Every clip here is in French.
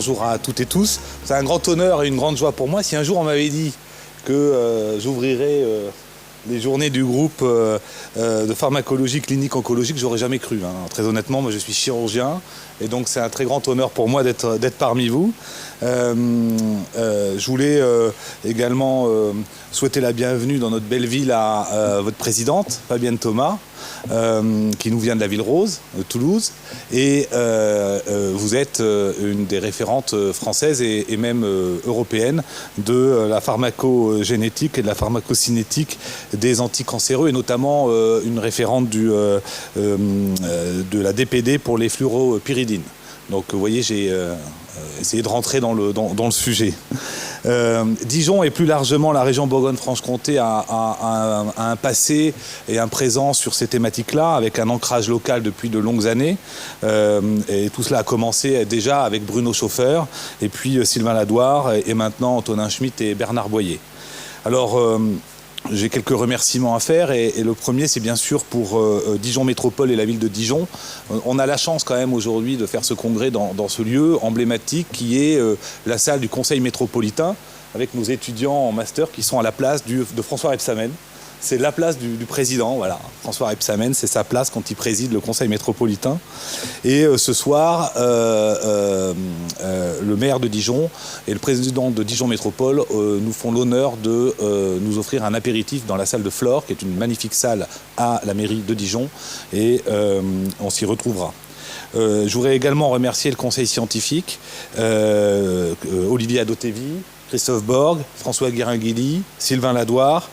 bonjour à toutes et tous. C'est un grand honneur et une grande joie pour moi. Si un jour on m'avait dit que j'ouvrirais les journées du groupe de pharmacologie clinique oncologique, j'aurais jamais cru. Hein. Très honnêtement, moi je suis chirurgien et donc c'est un très grand honneur pour moi d'être parmi vous. Je voulais également souhaiter la bienvenue dans notre belle ville à votre présidente, Fabienne Thomas, qui nous vient de la Ville Rose, de Toulouse. Et vous êtes une des référentes françaises et même européennes de la pharmacogénétique et de la pharmacocinétique des anticancéreux, et notamment une référente de la DPD pour les fluoropyridines. Donc vous voyez, j'ai essayé de rentrer dans le sujet. Dijon et plus largement la région Bourgogne-Franche-Comté a un passé et un présent sur ces thématiques-là, avec un ancrage local depuis de longues années. Et tout cela a commencé déjà avec Bruno Schoffer, et puis Sylvain Ladoire, et maintenant Antonin Schmitt et Bernard Boyer. Alors, j'ai quelques remerciements à faire, et le premier, c'est bien sûr pour Dijon Métropole et la ville de Dijon. On a la chance quand même aujourd'hui de faire ce congrès dans ce lieu emblématique qui est la salle du Conseil métropolitain, avec nos étudiants en master qui sont à la place de François Rebsamen. C'est la place du président, voilà. François Rebsamen, c'est sa place quand il préside le Conseil métropolitain. Et ce soir, le maire de Dijon et le président de Dijon Métropole nous font l'honneur de nous offrir un apéritif dans la salle de Flore, qui est une magnifique salle à la mairie de Dijon, et on s'y retrouvera. Je voudrais également remercier le conseil scientifique, Olivier Adotevi, Christophe Borg, François Guérin-Guilly, Sylvain Ladoire,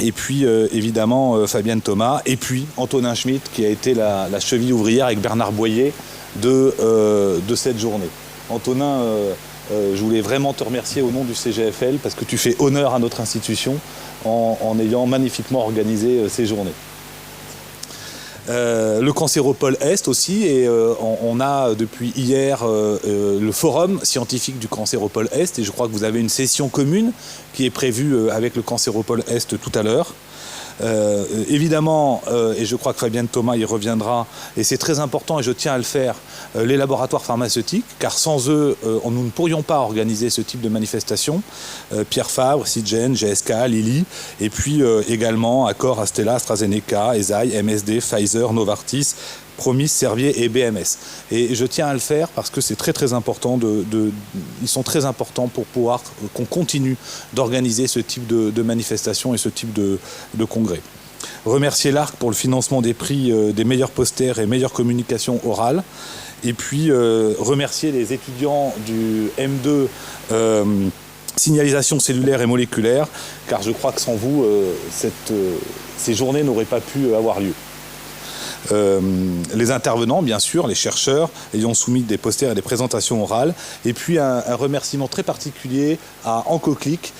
et puis évidemment Fabienne Thomas, et puis Antonin Schmitt, qui a été la cheville ouvrière avec Bernard Boyer de cette journée. Antonin, je voulais vraiment te remercier au nom du CGFL, parce que tu fais honneur à notre institution en ayant magnifiquement organisé ces journées. Le Cancéropole Est aussi, et on a depuis hier le forum scientifique du Cancéropole Est, et je crois que vous avez une session commune qui est prévue avec le Cancéropole Est tout à l'heure. Évidemment, et je crois que Fabienne Thomas y reviendra, et c'est très important et je tiens à le faire, les laboratoires pharmaceutiques, car sans eux, nous ne pourrions pas organiser ce type de manifestation. Pierre Fabre, Seagen, GSK, Lilly, et puis également Accor, Astella, AstraZeneca, Eisai, MSD, Pfizer, Novartis, Promis, Servier et BMS. Et je tiens à le faire parce que c'est très très important, ils sont très importants pour pouvoir qu'on continue d'organiser ce type de manifestation et ce type de congrès. Remercier l'ARC pour le financement des prix des meilleurs posters et meilleures communications orales. Et puis remercier les étudiants du M2 signalisation cellulaire et moléculaire, car je crois que sans vous, ces journées n'auraient pas pu avoir lieu. Les intervenants, bien sûr, les chercheurs ayant soumis des posters et des présentations orales, et puis un remerciement très particulier à Ancoclic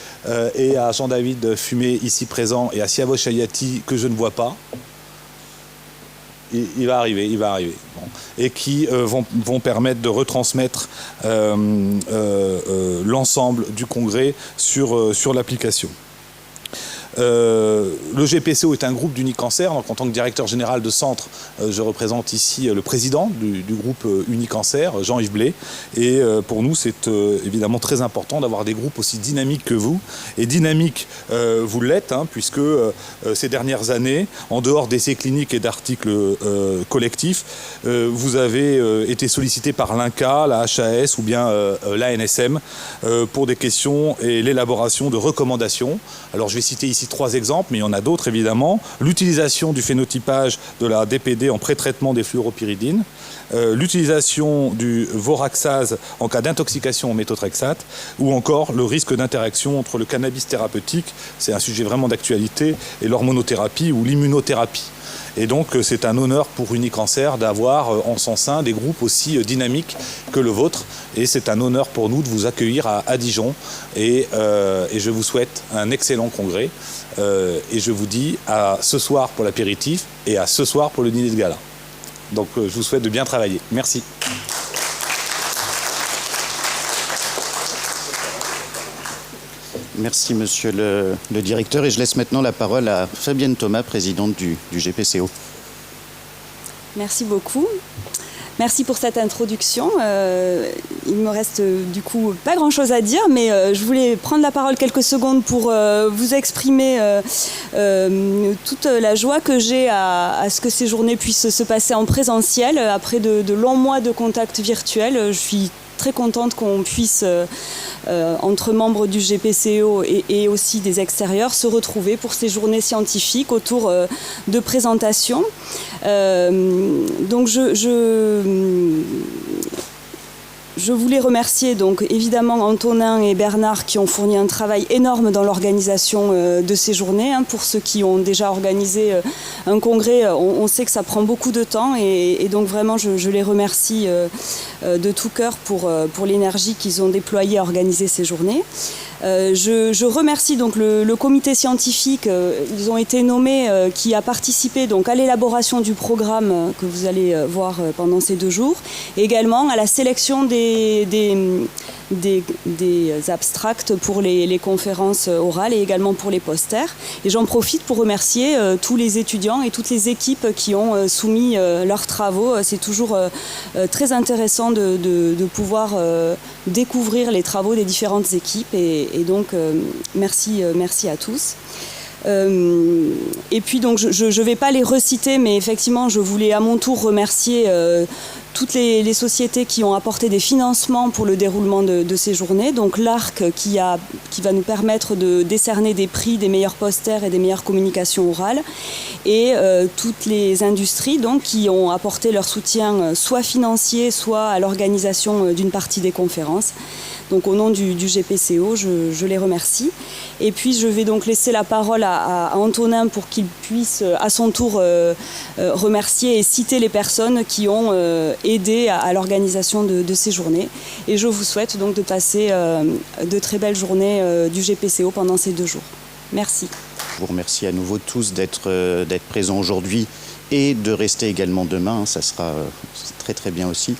et à Jean-David Fumé, ici présent, et à Siavosh Hayati, que je ne vois pas. Il va arriver. Bon. Et qui vont permettre de retransmettre l'ensemble du congrès sur l'application. Le GPCO est un groupe d'Unicancer, donc en tant que directeur général de centre, je représente ici le président du groupe Unicancer, Jean-Yves Blé, et pour nous c'est évidemment très important d'avoir des groupes aussi dynamiques que vous, et dynamiques vous l'êtes, hein, puisque ces dernières années, en dehors d'essais cliniques et d'articles collectifs, vous avez été sollicité par l'INCA, la HAS ou bien l'ANSM pour des questions et l'élaboration de recommandations. Alors je vais citer ici 3 exemples, mais il y en a d'autres évidemment. L'utilisation du phénotypage de la DPD en pré-traitement des fluoropyridines, l'utilisation du voraxase en cas d'intoxication au méthotrexate, ou encore le risque d'interaction entre le cannabis thérapeutique, c'est un sujet vraiment d'actualité, et l'hormonothérapie ou l'immunothérapie. Et donc c'est un honneur pour Unicancer d'avoir en son sein des groupes aussi dynamiques que le vôtre. Et c'est un honneur pour nous de vous accueillir à Dijon. Et je vous souhaite un excellent congrès. Et je vous dis à ce soir pour l'apéritif et à ce soir pour le dîner de gala. Donc je vous souhaite de bien travailler. Merci. Merci, monsieur le directeur. Et je laisse maintenant la parole à Fabienne Thomas, présidente du GPCO. Merci beaucoup. Merci pour cette introduction. Il me reste du coup pas grand-chose à dire, mais je voulais prendre la parole quelques secondes pour vous exprimer toute la joie que j'ai à ce que ces journées puissent se passer en présentiel après de longs mois de contacts virtuels. Je suis très contente qu'on puisse, entre membres du GPCO et aussi des extérieurs, se retrouver pour ces journées scientifiques autour de présentations. Donc je voulais remercier donc évidemment Antonin et Bernard qui ont fourni un travail énorme dans l'organisation de ces journées. Pour ceux qui ont déjà organisé un congrès, on sait que ça prend beaucoup de temps et donc vraiment je les remercie de tout cœur pour l'énergie qu'ils ont déployée à organiser ces journées. Je remercie donc le comité scientifique, ils ont été nommés, qui a participé donc à l'élaboration du programme que vous allez voir pendant ces 2 jours, et également à la sélection des abstracts pour les conférences orales et également pour les posters. Et j'en profite pour remercier tous les étudiants et toutes les équipes qui ont soumis leurs travaux. C'est toujours très intéressant de pouvoir découvrir les travaux des différentes équipes et donc merci à tous. Et puis donc je ne vais pas les reciter, mais effectivement je voulais à mon tour remercier toutes les sociétés qui ont apporté des financements pour le déroulement de ces journées. Donc l'ARC qui va nous permettre de décerner des prix des meilleurs posters et des meilleures communications orales, et toutes les industries donc, qui ont apporté leur soutien soit financier, soit à l'organisation d'une partie des conférences. Donc au nom du GPCO, je les remercie. Et puis je vais donc laisser la parole à Antonin pour qu'il puisse à son tour remercier et citer les personnes qui ont aidé à l'organisation de ces journées. Et je vous souhaite donc de passer de très belles journées du GPCO pendant ces 2 jours. Merci. Je vous remercie à nouveau tous d'être présents aujourd'hui et de rester également demain. Ça sera très très bien aussi.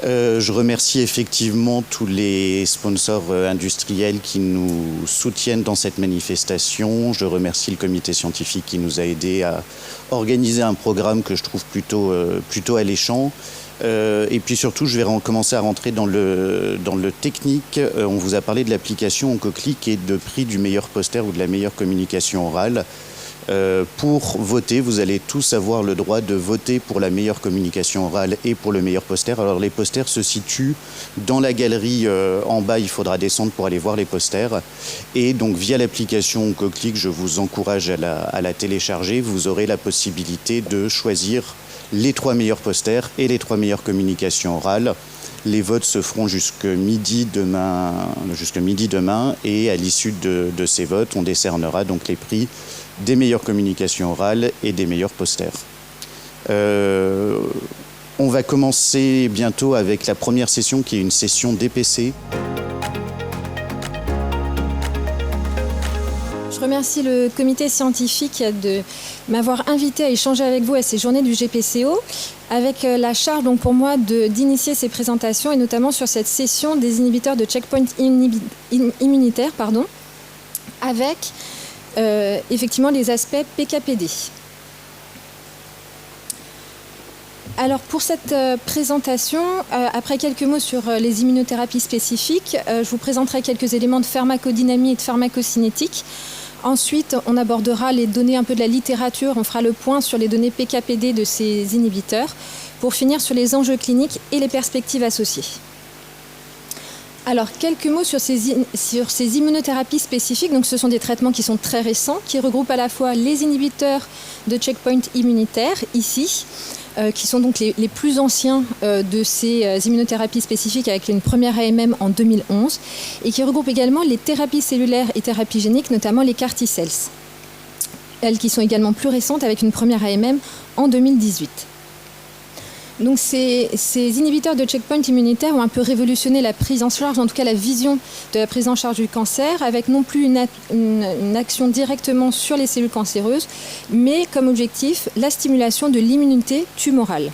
Je remercie effectivement tous les sponsors industriels qui nous soutiennent dans cette manifestation. Je remercie le comité scientifique qui nous a aidés à organiser un programme que je trouve plutôt alléchant. Et puis surtout, je vais commencer à rentrer dans le technique. On vous a parlé de l'application Oncoclick et de prix du meilleur poster ou de la meilleure communication orale. Pour voter, vous allez tous avoir le droit de voter pour la meilleure communication orale et pour le meilleur poster. Alors les posters se situent dans la galerie en bas, il faudra descendre pour aller voir les posters. Et donc via l'application Oncoclick, je vous encourage à la télécharger. Vous aurez la possibilité de choisir les 3 meilleurs posters et les 3 meilleures communications orales. Les votes se feront jusque midi demain, et à l'issue de ces votes, on décernera donc les prix des meilleures communications orales et des meilleurs posters. On va commencer bientôt avec la première session qui est une session DPC. Je remercie le comité scientifique de m'avoir invité à échanger avec vous à ces journées du GPCO, avec la charge donc pour moi d'initier ces présentations et notamment sur cette session des inhibiteurs de checkpoint immunitaire, avec effectivement les aspects PKPD. Alors pour cette présentation, après quelques mots sur les immunothérapies spécifiques, je vous présenterai quelques éléments de pharmacodynamie et de pharmacocinétique. Ensuite, on abordera les données un peu de la littérature, on fera le point sur les données PKPD de ces inhibiteurs, pour finir sur les enjeux cliniques et les perspectives associées. Alors, quelques mots sur ces immunothérapies spécifiques. Donc, ce sont des traitements qui sont très récents, qui regroupent à la fois les inhibiteurs de checkpoint immunitaire, ici, qui sont donc les plus anciens de ces immunothérapies spécifiques avec une première AMM en 2011, et qui regroupent également les thérapies cellulaires et thérapies géniques, notamment les CAR T-cells, elles qui sont également plus récentes avec une première AMM en 2018. Donc ces inhibiteurs de checkpoint immunitaire ont un peu révolutionné la prise en charge, en tout cas la vision de la prise en charge du cancer, avec non plus une action directement sur les cellules cancéreuses, mais comme objectif la stimulation de l'immunité tumorale.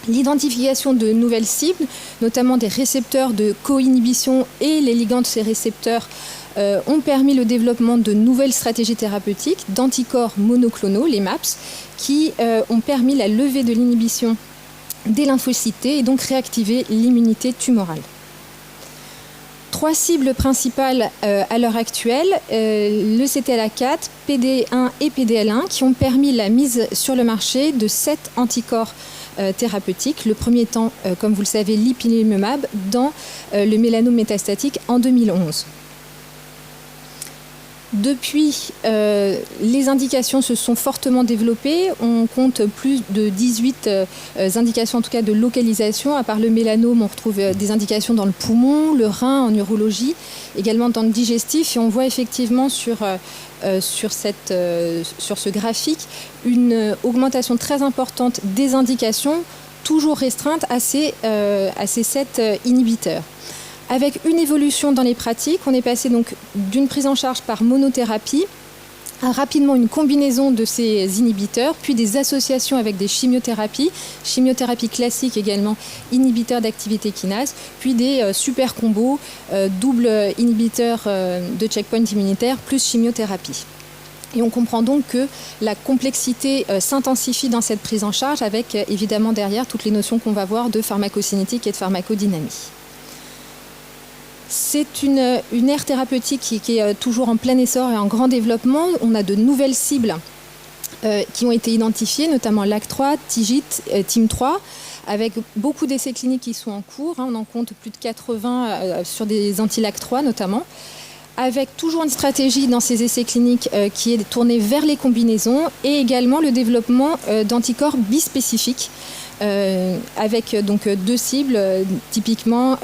L'identification de nouvelles cibles, notamment des récepteurs de co-inhibition et les ligands de ces récepteurs, ont permis le développement de nouvelles stratégies thérapeutiques d'anticorps monoclonaux, les MAPS, qui ont permis la levée de l'inhibition des lymphocytes T et donc réactiver l'immunité tumorale. 3 cibles principales à l'heure actuelle, le CTLA4, PD1 et PDL1, qui ont permis la mise sur le marché de 7 anticorps thérapeutiques. Le premier étant, comme vous le savez, l'ipilimumab dans le mélanome métastatique en 2011. Depuis, les indications se sont fortement développées. On compte plus de 18 indications, en tout cas de localisation. À part le mélanome, on retrouve des indications dans le poumon, le rein, en urologie, également dans le digestif. Et on voit effectivement sur ce graphique une augmentation très importante des indications, toujours restreintes à ces 7 inhibiteurs. Avec une évolution dans les pratiques, on est passé donc d'une prise en charge par monothérapie à rapidement une combinaison de ces inhibiteurs, puis des associations avec des chimiothérapies classiques également, inhibiteurs d'activité kinase, puis des super combos, double inhibiteur de checkpoint immunitaire plus chimiothérapie. Et on comprend donc que la complexité s'intensifie dans cette prise en charge avec évidemment derrière toutes les notions qu'on va voir de pharmacocinétique et de pharmacodynamie. C'est une aire thérapeutique qui est toujours en plein essor et en grand développement. On a de nouvelles cibles qui ont été identifiées, notamment LAG3, TIGIT, TIM3, avec beaucoup d'essais cliniques qui sont en cours. On en compte plus de 80 sur des anti-LAG3 notamment, avec toujours une stratégie dans ces essais cliniques qui est tournée vers les combinaisons et également le développement d'anticorps bispécifiques. Avec donc 2 cibles, typiquement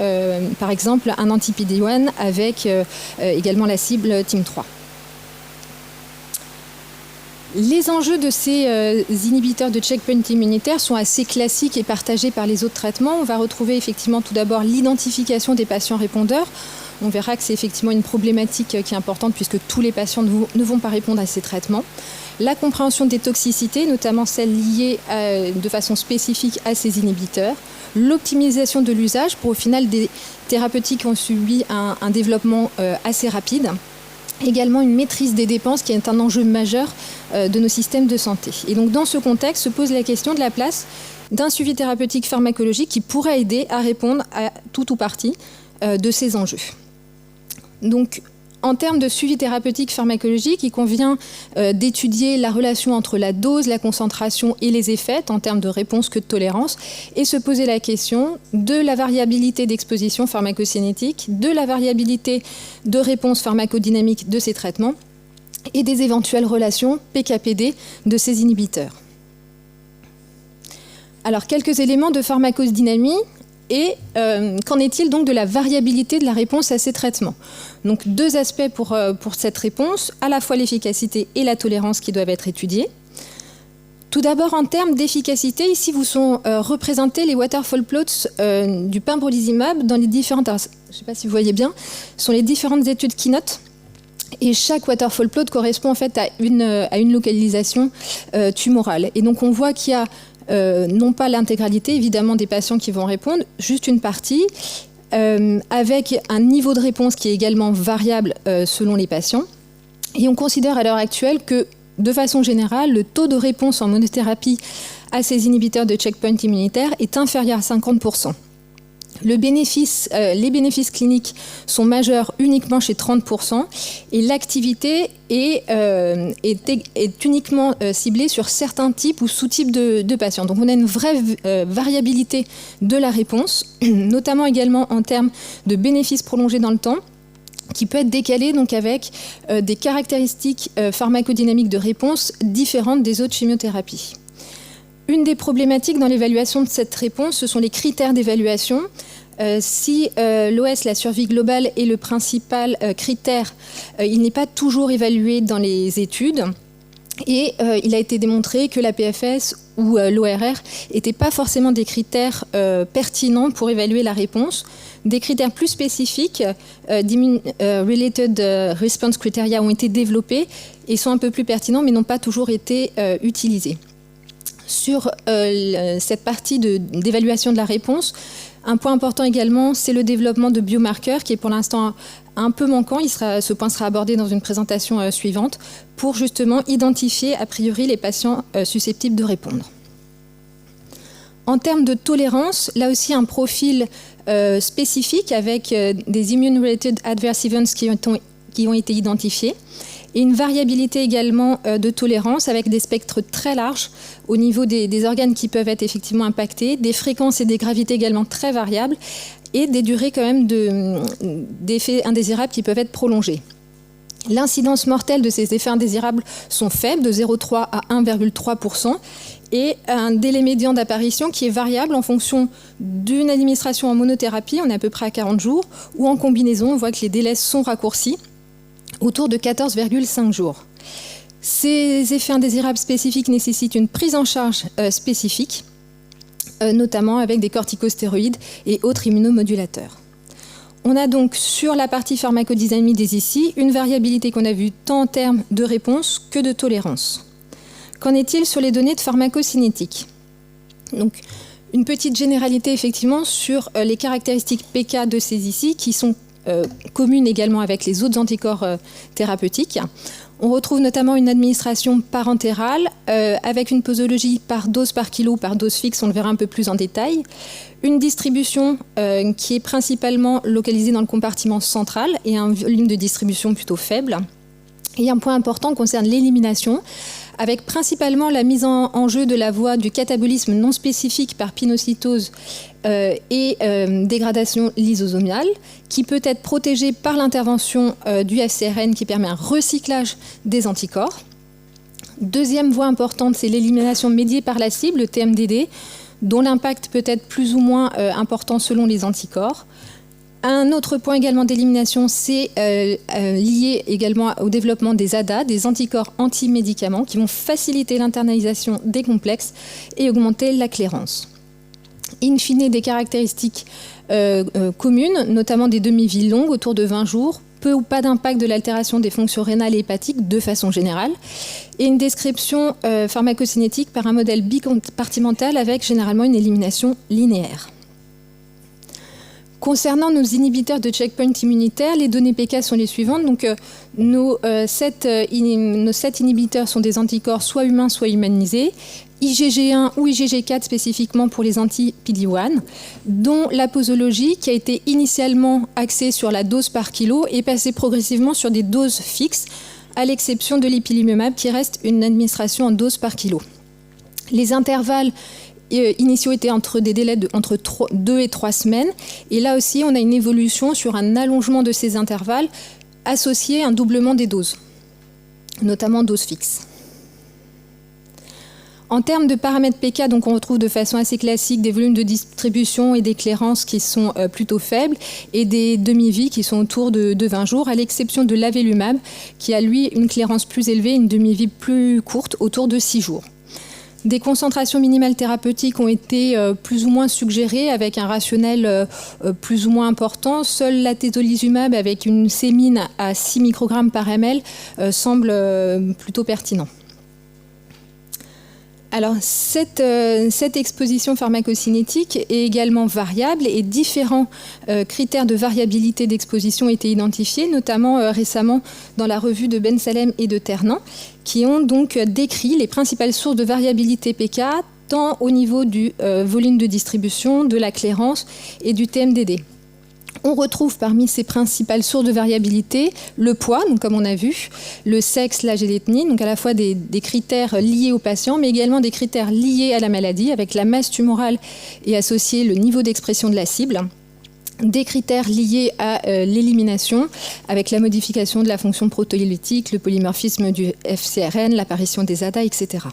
par exemple un anti-PD-1 avec également la cible TIM3. Les enjeux de ces inhibiteurs de checkpoint immunitaire sont assez classiques et partagés par les autres traitements. On va retrouver effectivement tout d'abord l'identification des patients répondeurs. On verra que c'est effectivement une problématique qui est importante puisque tous les patients ne vont pas répondre à ces traitements. La compréhension des toxicités, notamment celles liées de façon spécifique à ces inhibiteurs. L'optimisation de l'usage pour au final des thérapeutiques qui ont subi un développement assez rapide. Également une maîtrise des dépenses qui est un enjeu majeur de nos systèmes de santé. Et donc dans ce contexte se pose la question de la place d'un suivi thérapeutique pharmacologique qui pourrait aider à répondre à tout ou partie de ces enjeux. Donc, en termes de suivi thérapeutique pharmacologique, il convient d'étudier la relation entre la dose, la concentration et les effets en termes de réponse que de tolérance et se poser la question de la variabilité d'exposition pharmacocinétique, de la variabilité de réponse pharmacodynamique de ces traitements et des éventuelles relations PK/PD de ces inhibiteurs. Alors, quelques éléments de pharmacodynamie. Et qu'en est-il donc de la variabilité de la réponse à ces traitements? Donc 2 aspects pour cette réponse, à la fois l'efficacité et la tolérance qui doivent être étudiés. Tout d'abord en termes d'efficacité, ici vous sont représentés les waterfall plots du pembrolizumab dans les différentes, alors, je ne sais pas si vous voyez bien, sont les différentes études Keynote. Et chaque waterfall plot correspond en fait à une localisation tumorale. Et donc on voit qu'il y a non pas l'intégralité évidemment des patients qui vont répondre, juste une partie, avec un niveau de réponse qui est également variable selon les patients. Et on considère à l'heure actuelle que, de façon générale, le taux de réponse en monothérapie à ces inhibiteurs de checkpoint immunitaire est inférieur à 50%. Les bénéfices cliniques sont majeurs uniquement chez 30% et l'activité est uniquement ciblée sur certains types ou sous-types de patients. Donc on a une vraie variabilité de la réponse, notamment également en termes de bénéfices prolongés dans le temps, qui peut être décalé donc avec des caractéristiques pharmacodynamiques de réponse différentes des autres chimiothérapies. Une des problématiques dans l'évaluation de cette réponse, ce sont les critères d'évaluation. Si l'OS, la survie globale, est le principal critère, il n'est pas toujours évalué dans les études. Et il a été démontré que la PFS ou l'ORR n'étaient pas forcément des critères pertinents pour évaluer la réponse. Des critères plus spécifiques, Related Response Criteria, ont été développés et sont un peu plus pertinents, mais n'ont pas toujours été utilisés. Sur cette partie d'évaluation de la réponse, un point important également, c'est le développement de biomarqueurs qui est pour l'instant un peu manquant. Ce point sera abordé dans une présentation suivante pour justement identifier a priori les patients susceptibles de répondre. En termes de tolérance, là aussi un profil spécifique avec des immune-related adverse events qui ont été identifiés et une variabilité également de tolérance avec des spectres très larges au niveau des organes qui peuvent être effectivement impactés, des fréquences et des gravités également très variables et des durées quand même d'effets indésirables qui peuvent être prolongées. L'incidence mortelle de ces effets indésirables sont faibles, de 0,3 à 1,3%, et un délai médian d'apparition qui est variable en fonction d'une administration en monothérapie, on est à peu près à 40 jours, ou en combinaison, on voit que les délais sont raccourcis, autour de 14,5 jours. Ces effets indésirables spécifiques nécessitent une prise en charge spécifique, notamment avec des corticostéroïdes et autres immunomodulateurs. On a donc sur la partie pharmacodynamique des ICI une variabilité qu'on a vue tant en termes de réponse que de tolérance. Qu'en est-il sur les données de pharmacocinétique ? Donc, une petite généralité effectivement sur les caractéristiques PK de ces ICI qui sont communes également avec les autres anticorps thérapeutiques. On retrouve notamment une administration parentérale avec une posologie par dose par kilo, par dose fixe, on le verra un peu plus en détail. Une distribution qui est principalement localisée dans le compartiment central et un volume de distribution plutôt faible. Et un point important concerne l'élimination, avec principalement la mise en jeu de la voie du catabolisme non spécifique par pinocytose et dégradation lysosomiale, qui peut être protégée par l'intervention du FcRn qui permet un recyclage des anticorps. Deuxième voie importante, c'est l'élimination médiée par la cible, le TMDD, dont l'impact peut être plus ou moins important selon les anticorps. Un autre point également d'élimination, c'est lié également au développement des ADA, des anticorps anti-médicaments, qui vont faciliter l'internalisation des complexes et augmenter la clairance. In fine, des caractéristiques communes, notamment des demi-vies longues, autour de 20 jours, peu ou pas d'impact de l'altération des fonctions rénales et hépatiques de façon générale, et une description pharmacocinétique par un modèle bicompartimental avec généralement une élimination linéaire. Concernant nos inhibiteurs de checkpoint immunitaire, les données PK sont les suivantes. Donc, nos 7 inhibiteurs sont des anticorps soit humains, soit humanisés, IgG1 ou IgG4 spécifiquement pour les anti-PD-1, dont la posologie, qui a été initialement axée sur la dose par kilo, est passée progressivement sur des doses fixes, à l'exception de l'ipilimumab, qui reste une administration en dose par kilo. Les intervalles initiaux étaient entre des délais entre 2 et 3 semaines. Et là aussi, on a une évolution sur un allongement de ces intervalles associé à un doublement des doses, notamment doses fixes. En termes de paramètres PK, donc on retrouve de façon assez classique des volumes de distribution et des clairances qui sont plutôt faibles et des demi-vies qui sont autour de 20 jours, à l'exception de l'avelumab qui a lui une clairance plus élevée, une demi-vie plus courte, autour de 6 jours. Des concentrations minimales thérapeutiques ont été plus ou moins suggérées avec un rationnel plus ou moins important. Seul l'atezolizumab avec une sémine à 6 microgrammes par ml semble plutôt pertinent. Alors, cette exposition pharmacocinétique est également variable et différents critères de variabilité d'exposition ont été identifiés, notamment récemment dans la revue de Ben Salem et de Ternan, qui ont donc décrit les principales sources de variabilité PK, tant au niveau du volume de distribution, de la clairance et du TMDD. On retrouve parmi ces principales sources de variabilité le poids, donc comme on a vu, le sexe, l'âge et l'ethnie, donc à la fois des critères liés au patient, mais également des critères liés à la maladie, avec la masse tumorale et associé le niveau d'expression de la cible. Des critères liés à l'élimination, avec la modification de la fonction protéolytique, le polymorphisme du FcRn, l'apparition des ADA, etc.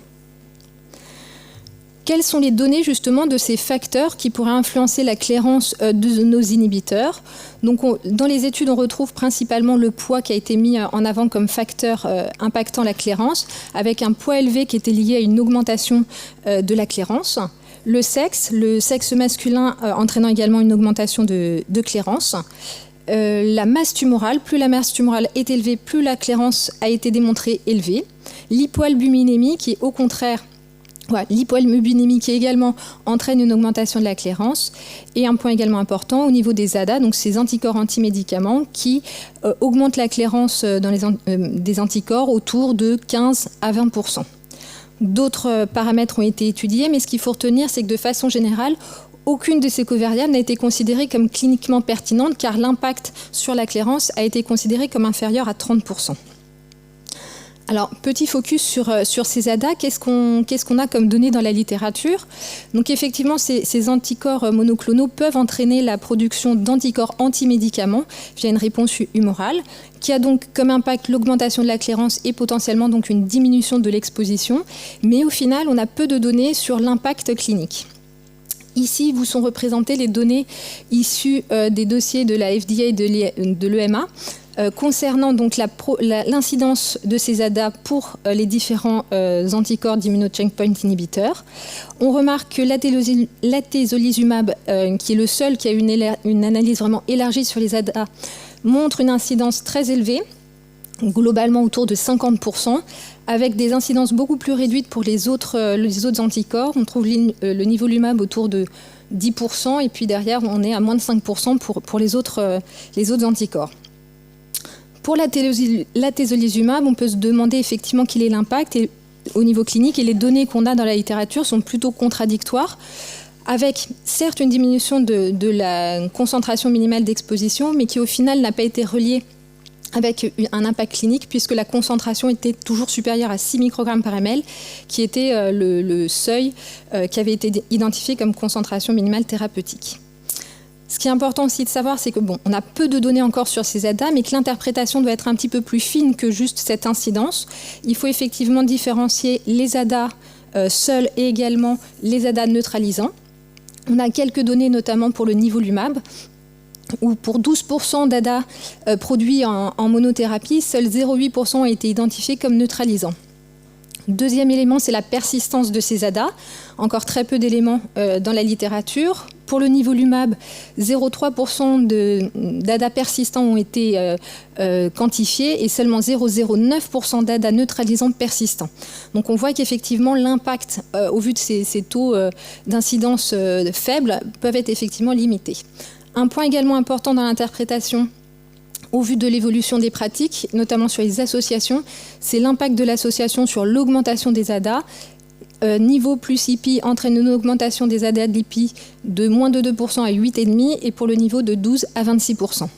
Quelles sont les données justement de ces facteurs qui pourraient influencer la clairance de nos inhibiteurs ? Donc dans les études, on retrouve principalement le poids qui a été mis en avant comme facteur impactant la clairance, avec un poids élevé qui était lié à une augmentation de la clairance. Le sexe masculin entraînant également une augmentation de clairance. La masse tumorale, plus la masse tumorale est élevée, plus la clairance a été démontrée élevée. L'hypoalbuminémie qui, au contraire, l'hypoalbuminémie qui également entraîne une augmentation de la clairance. Et un point également important au niveau des ADA, donc ces anticorps antimédicaments qui augmentent la clairance dans des anticorps autour de 15 à 20%. D'autres paramètres ont été étudiés, mais ce qu'il faut retenir, c'est que de façon générale, aucune de ces covariables n'a été considérée comme cliniquement pertinente, car l'impact sur la clairance a été considéré comme inférieur à 30%. Alors, petit focus sur ces ADA, qu'est-ce qu'on a comme données dans la littérature? Donc effectivement, ces anticorps monoclonaux peuvent entraîner la production d'anticorps anti-médicaments via une réponse humorale, qui a donc comme impact l'augmentation de la clairance et potentiellement donc une diminution de l'exposition. Mais au final, on a peu de données sur l'impact clinique. Ici, vous sont représentées les données issues des dossiers de la FDA et de l'EMA, concernant donc l'incidence de ces ADA pour les différents anticorps d'immunocheckpoint inhibiteurs. On remarque que l'atezolizumab, qui est le seul qui a une analyse vraiment élargie sur les ADA, montre une incidence très élevée, globalement autour de 50%, avec des incidences beaucoup plus réduites pour les autres anticorps. On trouve le nivolumab autour de 10%, et puis derrière, on est à moins de 5% pour les autres anticorps. Pour l'atezolizumab, on peut se demander effectivement quel est l'impact au niveau clinique, et les données qu'on a dans la littérature sont plutôt contradictoires, avec certes une diminution de la concentration minimale d'exposition, mais qui au final n'a pas été reliée avec un impact clinique, puisque la concentration était toujours supérieure à 6 microgrammes par ml, qui était le seuil qui avait été identifié comme concentration minimale thérapeutique. Ce qui est important aussi de savoir, c'est que on a peu de données encore sur ces ADA, mais que l'interprétation doit être un petit peu plus fine que juste cette incidence. Il faut effectivement différencier les ADA seuls et également les ADA neutralisants. On a quelques données notamment pour le nivolumab, où pour 12% d'ADA produits en monothérapie, seuls 0,8% ont été identifiés comme neutralisants. Deuxième élément, c'est la persistance de ces ADA. Encore très peu d'éléments dans la littérature. Pour le nivolumab, 0,3% d'ADA persistants ont été quantifiés et seulement 0,09% d'ADA neutralisants persistants. Donc on voit qu'effectivement l'impact, au vu de ces taux d'incidence faibles, peuvent être effectivement limités. Un point également important dans l'interprétation, au vu de l'évolution des pratiques, notamment sur les associations, c'est l'impact de l'association sur l'augmentation des ADA. Niveau plus IPI entraîne une augmentation des ADA de l'IPI de moins de 2% à 8,5% et pour le niveau de 12 à 26%.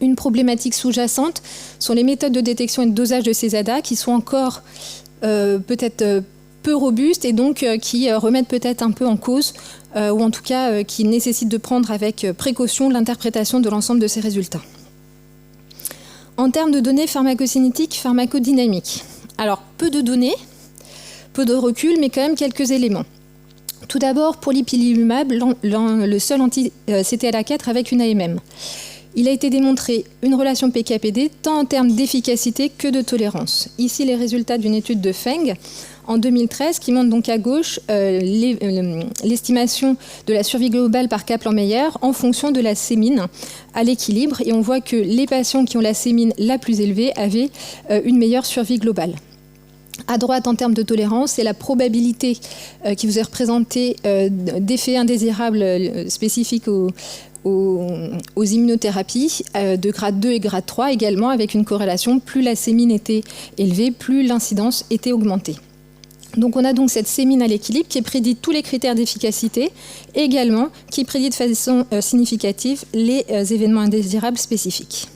Une problématique sous-jacente sont les méthodes de détection et de dosage de ces ADA qui sont encore peut-être peu robustes et donc qui remettent peut-être un peu en cause ou en tout cas qui nécessitent de prendre avec précaution l'interprétation de l'ensemble de ces résultats. En termes de données pharmacocinétiques, pharmacodynamiques, alors peu de données, peu de recul, mais quand même quelques éléments. Tout d'abord, pour l'ipilimumab, le seul anti-CTLA4 avec une AMM. Il a été démontré une relation PK/PD tant en termes d'efficacité que de tolérance. Ici, les résultats d'une étude de Feng en 2013 qui montre donc à gauche l'estimation de la survie globale par Kaplan-Meier en fonction de la sémine à l'équilibre. Et on voit que les patients qui ont la sémine la plus élevée avaient une meilleure survie globale. À droite, en termes de tolérance, c'est la probabilité qui vous est représentée d'effets indésirables spécifiques aux immunothérapies de grade 2 et grade 3 également, avec une corrélation, plus la sémine était élevée, plus l'incidence était augmentée. Donc on a donc cette sémine à l'équilibre qui prédit tous les critères d'efficacité et également qui prédit de façon significative les événements indésirables spécifiques.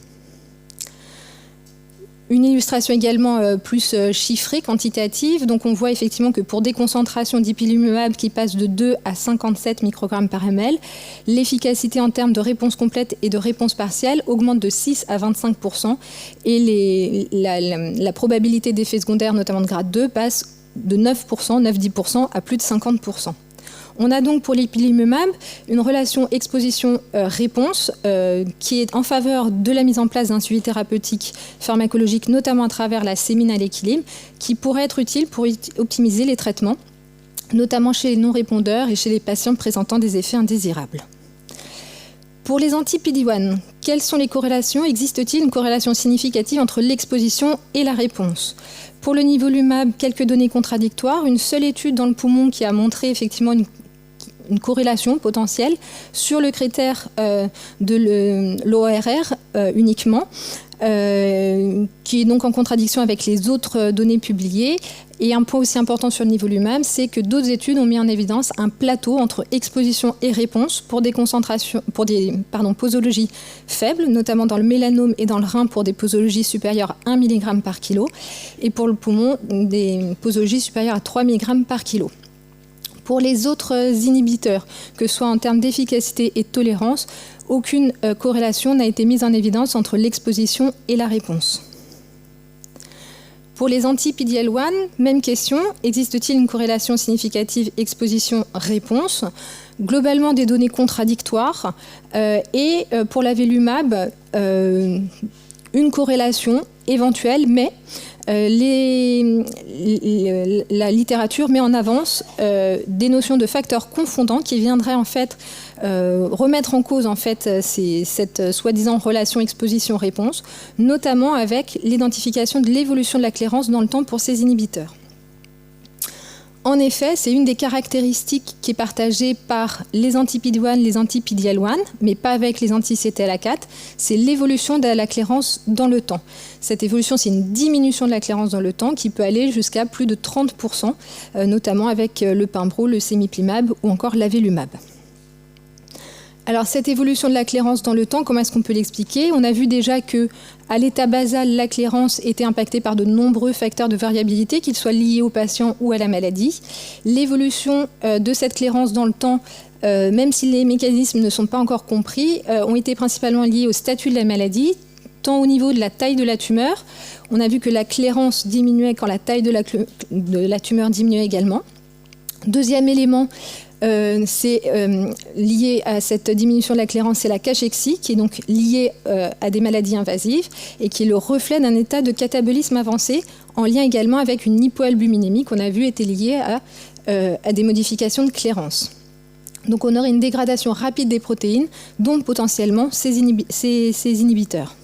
Une illustration également plus chiffrée, quantitative. Donc on voit effectivement que pour des concentrations d'ipilimumab qui passent de 2 à 57 microgrammes par ml, l'efficacité en termes de réponse complète et de réponse partielle augmente de 6 à 25% et la probabilité d'effets secondaires, notamment de grade 2, passe de 9%, 9-10% à plus de 50%. On a donc pour l'ipilimumab une relation exposition-réponse qui est en faveur de la mise en place d'un suivi thérapeutique pharmacologique, notamment à travers la sémine à l'équilibre, qui pourrait être utile pour optimiser les traitements, notamment chez les non-répondeurs et chez les patients présentant des effets indésirables. Pour les anti-PD-1, quelles sont les corrélations? Existe-t-il une corrélation significative entre l'exposition et la réponse? Pour le nivolumab, quelques données contradictoires. Une seule étude dans le poumon qui a montré effectivement une corrélation potentielle sur le critère de l'ORR uniquement. qui est donc en contradiction avec les autres données publiées. Et un point aussi important sur le nivolumab, c'est que d'autres études ont mis en évidence un plateau entre exposition et réponse pour des posologies faibles, notamment dans le mélanome et dans le rein pour des posologies supérieures à 1 mg par kilo, et pour le poumon, des posologies supérieures à 3 mg par kilo. Pour les autres inhibiteurs, que ce soit en termes d'efficacité et de tolérance, aucune corrélation n'a été mise en évidence entre l'exposition et la réponse. Pour les anti-PD-L1, même question, existe-t-il une corrélation significative exposition-réponse? Globalement, des données contradictoires. Et pour l'avelumab, une corrélation éventuelle, mais la littérature met en avance des notions de facteurs confondants qui viendraient en fait remettre en cause en fait cette soi-disant relation exposition-réponse, notamment avec l'identification de l'évolution de la clairance dans le temps pour ces inhibiteurs. En effet, c'est une des caractéristiques qui est partagée par les anti-PD-1, les anti-PD-L1, mais pas avec les anti-CTLA4, c'est l'évolution de la clairance dans le temps. Cette évolution, c'est une diminution de la clairance dans le temps qui peut aller jusqu'à plus de 30%, notamment avec le Pimbro, le Cemiplimab ou encore l'avelumab. Alors cette évolution de la clairance dans le temps, comment est-ce qu'on peut l'expliquer? On a vu déjà que à l'état basal, la clairance était impactée par de nombreux facteurs de variabilité, qu'ils soient liés au patient ou à la maladie. L'évolution de cette clairance dans le temps, même si les mécanismes ne sont pas encore compris, ont été principalement liés au statut de la maladie, tant au niveau de la taille de la tumeur. On a vu que la clairance diminuait quand la taille de la tumeur diminuait également. Deuxième élément, c'est lié à cette diminution de la clairance, c'est la cachexie, qui est donc liée à des maladies invasives et qui est le reflet d'un état de catabolisme avancé, en lien également avec une hypoalbuminémie qu'on a vu était liée à des modifications de clairance. Donc on aurait une dégradation rapide des protéines, dont potentiellement ces inhibiteurs.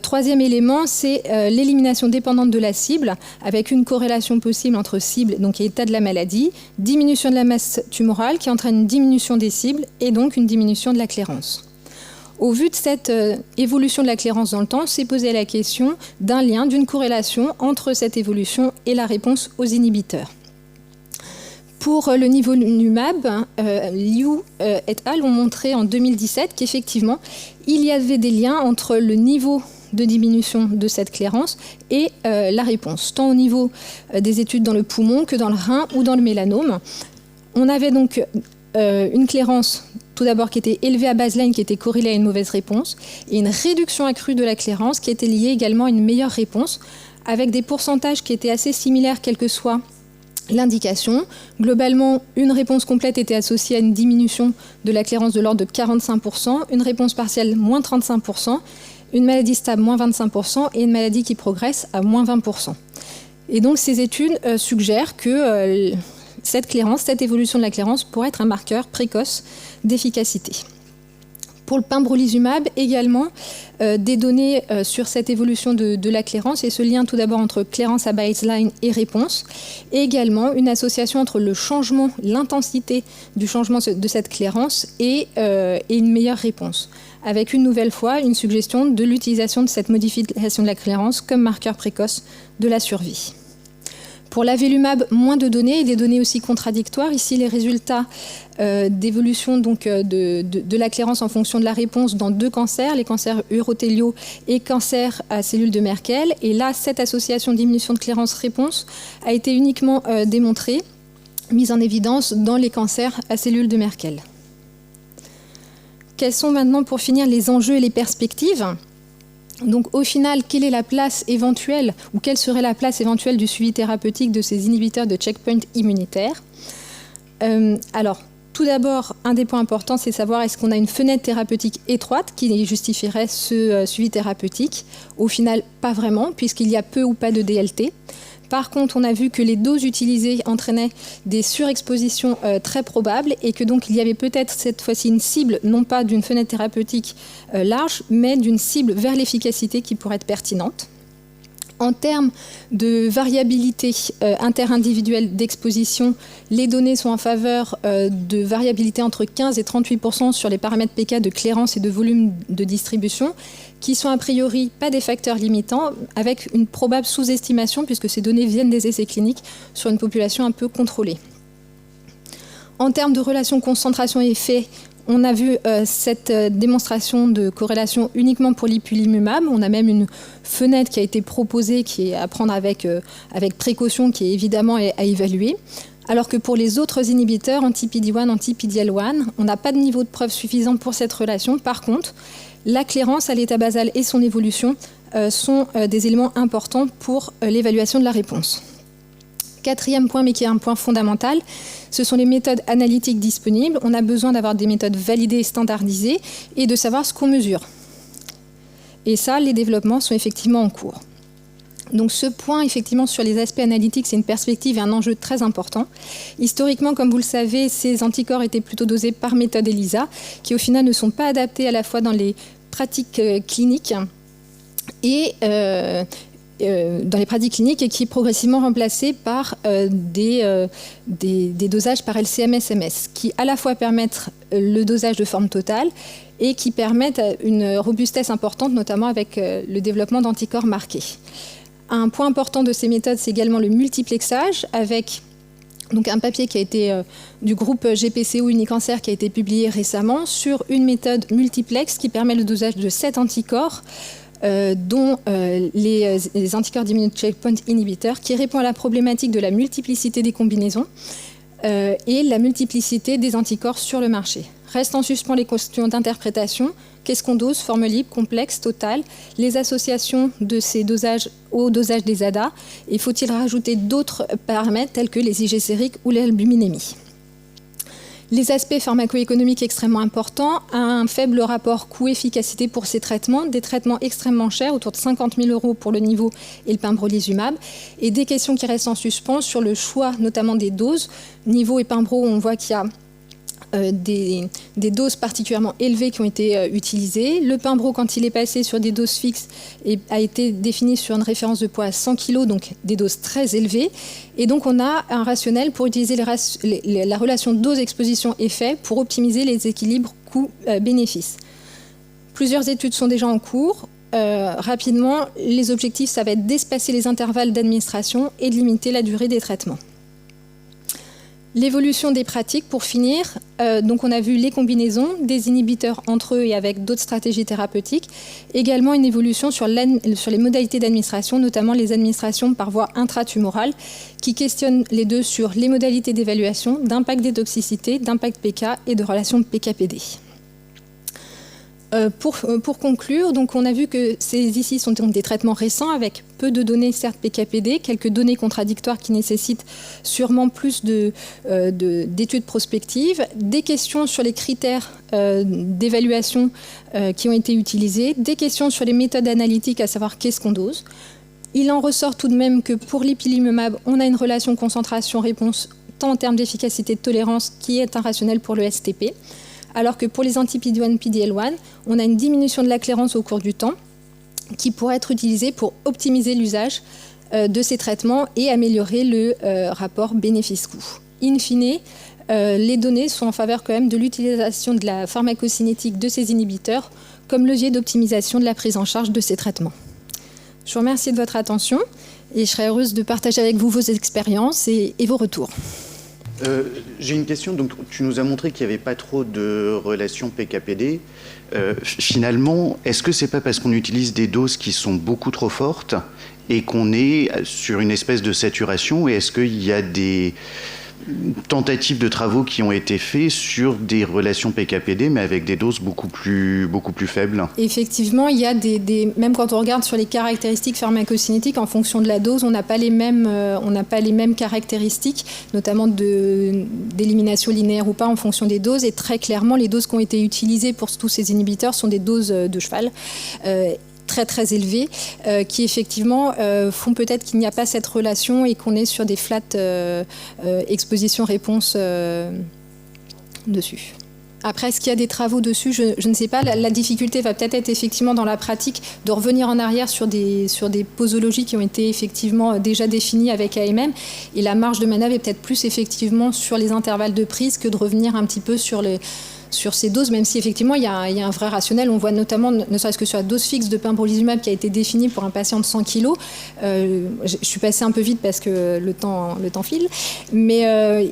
Troisième élément, c'est l'élimination dépendante de la cible, avec une corrélation possible entre cible donc, et état de la maladie, diminution de la masse tumorale qui entraîne une diminution des cibles et donc une diminution de la clairance. Au vu de cette évolution de la clairance dans le temps, s'est posé la question d'un lien, d'une corrélation entre cette évolution et la réponse aux inhibiteurs. Pour le nivolumab, Liu et al. Ont montré en 2017 qu'effectivement, il y avait des liens entre le niveau de diminution de cette clairance et la réponse, tant au niveau des études dans le poumon que dans le rein ou dans le mélanome. On avait donc une clairance, tout d'abord, qui était élevée à baseline, qui était corrélée à une mauvaise réponse, et une réduction accrue de la clairance qui était liée également à une meilleure réponse, avec des pourcentages qui étaient assez similaires, quelle que soit l'indication. Globalement, une réponse complète était associée à une diminution de la clairance de l'ordre de 45%, une réponse partielle, moins 35%, une maladie stable, moins 25%, et une maladie qui progresse à moins 20%. Et donc, ces études suggèrent que cette clairance, cette évolution de la clairance pourrait être un marqueur précoce d'efficacité. Pour le pembrolizumab, également, des données sur cette évolution de la clairance et ce lien tout d'abord entre clairance à baseline et réponse, et également une association entre le changement, l'intensité du changement de cette clairance et une meilleure réponse, avec une nouvelle fois une suggestion de l'utilisation de cette modification de la clairance comme marqueur précoce de la survie. Pour l'avelumab, moins de données et des données aussi contradictoires. Ici, les résultats d'évolution donc, de la clairance en fonction de la réponse dans deux cancers, les cancers urothéliaux et cancers à cellules de Merkel. Et là, cette association diminution de clairance-réponse a été uniquement démontrée, mise en évidence dans les cancers à cellules de Merkel. Quels sont maintenant, pour finir, les enjeux et les perspectives ? Donc au final, quelle est la place éventuelle ou quelle serait la place éventuelle du suivi thérapeutique de ces inhibiteurs de checkpoint immunitaire ? Alors, tout d'abord, un des points importants, c'est de savoir est-ce qu'on a une fenêtre thérapeutique étroite qui justifierait ce suivi thérapeutique. Au final, pas vraiment, puisqu'il y a peu ou pas de DLT. Par contre, on a vu que les doses utilisées entraînaient des surexpositions très probables et que donc il y avait peut-être cette fois-ci une cible, non pas d'une fenêtre thérapeutique large, mais d'une cible vers l'efficacité qui pourrait être pertinente. En termes de variabilité interindividuelle d'exposition, les données sont en faveur de variabilité entre 15 et 38% sur les paramètres PK de clairance et de volume de distribution, qui sont a priori pas des facteurs limitants, avec une probable sous-estimation, puisque ces données viennent des essais cliniques sur une population un peu contrôlée. En termes de relation concentration-effet, on a vu cette démonstration de corrélation uniquement pour l'ipilimumab. On a même une fenêtre qui a été proposée, qui est à prendre avec précaution, qui est évidemment à évaluer. Alors que pour les autres inhibiteurs, anti-PD-1, anti-PD-L1, on n'a pas de niveau de preuve suffisant pour cette relation. Par contre, la clairance à l'état basal et son évolution sont des éléments importants pour l'évaluation de la réponse. Quatrième point, mais qui est un point fondamental, ce sont les méthodes analytiques disponibles. On a besoin d'avoir des méthodes validées et standardisées et de savoir ce qu'on mesure. Et ça, les développements sont effectivement en cours. Donc ce point, effectivement, sur les aspects analytiques, c'est une perspective et un enjeu très important. Historiquement, comme vous le savez, ces anticorps étaient plutôt dosés par méthode ELISA, qui au final ne sont pas adaptés à la fois dans les pratiques cliniques et dans les pratiques cliniques et qui est progressivement remplacé par des dosages par LCMS-MS qui à la fois permettent le dosage de forme totale et qui permettent une robustesse importante, notamment avec le développement d'anticorps marqués. Un point important de ces méthodes, c'est également le multiplexage avec donc un papier qui a été du groupe GPCO Unicancer qui a été publié récemment sur une méthode multiplex qui permet le dosage de 7 anticorps dont les anticorps d'immunocheckpoint inhibiteurs, qui répond à la problématique de la multiplicité des combinaisons et la multiplicité des anticorps sur le marché. Restent en suspens les questions d'interprétation. Qu'est-ce qu'on dose? Forme libre, complexe, totale? Les associations de ces dosages au dosage des ADA? Et faut-il rajouter d'autres paramètres tels que les IG sériques ou l'albuminémie? Les aspects pharmacoéconomiques extrêmement importants, un faible rapport coût-efficacité pour ces traitements, des traitements extrêmement chers, autour de 50 000 € pour le Nivo et le pembrolizumab, et des questions qui restent en suspens sur le choix notamment des doses. Nivo et Pembro, on voit qu'il y a des doses particulièrement élevées qui ont été utilisées. Le Pembro, quand il est passé sur des doses fixes, a été défini sur une référence de poids à 100 kg, donc des doses très élevées. Et donc on a un rationnel pour utiliser la relation dose-exposition-effet pour optimiser les équilibres coût-bénéfice. Plusieurs études sont déjà en cours. Rapidement, les objectifs, ça va être d'espacer les intervalles d'administration et de limiter la durée des traitements. L'évolution des pratiques, pour finir, donc on a vu les combinaisons des inhibiteurs entre eux et avec d'autres stratégies thérapeutiques. Également une évolution sur les modalités d'administration, notamment les administrations par voie intratumorale, qui questionnent les deux sur les modalités d'évaluation, d'impact des toxicités, d'impact PK et de relation PK-PD. Pour conclure, donc on a vu que ici sont donc des traitements récents avec peu de données, certes PK-PD, quelques données contradictoires qui nécessitent sûrement plus d'études prospectives, des questions sur les critères d'évaluation qui ont été utilisés, des questions sur les méthodes analytiques, à savoir qu'est-ce qu'on dose. Il en ressort tout de même que pour l'ipilimumab, on a une relation concentration-réponse tant en termes d'efficacité de tolérance qui est un rationnel pour le STP. Alors que pour les anti-PD-1, PD-L1, on a une diminution de la clairance au cours du temps qui pourrait être utilisée pour optimiser l'usage de ces traitements et améliorer le rapport bénéfice-coût. In fine, les données sont en faveur quand même de l'utilisation de la pharmacocinétique de ces inhibiteurs comme levier d'optimisation de la prise en charge de ces traitements. Je vous remercie de votre attention et je serai heureuse de partager avec vous vos expériences et vos retours. J'ai une question. Donc, tu nous as montré qu'il n'y avait pas trop de relations PK-PD. Finalement, est-ce que c'est pas parce qu'on utilise des doses qui sont beaucoup trop fortes et qu'on est sur une espèce de saturation? Et est-ce qu'il y a des tentatives de travaux qui ont été faits sur des relations PK-PD, mais avec des doses beaucoup plus faibles? Effectivement, il y a même quand on regarde sur les caractéristiques pharmacocinétiques, en fonction de la dose, on n'a pas les mêmes caractéristiques, notamment d'élimination linéaire ou pas en fonction des doses. Et très clairement, les doses qui ont été utilisées pour tous ces inhibiteurs sont des doses de cheval. Très très élevées, qui effectivement font peut-être qu'il n'y a pas cette relation et qu'on est sur des flat exposition-réponse dessus. Après, est-ce qu'il y a des travaux dessus? Je ne sais pas. La difficulté va peut-être être effectivement dans la pratique de revenir en arrière sur des posologies qui ont été effectivement déjà définies avec AMM. Et la marge de manœuvre est peut-être plus effectivement sur les intervalles de prise que de revenir un petit peu sur ces doses, même si effectivement il y a un vrai rationnel. On voit notamment, ne serait-ce que sur la dose fixe de pembrolizumab qui a été définie pour un patient de 100 kg. Je suis passée un peu vite parce que le temps file, mais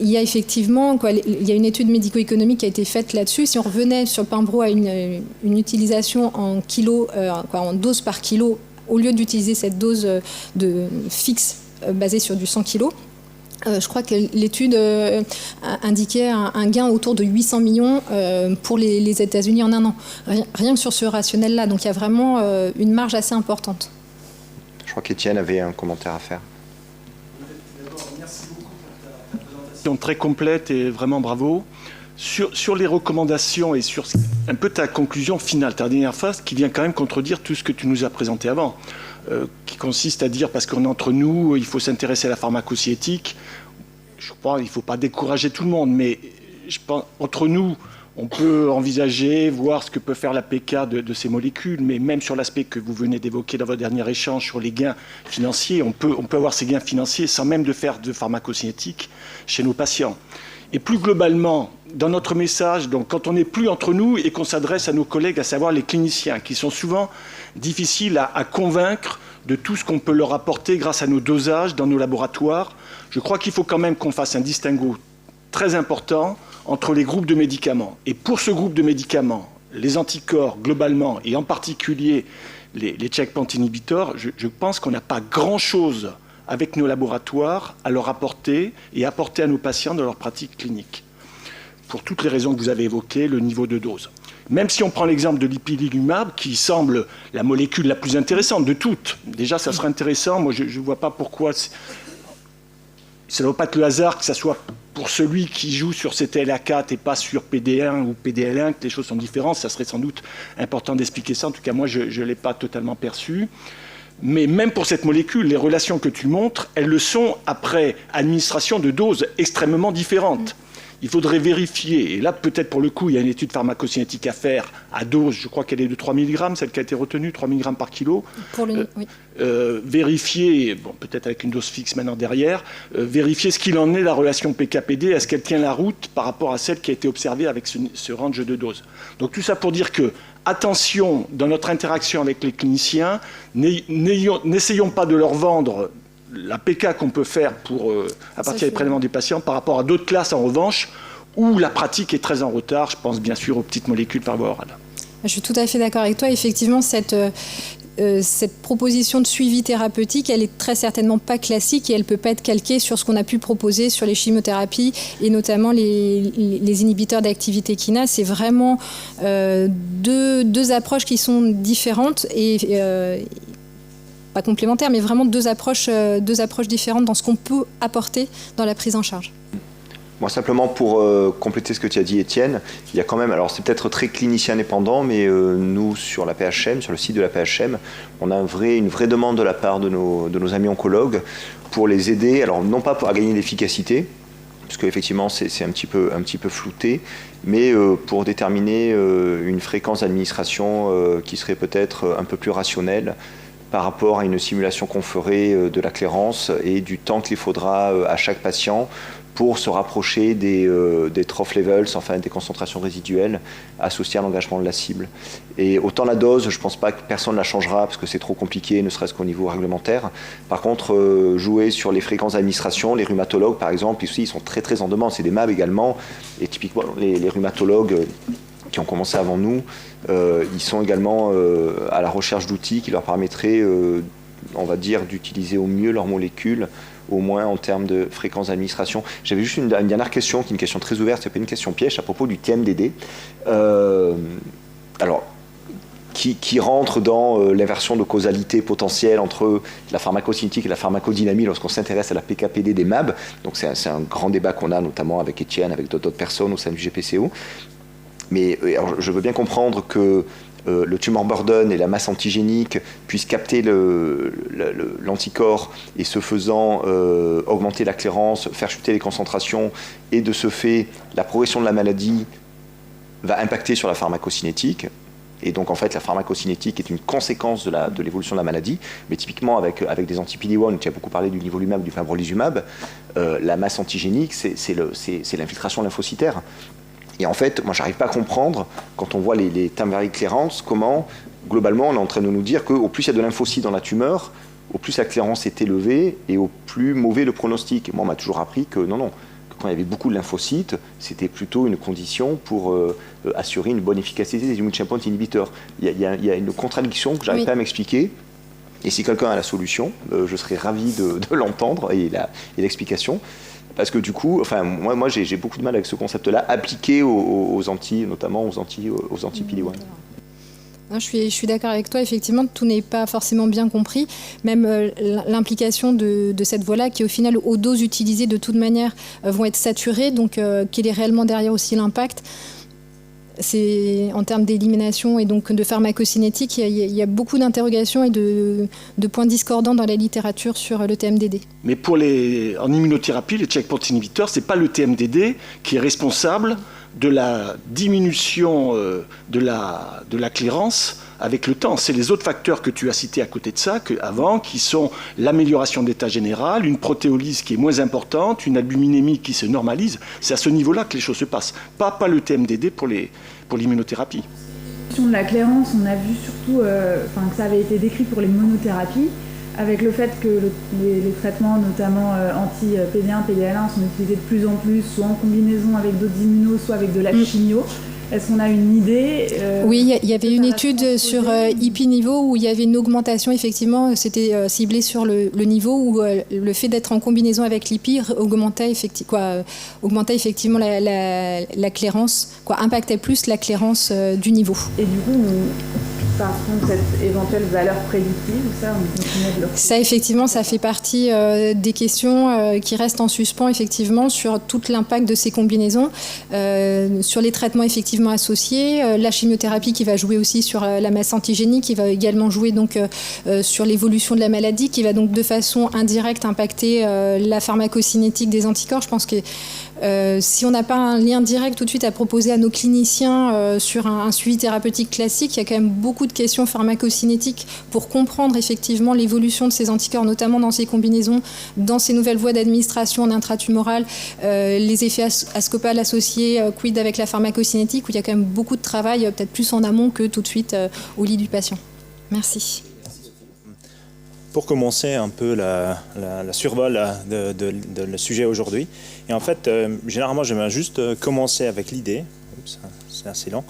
il y a effectivement il y a une étude médico-économique qui a été faite là-dessus. Si on revenait sur le pembro à une utilisation en kilos, en dose par kilo, au lieu d'utiliser cette dose fixe basée sur du 100 kg, je crois que l'étude indiquait un gain autour de 800 millions pour les États-Unis en un an. Rien que sur ce rationnel-là. Donc il y a vraiment une marge assez importante. Je crois qu'Étienne avait un commentaire à faire. Merci beaucoup pour ta présentation très complète et vraiment bravo. Sur les recommandations et sur un peu ta conclusion finale, ta dernière phrase, qui vient quand même contredire tout ce que tu nous as présenté avant. Qui consiste à dire, parce qu'on est entre nous, il faut s'intéresser à la pharmacocinétique. Je crois qu'il ne faut pas décourager tout le monde, mais je pense, entre nous, on peut envisager, voir ce que peut faire la PK de ces molécules, mais même sur l'aspect que vous venez d'évoquer dans votre dernier échange sur les gains financiers, on peut avoir ces gains financiers sans même de faire de pharmacocinétique chez nos patients. Et plus globalement, dans notre message, donc quand on n'est plus entre nous et qu'on s'adresse à nos collègues, à savoir les cliniciens, qui sont souvent difficiles à convaincre de tout ce qu'on peut leur apporter grâce à nos dosages dans nos laboratoires, je crois qu'il faut quand même qu'on fasse un distinguo très important entre les groupes de médicaments. Et pour ce groupe de médicaments, les anticorps globalement, et en particulier les checkpoint inhibitors, je pense qu'on n'a pas grand-chose avec nos laboratoires à leur apporter et apporter à nos patients dans leur pratique clinique. Pour toutes les raisons que vous avez évoquées, le niveau de dose. Même si on prend l'exemple de l'ipilimumab, qui semble la molécule la plus intéressante de toutes. Déjà, ça serait intéressant. Moi, je ne vois pas pourquoi... Ça ne doit pas être le hasard que ça soit pour celui qui joue sur CTLA4 et pas sur PD1 ou PDL1, que les choses sont différentes. Ça serait sans doute important d'expliquer ça. En tout cas, moi, je ne l'ai pas totalement perçu. Mais même pour cette molécule, les relations que tu montres, elles le sont après administration de doses extrêmement différentes. Il faudrait vérifier, et là peut-être pour le coup il y a une étude pharmacocinétique à faire à dose, je crois qu'elle est de 3 mg, celle qui a été retenue, 3 mg par kilo. Pour le, oui. Vérifier, bon, peut-être avec une dose fixe maintenant derrière, vérifier ce qu'il en est, la relation PK-PD, est-ce qu'elle tient la route par rapport à celle qui a été observée avec ce range de dose. Donc tout ça pour dire que, attention, dans notre interaction avec les cliniciens, n'essayons pas de leur vendre la PK qu'on peut faire à partir des prélèvements des patients par rapport à d'autres classes en revanche où la pratique est très en retard. Je pense bien sûr aux petites molécules par voie orale. Je suis tout à fait d'accord avec toi. Effectivement, cette proposition de suivi thérapeutique, elle est très certainement pas classique et elle peut pas être calquée sur ce qu'on a pu proposer sur les chimiothérapies et notamment les inhibiteurs d'activité kinase. C'est vraiment deux approches qui sont différentes et pas complémentaires, mais vraiment deux approches différentes dans ce qu'on peut apporter dans la prise en charge. Moi, simplement pour compléter ce que tu as dit, Étienne, il y a quand même, alors c'est peut-être très clinicien indépendant, mais nous, sur la PHM, sur le site de la PHM, on a une vraie demande de la part de nos amis oncologues pour les aider, alors non pas à gagner l'efficacité, parce qu'effectivement c'est un petit peu flouté, mais pour déterminer une fréquence d'administration qui serait peut-être un peu plus rationnelle par rapport à une simulation qu'on ferait de la clairance et du temps qu'il faudra à chaque patient pour se rapprocher des trough levels, enfin des concentrations résiduelles associées à l'engagement de la cible. Et autant la dose, je ne pense pas que personne ne la changera parce que c'est trop compliqué, ne serait-ce qu'au niveau réglementaire. Par contre, jouer sur les fréquences d'administration, les rhumatologues par exemple, ici, ils sont très très en demande, c'est des MAB également, et typiquement les rhumatologues qui ont commencé avant nous, ils sont également à la recherche d'outils qui leur permettraient, on va dire, d'utiliser au mieux leurs molécules, au moins en termes de fréquence d'administration. J'avais juste une dernière question, qui est une question très ouverte, c'est pas une question piège, à propos du TMDD. Alors, qui rentre dans l'inversion de causalité potentielle entre la pharmacocinétique et la pharmacodynamie lorsqu'on s'intéresse à la PK-PD des MAB. Donc c'est un grand débat qu'on a notamment avec Étienne, avec d'autres personnes au sein du GPCO. Mais alors, je veux bien comprendre que le tumor burden et la masse antigénique puissent capter l'anticorps et ce faisant augmenter la clairance, faire chuter les concentrations et de ce fait la progression de la maladie va impacter sur la pharmacocinétique. Et donc, en fait, la pharmacocinétique est une conséquence de l'évolution de la maladie. Mais typiquement, avec des anti-PD-1, tu as beaucoup parlé du nivolumab, du pembrolizumab, la masse antigénique, c'est l'infiltration lymphocytaire. Et en fait, moi, j'arrive pas à comprendre, quand on voit les time variant clearance, comment, globalement, on est en train de nous dire qu'au plus il y a de lymphocytes dans la tumeur, au plus la clearance est élevée et au plus mauvais le pronostic. Et moi, on m'a toujours appris que non, que quand il y avait beaucoup de lymphocytes, c'était plutôt une condition pour assurer une bonne efficacité des immune checkpoint inhibiteurs. Il y a une contradiction que j'arrive pas à m'expliquer. Et si quelqu'un a la solution, je serais ravi de l'entendre et l'explication. Parce que du coup, enfin, moi j'ai beaucoup de mal avec ce concept-là, appliqué notamment aux anti-PD-1. Je suis d'accord avec toi, effectivement, tout n'est pas forcément bien compris. Même l'implication de cette voie-là, qui au final, aux doses utilisées de toute manière, vont être saturées, donc quel est réellement derrière aussi l'impact? C'est en termes d'élimination et donc de pharmacocinétique, il y a beaucoup d'interrogations et de points discordants dans la littérature sur le TMDD. Mais en immunothérapie, les checkpoint inhibiteurs, c'est pas le TMDD qui est responsable de la diminution de la clairance avec le temps. C'est les autres facteurs que tu as cités à côté de ça avant, qui sont l'amélioration de l'état général, une protéolyse qui est moins importante, une albuminémie qui se normalise. C'est à ce niveau-là que les choses se passent. Pas le TMDD pour l'immunothérapie. Sur la clairance, on a vu surtout que ça avait été décrit pour les monothérapies, avec le fait que les traitements, notamment anti-PD1, PD-L1, sont utilisés de plus en plus, soit en combinaison avec d'autres immunos, soit avec de la chimio. Est-ce qu'on a une idée Oui, il y avait une étude sur IPI-niveau où il y avait une augmentation, effectivement, c'était ciblé sur le niveau où le fait d'être en combinaison avec l'IPI augmentait effectivement la clairance, impactait plus la clairance du niveau. Et du coup, par contre, cette éventuelle valeur prédictive, ça, effectivement, ça fait partie des questions qui restent en suspens, effectivement, sur tout l'impact de ces combinaisons, sur les traitements effectivement associés, la chimiothérapie qui va jouer aussi sur la masse antigénique, qui va également jouer donc sur l'évolution de la maladie, qui va donc de façon indirecte impacter la pharmacocinétique des anticorps. Je pense que si on n'a pas un lien direct tout de suite à proposer à nos cliniciens sur un suivi thérapeutique classique, il y a quand même beaucoup de questions pharmacocinétiques pour comprendre effectivement l'évolution de ces anticorps, notamment dans ces combinaisons, dans ces nouvelles voies d'administration en intratumorale, les effets ascopales associés, quid avec la pharmacocinétique, où il y a quand même beaucoup de travail, peut-être plus en amont que tout de suite au lit du patient. Merci. Pour commencer un peu la survol de le sujet aujourd'hui. Et en fait, généralement, j'aimerais juste commencer avec l'idée, c'est assez long,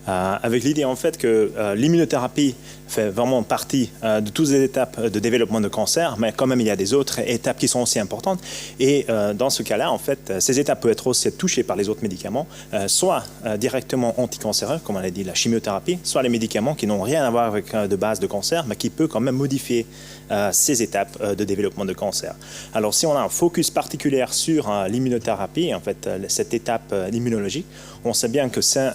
avec l'idée en fait que l'immunothérapie fait vraiment partie de toutes les étapes de développement de cancer, mais quand même il y a des autres étapes qui sont aussi importantes. Et dans ce cas-là, en fait, ces étapes peuvent être aussi touchées par les autres médicaments, soit directement anticancéreux, comme on l'a dit, la chimiothérapie, soit les médicaments qui n'ont rien à voir avec de base de cancer, mais qui peuvent quand même modifier ces étapes de développement de cancer. Alors si on a un focus particulier sur l'immunothérapie, en fait, cette étape d'immunologie, on sait bien que c'est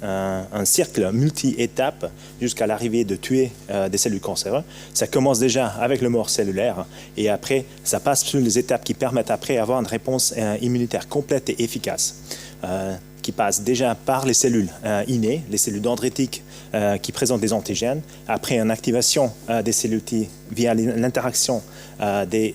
un cercle multi-étapes jusqu'à l'arrivée de tuer des cellules cancéreuses. Ça commence déjà avec le mort cellulaire et après, ça passe sur les étapes qui permettent après d'avoir une réponse immunitaire complète et efficace. Qui passe déjà par les cellules innées, les cellules dendritiques qui présentent des antigènes, après une activation des cellules T via l'interaction de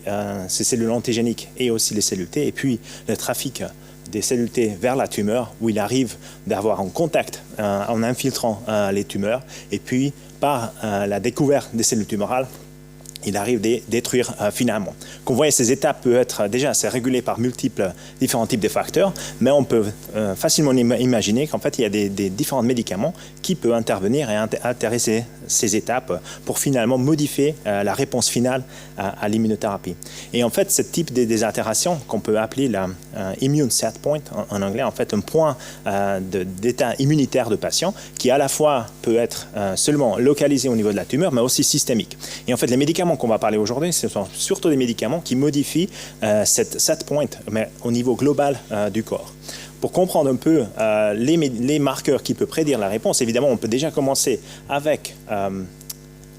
ces cellules antigéniques et aussi les cellules T, et puis le trafic des cellules T vers la tumeur, où il arrive d'avoir un contact en infiltrant les tumeurs, et puis par la découverte des cellules tumorales, il arrive de détruire finalement. Comme vous voyez, ces étapes peuvent être déjà régulées par différents types de facteurs, mais on peut facilement imaginer qu'en fait, il y a des différents médicaments qui peuvent intervenir et intéresser ces étapes pour finalement modifier la réponse finale à l'immunothérapie. Et en fait, ce type de désaltération qu'on peut appeler la immune set point en anglais, en fait, un point d'état immunitaire de patient qui à la fois peut être seulement localisé au niveau de la tumeur, mais aussi systémique. Et en fait, les médicaments qu'on va parler aujourd'hui, ce sont surtout des médicaments qui modifient cette set point, mais au niveau global du corps. Pour comprendre un peu les marqueurs qui peuvent prédire la réponse, évidemment, on peut déjà commencer avec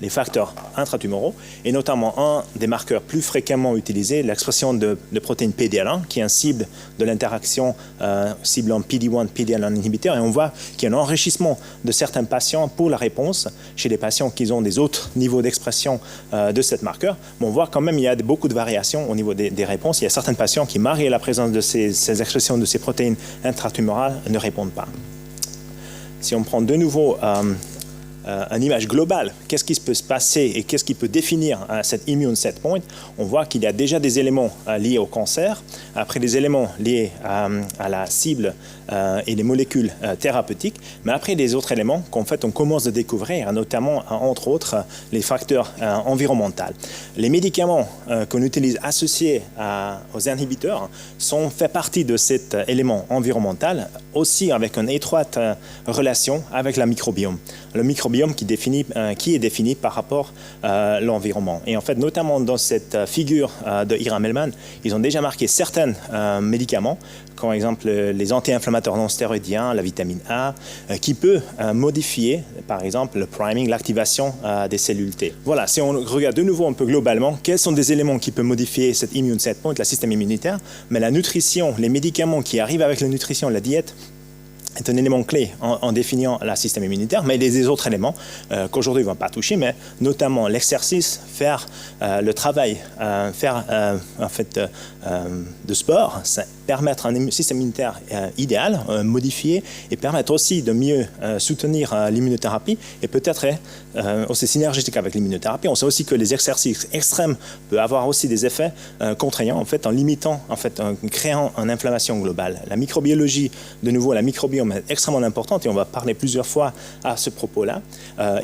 les facteurs intratumoraux, et notamment un des marqueurs plus fréquemment utilisés, l'expression de protéine PDL1, qui est un cible de l'interaction ciblant PD1, PDL1 inhibiteur, et on voit qu'il y a un enrichissement de certains patients pour la réponse chez les patients qui ont des autres niveaux d'expression de ce marqueur. Mais on voit quand même qu'il y a beaucoup de variations au niveau des réponses. Il y a certains patients qui, malgré la présence de ces expressions de ces protéines intratumorales, ne répondent pas. Si on prend de nouveau une image globale, qu'est-ce qui peut se passer et qu'est-ce qui peut définir cette immune set point, on voit qu'il y a déjà des éléments liés au cancer, après des éléments liés à la cible et les molécules thérapeutiques, mais après des autres éléments qu'en fait on commence à découvrir, notamment entre autres les facteurs environnementaux. Les médicaments qu'on utilise associés aux inhibiteurs fait partie de cet élément environnemental, aussi avec une étroite relation avec la microbiome. Le microbiome qui est défini par rapport à l'environnement. Et en fait, notamment dans cette figure de Ira Mellman, ils ont déjà marqué certains médicaments, comme par exemple les anti-inflammatoires non stéroïdiens, la vitamine A, qui peut modifier, par exemple, le priming, l'activation des cellules T. Voilà, si on regarde de nouveau un peu globalement, quels sont des éléments qui peuvent modifier cette immune set point, le système immunitaire, mais la nutrition, les médicaments qui arrivent avec la nutrition, la diète, est un élément clé en définissant le système immunitaire, mais les autres éléments qu'aujourd'hui on ne va pas toucher, mais notamment l'exercice, faire le travail, faire de sport, permettre un système immunitaire idéal, modifié, et permettre aussi de mieux soutenir l'immunothérapie et peut-être aussi synergétique avec l'immunothérapie. On sait aussi que les exercices extrêmes peuvent avoir aussi des effets contraignants en limitant, en créant une inflammation globale. La microbiologie, de nouveau, la microbiome est extrêmement importante et on va parler plusieurs fois à ce propos-là.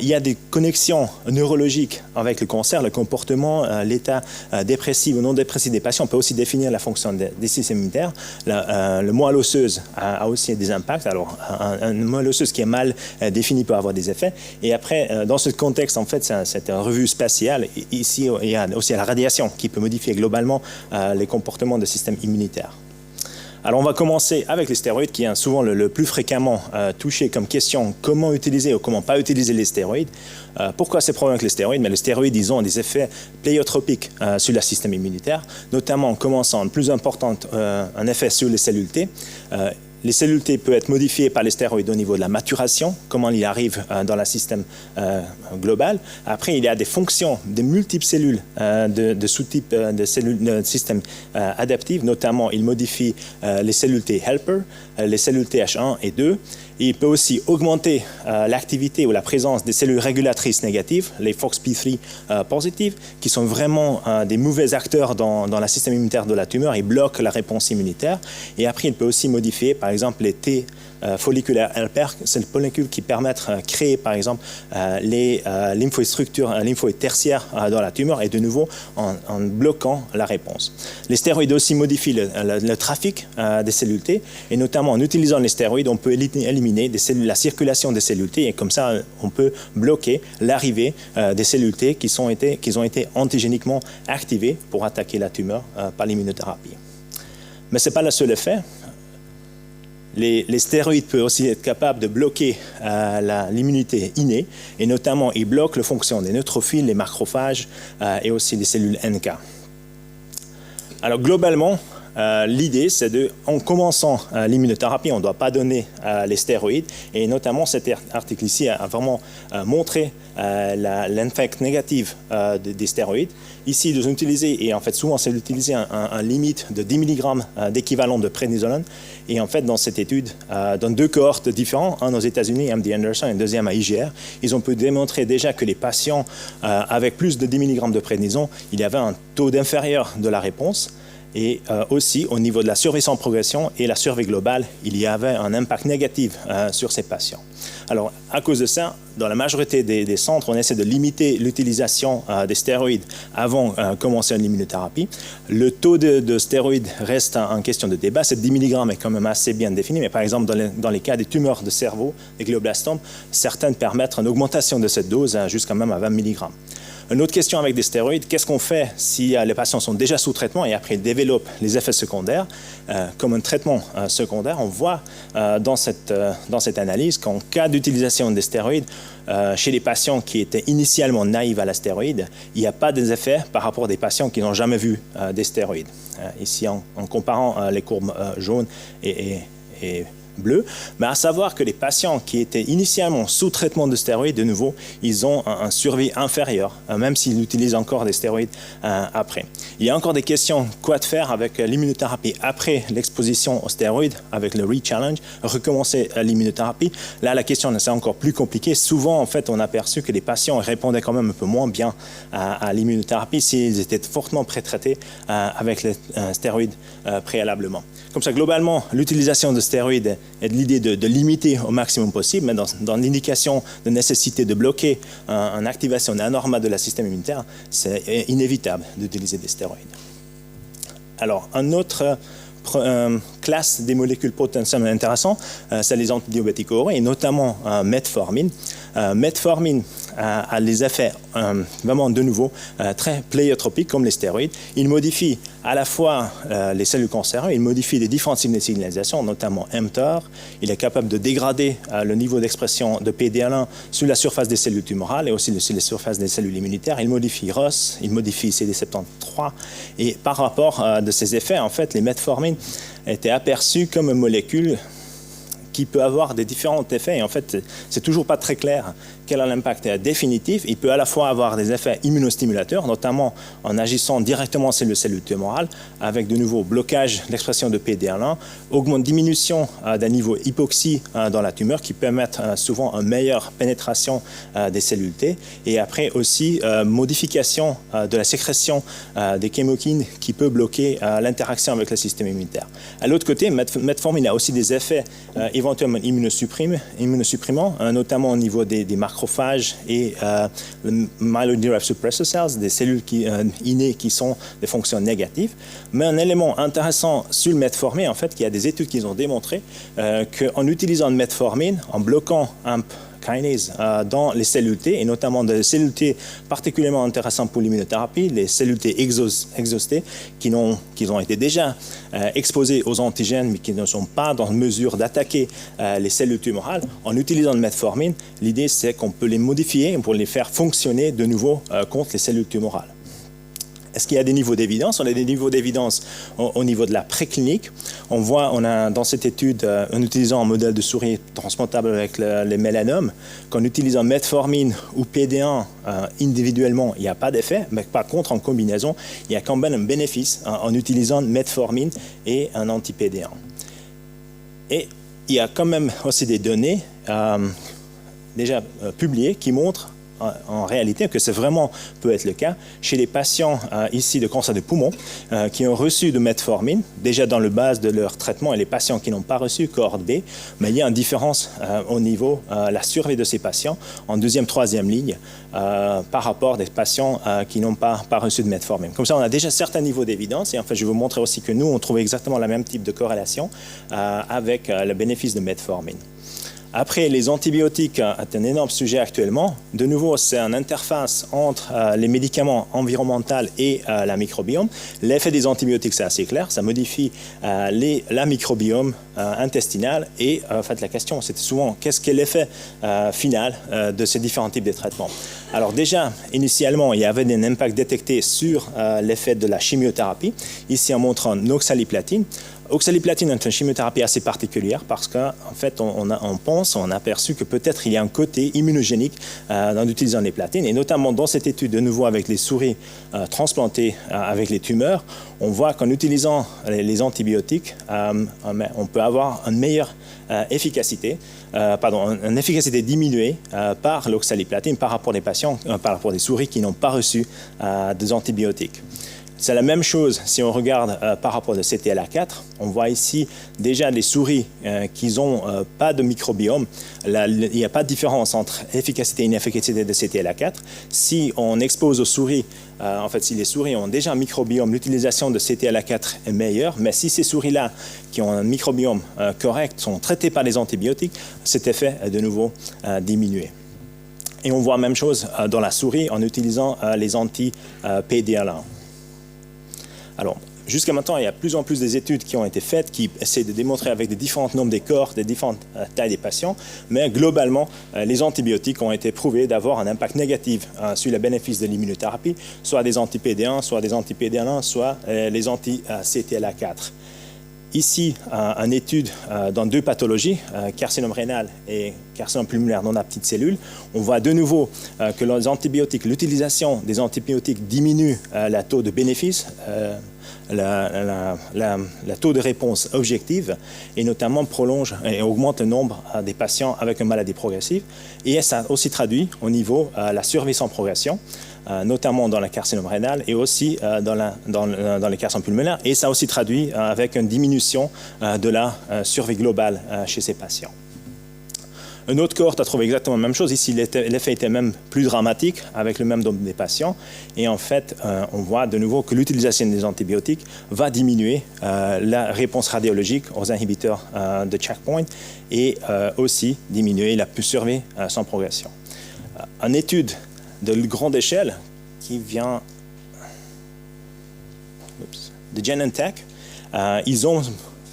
Il y a des connexions neurologiques avec le cancer, le comportement, l'état dépressif ou non dépressif des patients. On peut aussi définir la fonction des systèmes immunitaires. Le moelle osseuse a aussi des impacts. Alors, une moelle osseuse qui est mal définie peut avoir des effets. Et après, dans ce contexte, en fait, c'est une revue spatiale. Ici, il y a aussi la radiation qui peut modifier globalement les comportements du système immunitaire. Alors, on va commencer avec les stéroïdes, qui est souvent le plus fréquemment touché comme question, comment utiliser ou comment pas utiliser les stéroïdes. Pourquoi ces problèmes avec les stéroïdes? Mais les stéroïdes, ils ont des effets pléiotropiques sur le système immunitaire, notamment en commençant le plus important, un effet sur les cellules T. Les cellules T peuvent être modifiées par les stéroïdes au niveau de la maturation, comment il arrive dans le système global. Après, il y a des fonctions, des multiples cellules de sous-types de cellules de système adaptif, notamment il modifie les cellules T helper, les cellules Th1 et 2. Il peut aussi augmenter l'activité ou la présence des cellules régulatrices négatives, les FOXP3 positives, qui sont vraiment des mauvais acteurs dans le système immunitaire de la tumeur et bloquent la réponse immunitaire. Et après, il peut aussi modifier, par exemple, les T folliculaires helper, c'est le molécule qui permet de créer, par exemple, les lymphostructures lymphoïdes tertiaires dans la tumeur et de nouveau en bloquant la réponse. Les stéroïdes aussi modifient le trafic des cellules T et notamment en utilisant les stéroïdes, on peut éliminer la circulation des cellules T et comme ça, on peut bloquer l'arrivée des cellules T qui ont été antigéniquement activées pour attaquer la tumeur par l'immunothérapie. Mais ce n'est pas le seul effet. Les stéroïdes peuvent aussi être capables de bloquer l'immunité innée et notamment ils bloquent la fonction des neutrophiles, les macrophages et aussi les cellules NK. Alors globalement, l'idée c'est en commençant l'immunothérapie, on ne doit pas donner les stéroïdes et notamment cet article ici a vraiment montré l'impact négatif des stéroïdes. Ici, ils ont utilisé, et en fait souvent c'est d'utiliser un limite de 10 mg d'équivalent de prénisolone. Et en fait dans cette étude, dans deux cohortes différentes, un aux États-Unis, MD Anderson et le deuxième à IGR, ils ont pu démontrer déjà que les patients avec plus de 10 mg de prénisone, il y avait un taux d'inférieur de la réponse. Et aussi, au niveau de la surveillance en progression et la surveillance globale, il y avait un impact négatif sur ces patients. Alors, à cause de ça, dans la majorité des centres, on essaie de limiter l'utilisation des stéroïdes avant de commencer l'immunothérapie. Le taux de stéroïdes reste en question de débat. Cette 10 mg est quand même assez bien défini, mais par exemple, dans les cas des tumeurs de cerveau, des glioblastomes, certaines permettent une augmentation de cette dose jusqu'à même à 20 mg. Une autre question avec des stéroïdes, qu'est-ce qu'on fait si les patients sont déjà sous traitement et après ils développent les effets secondaires comme un traitement secondaire? On voit dans cette analyse qu'en cas d'utilisation des stéroïdes, chez les patients qui étaient initialement naïfs à la stéroïde, il n'y a pas des effets par rapport à des patients qui n'ont jamais vu des stéroïdes. Ici, en comparant les courbes jaunes et bleu, mais à savoir que les patients qui étaient initialement sous traitement de stéroïdes, de nouveau, ils ont un survie inférieur, même s'ils utilisent encore des stéroïdes après. Il y a encore des questions, quoi de faire avec l'immunothérapie après l'exposition aux stéroïdes, avec le re-challenge, recommencer l'immunothérapie. Là, la question c'est encore plus compliquée. Souvent, en fait, on a aperçu que les patients répondaient quand même un peu moins bien à l'immunothérapie s'ils étaient fortement pré-traités avec les stéroïdes préalablement. Comme ça, globalement, l'utilisation de stéroïdes est de l'idée de limiter au maximum possible, mais dans l'indication de nécessité de bloquer une activation anormale de la système immunitaire, c'est inévitable d'utiliser des stéroïdes. Alors, un autre classe des molécules potentiellement intéressantes, c'est les antidiabétiques oraux et notamment metformine. Metformine a des effets vraiment de nouveau très pléiotropiques comme les stéroïdes. Il modifie à la fois les cellules cancéreuses, il modifie les différents signes de signalisation, notamment mTOR. Il est capable de dégrader le niveau d'expression de PD-L1 sur la surface des cellules tumorales et aussi sur la surface des cellules immunitaires. Il modifie ROS, il modifie CD73. Et par rapport de ces effets, en fait, les metformines étaient aperçues comme une molécule qui peut avoir des différents effets. Et en fait, c'est toujours pas très clair quel est l'impact définitif. Il peut à la fois avoir des effets immunostimulateurs, notamment en agissant directement sur les cellules tumorales, avec de nouveau blocage de l'expression de PD-L1, diminution d'un niveau hypoxie dans la tumeur qui permettent souvent une meilleure pénétration des cellules T, et après aussi modification de la sécrétion des chemokines qui peut bloquer l'interaction avec le système immunitaire. À l'autre côté, metformine a aussi des effets éventuellement immunosupprimants, notamment au niveau des macrophages et le myeloid-derived suppressor cells, des cellules innées qui sont des fonctions négatives. Mais un élément intéressant sur le metformine, en fait, qu'il y a des études qui ont démontré qu'en utilisant le metformine, en bloquant un kinase dans les cellules T, et notamment des cellules T particulièrement intéressantes pour l'immunothérapie, les cellules T exhaustées, qui ont été déjà exposées aux antigènes, mais qui ne sont pas dans mesure d'attaquer les cellules tumorales. En utilisant le metformine, l'idée c'est qu'on peut les modifier pour les faire fonctionner de nouveau contre les cellules tumorales. Est-ce qu'il y a des niveaux d'évidence? On a des niveaux d'évidence au niveau de la préclinique. On a dans cette étude, en utilisant un modèle de souris transplantable avec les mélanomes, qu'en utilisant metformine ou PD-1 individuellement, il n'y a pas d'effet, mais par contre, en combinaison, il y a quand même un bénéfice en utilisant metformine et un anti-PD-1. Et il y a quand même aussi des données déjà publiées qui montrent en réalité que c'est vraiment peut être le cas chez les patients ici de cancer de poumon qui ont reçu de metformine déjà dans le base de leur traitement, et les patients qui n'ont pas reçu cohorte B, mais il y a une différence au niveau la survie de ces patients en deuxième, troisième ligne par rapport des patients qui n'ont pas reçu de metformine. Comme ça, on a déjà certains niveaux d'évidence, et en fait, je vais vous montrer aussi que nous, on trouve exactement le même type de corrélation avec le bénéfice de metformine. Après, les antibiotiques est un énorme sujet actuellement. De nouveau, c'est une interface entre les médicaments environnementaux et la microbiome. L'effet des antibiotiques, c'est assez clair. Ça modifie la microbiome intestinal. Et en fait, la question, c'était souvent, qu'est-ce qu'est l'effet final de ces différents types de traitements? Alors déjà, initialement, il y avait un impact détecté sur l'effet de la chimiothérapie. Ici, en montrant l'oxaliplatine. Oxaliplatine est une chimiothérapie assez particulière parce qu'en fait, on a aperçu que peut-être il y a un côté immunogénique en utilisant les platines, et notamment dans cette étude de nouveau avec les souris transplantées avec les tumeurs, on voit qu'en utilisant les antibiotiques, on peut avoir une meilleure efficacité, une efficacité diminuée par l'oxaliplatine par rapport aux patients, par rapport aux souris qui n'ont pas reçu des antibiotiques. C'est la même chose si on regarde par rapport au CTLA4. On voit ici déjà des souris qui n'ont pas de microbiome. Il n'y a pas de différence entre efficacité et inefficacité de CTLA4. Si on expose aux souris, en fait, si les souris ont déjà un microbiome, l'utilisation de CTLA4 est meilleure. Mais si ces souris-là, qui ont un microbiome correct, sont traitées par les antibiotiques, cet effet est de nouveau diminué. Et on voit la même chose dans la souris en utilisant les anti-PD-L1. Alors, jusqu'à maintenant, il y a de plus en plus des études qui ont été faites qui essaient de démontrer avec des différents nombres des corps, des différentes tailles des patients, mais globalement, les antibiotiques ont été prouvés d'avoir un impact négatif sur les bénéfices de l'immunothérapie, soit des anti-PD1, soit des anti-PD-L1, soit les anti-CTLA4. Ici, une étude dans 2 pathologies, carcinome rénal et carcinome pulmonaire non à petites cellules. On voit de nouveau que les antibiotiques, l'utilisation des antibiotiques diminue le taux de bénéfice, le taux de réponse objective, et notamment prolonge et augmente le nombre des patients avec une maladie progressive. Et ça aussi traduit au niveau de la survie sans progression, notamment dans le carcinome rénal et aussi dans les carcinomes pulmonaires. Et ça aussi traduit avec une diminution de la survie globale chez ces patients. Une autre cohorte a trouvé exactement la même chose. Ici, l'effet était même plus dramatique avec le même nombre de patients. Et en fait, on voit de nouveau que l'utilisation des antibiotiques va diminuer la réponse radiologique aux inhibiteurs de checkpoint et aussi diminuer la survie sans progression. Une étude de grande échelle qui vient de Genentech, ils ont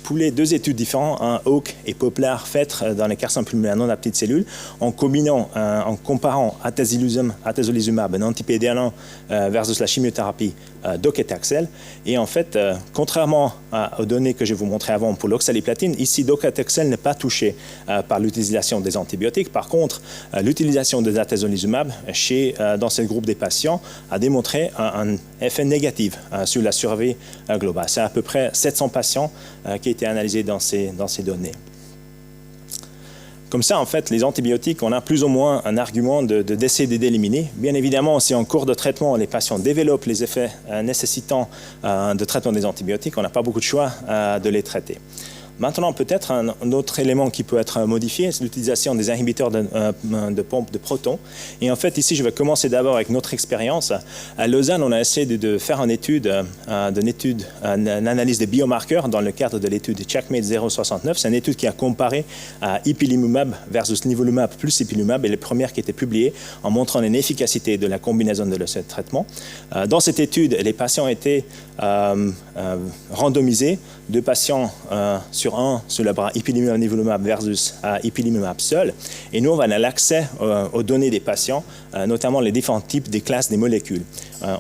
poolé 2 études différentes, Oak et Poplar, faites dans les carcinomes pulmonaires non à petites cellules, en comparant atezolizumab, un anti-PD-L1 versus la chimiothérapie docetaxel. Et en fait, contrairement aux données que je vous montrais avant pour l'oxaliplatine, ici docetaxel n'est pas touché par l'utilisation des antibiotiques. Par contre, l'utilisation de atezolizumab dans ce groupe des patients a démontré un effet négatif sur la survie globale. C'est à peu près 700 patients qui ont été analysés dans ces données. Comme ça, en fait, les antibiotiques, on a plus ou moins un argument d'essayer d'éliminer. Bien évidemment, si en cours de traitement, les patients développent les effets nécessitant de traitement des antibiotiques, on n'a pas beaucoup de choix de les traiter. Maintenant, peut-être un autre élément qui peut être modifié, c'est l'utilisation des inhibiteurs de pompe de protons. Et en fait, ici, je vais commencer d'abord avec notre expérience. À Lausanne, on a essayé de faire une analyse des biomarqueurs dans le cadre de l'étude Checkmate 069. C'est une étude qui a comparé ipilimumab versus nivolumab plus ipilimumab, et les premières qui étaient publiées en montrant l'efficacité de la combinaison de ce traitement. Dans cette étude, les patients étaient randomisés, 2 patients sur le bras ipilimumab nivolumab versus ipilimumab seul. Et nous, on a l'accès aux données des patients, notamment les différents types des classes des molécules.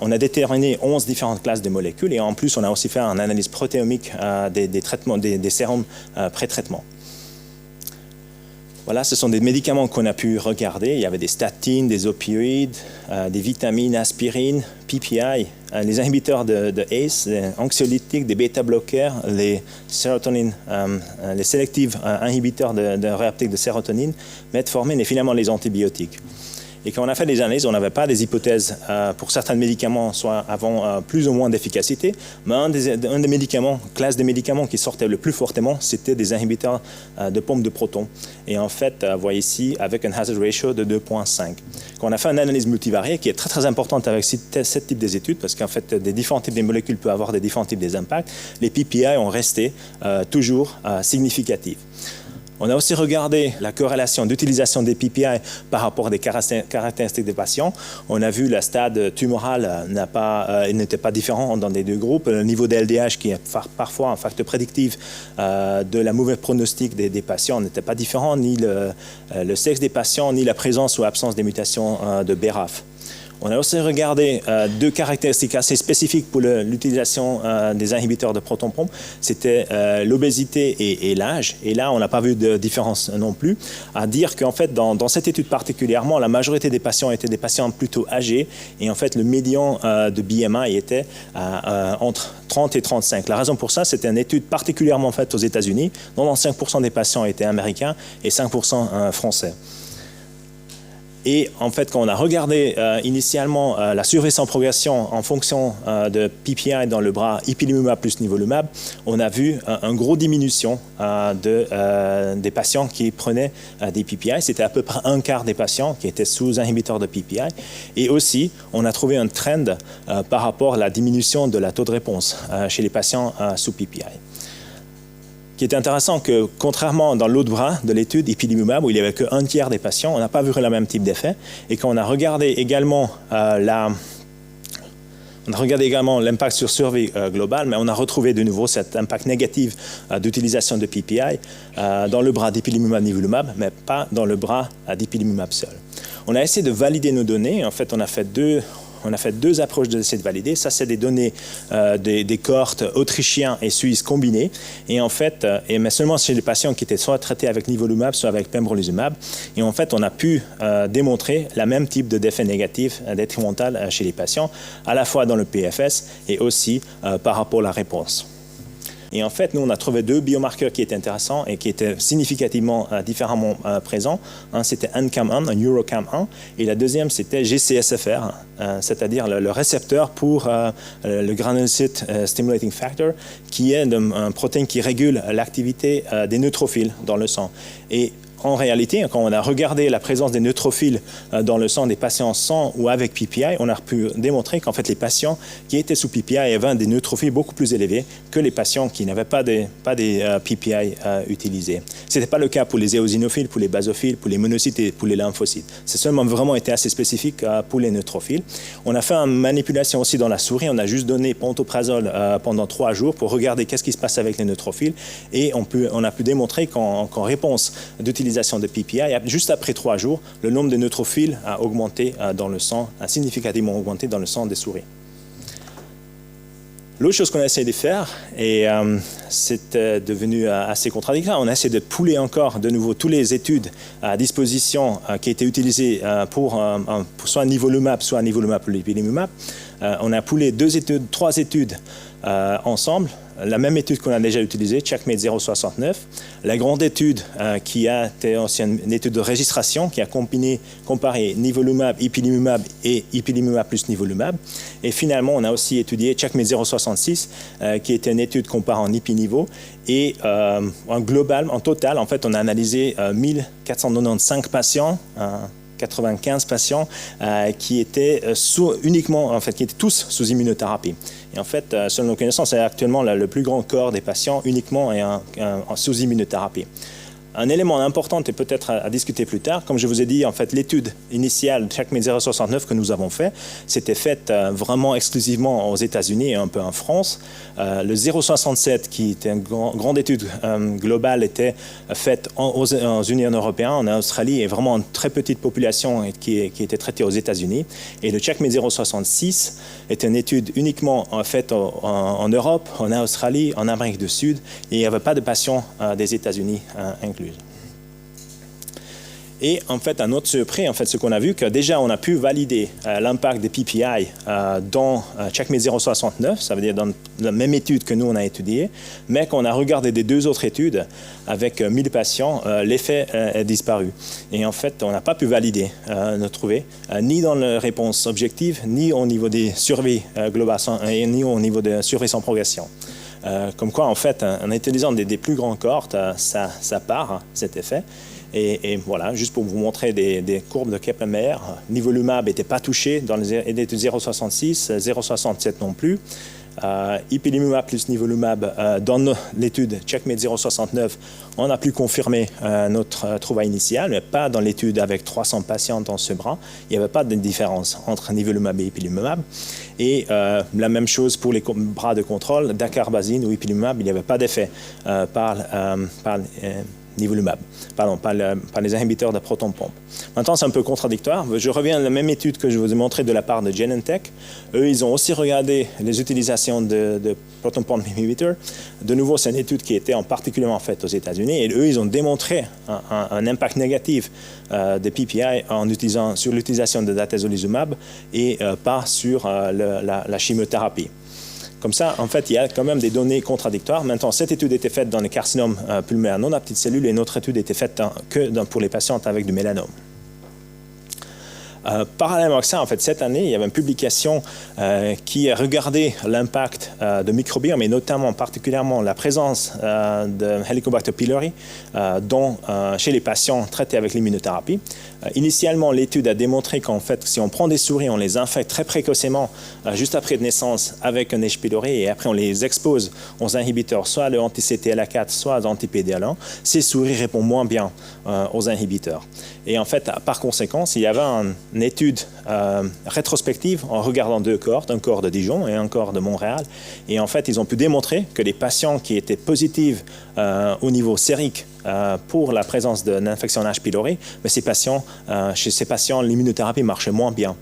On a déterminé 11 différentes classes de molécules, et en plus, on a aussi fait une analyse protéomique des sérums pré-traitement. Voilà, ce sont des médicaments qu'on a pu regarder. Il y avait des statines, des opioïdes, des vitamines, aspirine, PPI, les inhibiteurs de ACE, les anxiolytiques, des bêta-bloqueurs, les sérotonines, les sélectifs inhibiteurs de réuptake de sérotonine, metformine et finalement les antibiotiques. Et quand on a fait des analyses, on n'avait pas des hypothèses pour certains médicaments, soit avant plus ou moins d'efficacité, mais un des médicaments, classe des médicaments qui sortait le plus fortement, c'était des inhibiteurs de pompe de protons. Et en fait, vous voyez ici, avec un hazard ratio de 2,5. Quand on a fait une analyse multivariée, qui est très très importante avec ce type d'études, parce qu'en fait, des différents types de molécules peuvent avoir des différents types d'impacts, les PPI ont resté toujours significatifs. On a aussi regardé la corrélation d'utilisation des PPI par rapport à des caractéristiques des patients. On a vu le stade tumoral n'était pas différent dans les 2 groupes. Le niveau de LDH, qui est parfois un facteur prédictif de la mauvaise pronostic des patients, n'était pas différent, ni le sexe des patients, ni la présence ou absence des mutations de BRAF. On a aussi regardé 2 caractéristiques assez spécifiques pour l'utilisation des inhibiteurs de proton-pompe. C'était l'obésité et l'âge. Et là, on n'a pas vu de différence non plus. À dire qu'en fait, dans cette étude particulièrement, la majorité des patients étaient des patients plutôt âgés. Et en fait, le médian de BMI était entre 30 et 35. La raison pour ça, c'était une étude particulièrement faite aux États-Unis. 95% des patients étaient américains et 5% français. Et en fait, quand on a regardé initialement la survie sans progression en fonction de PPI dans le bras ipilimumab plus nivolumab, on a vu une grosse diminution des patients qui prenaient des PPI. C'était à peu près 1/4 des patients qui étaient sous inhibiteurs de PPI. Et aussi, on a trouvé un trend par rapport à la diminution de la taux de réponse chez les patients sous PPI. qui est intéressant que, contrairement dans l'autre bras de l'étude ipilimumab, où il n'y avait qu'un tiers des patients, on n'a pas vu le même type d'effet. Et quand on a regardé également l'impact sur survie globale, mais on a retrouvé de nouveau cet impact négatif d'utilisation de PPI dans le bras d'ipilimumab-nivolumab, mais pas dans le bras d'ipilimumab seul. On a essayé de valider nos données. En fait, on a fait deux approches d'essayer de valider. Ça, c'est des données des cohortes autrichiens et suisses combinées. Et en fait, mais seulement chez les patients qui étaient soit traités avec nivolumab, soit avec pembrolizumab. Et en fait, on a pu démontrer le même type d'effet négatif détrimental chez les patients, à la fois dans le PFS et aussi par rapport à la réponse. Et en fait, nous, on a trouvé deux biomarqueurs qui étaient intéressants et qui étaient significativement différemment présents. Un, c'était NCAM1, un EuroCam1, et la deuxième, c'était GCSFR, c'est-à-dire le récepteur pour le granulocyte stimulating factor, qui est un protéine qui régule l'activité des neutrophiles dans le sang. Et en réalité, quand on a regardé la présence des neutrophiles dans le sang des patients sans ou avec PPI, on a pu démontrer qu'en fait les patients qui étaient sous PPI avaient des neutrophiles beaucoup plus élevés que les patients qui n'avaient pas des PPI utilisés. Ce n'était pas le cas pour les éosinophiles, pour les basophiles, pour les monocytes et pour les lymphocytes. C'est seulement vraiment été assez spécifique pour les neutrophiles. On a fait une manipulation aussi dans la souris. On a juste donné pantoprazole pendant 3 jours pour regarder qu'est-ce qui se passe avec les neutrophiles. Et on a pu démontrer qu'en réponse d'utilisation de PPI, juste après 3 jours, le nombre de neutrophiles a augmenté dans le sang, a significativement augmenté dans le sang des souris. L'autre chose qu'on a essayé de faire, et c'est devenu assez contradictoire, on a essayé de pooler encore de nouveau toutes les études à disposition qui étaient utilisées pour soit un nivolumab, soit un nivolumab pour l'ipilimumab. On a poolé 3 études ensemble. La même étude qu'on a déjà utilisée, Checkmate 069, la grande étude qui a été aussi une étude de registration qui a comparé nivolumab, ipilimumab et ipilimumab plus nivolumab. Et finalement, on a aussi étudié Checkmate 066 qui était une étude comparant ipi-nivo. Et en total, en fait, on a analysé 1495 patients, 95 patients qui étaient qui étaient tous sous immunothérapie. Et en fait, selon nos connaissances, c'est actuellement le plus grand corps des patients uniquement sous immunothérapie. Un élément important et peut-être à discuter plus tard, comme je vous ai dit, en fait, l'étude initiale Checkmate 069 que nous avons fait, c'était faite vraiment exclusivement aux États-Unis et un peu en France. Le 067, qui était une grande étude globale, était faite aux Unions européennes, en Australie, et vraiment une très petite population qui était traitée aux États-Unis. Et le Checkmate 066 était une étude uniquement faite en Europe, en Australie, en Amérique du Sud, et il n'y avait pas de patients des États-Unis inclus. Et en fait, à notre surprise, en fait, ce qu'on a vu, que déjà on a pu valider l'impact des PPI dans Checkmate 069, ça veut dire dans la même étude que nous on a étudiée, mais quand on a regardé des 2 autres études avec 1000 patients, l'effet est disparu. Et en fait, on n'a pas pu valider, ni dans la réponse objective, ni au niveau des survies globales, ni au niveau de survie sans progression. Comme quoi, en fait, en utilisant des plus grands cohortes, ça part, cet effet. Et voilà, juste pour vous montrer des courbes de Kaplan-Meier, nivolumab n'était pas touché dans les études 0,66, 0,67 non plus. Ipilimumab plus nivolumab, dans l'étude Checkmate 069, on a pu confirmer notre trouvaille initiale, mais pas dans l'étude avec 300 patients dans ce bras. Il n'y avait pas de différence entre nivolumab et ipilimumab. Et la même chose pour les bras de contrôle, dacarbazine ou ipilimumab, il n'y avait pas d'effet par nivolumab, par les inhibiteurs de proton-pompe. Maintenant, c'est un peu contradictoire. Je reviens à la même étude que je vous ai montrée de la part de Genentech. Eux, ils ont aussi regardé les utilisations de proton-pompe inhibitor. De nouveau, c'est une étude qui était particulièrement faite aux États-Unis. Et eux, ils ont démontré un impact négatif de PPI sur l'utilisation de datezolizumab et pas sur la chimiothérapie. Comme ça, en fait, il y a quand même des données contradictoires. Maintenant, cette étude était faite dans les carcinomes pulmonaires non à petites cellules et notre étude était faite pour les patientes avec du mélanome. Parallèlement à ça, en fait, cette année, il y avait une publication qui a regardé l'impact de microbiomes, mais notamment, particulièrement, la présence de Helicobacter pylori chez les patients traités avec l'immunothérapie. Initialement, l'étude a démontré qu'en fait, si on prend des souris, on les infecte très précocement, juste après de naissance, avec un H. pylori, et après on les expose aux inhibiteurs, soit le anti-CTLA4, soit l'anti-PD-L1, ces souris répondent moins bien aux inhibiteurs. Et en fait, par conséquent, il y avait une étude rétrospective en regardant deux cohortes, un cohort de Dijon et un cohort de Montréal. Et en fait, ils ont pu démontrer que les patients qui étaient positifs au niveau sérique pour la présence d'une infection H. pylori, mais chez ces patients, l'immunothérapie marchait moins bien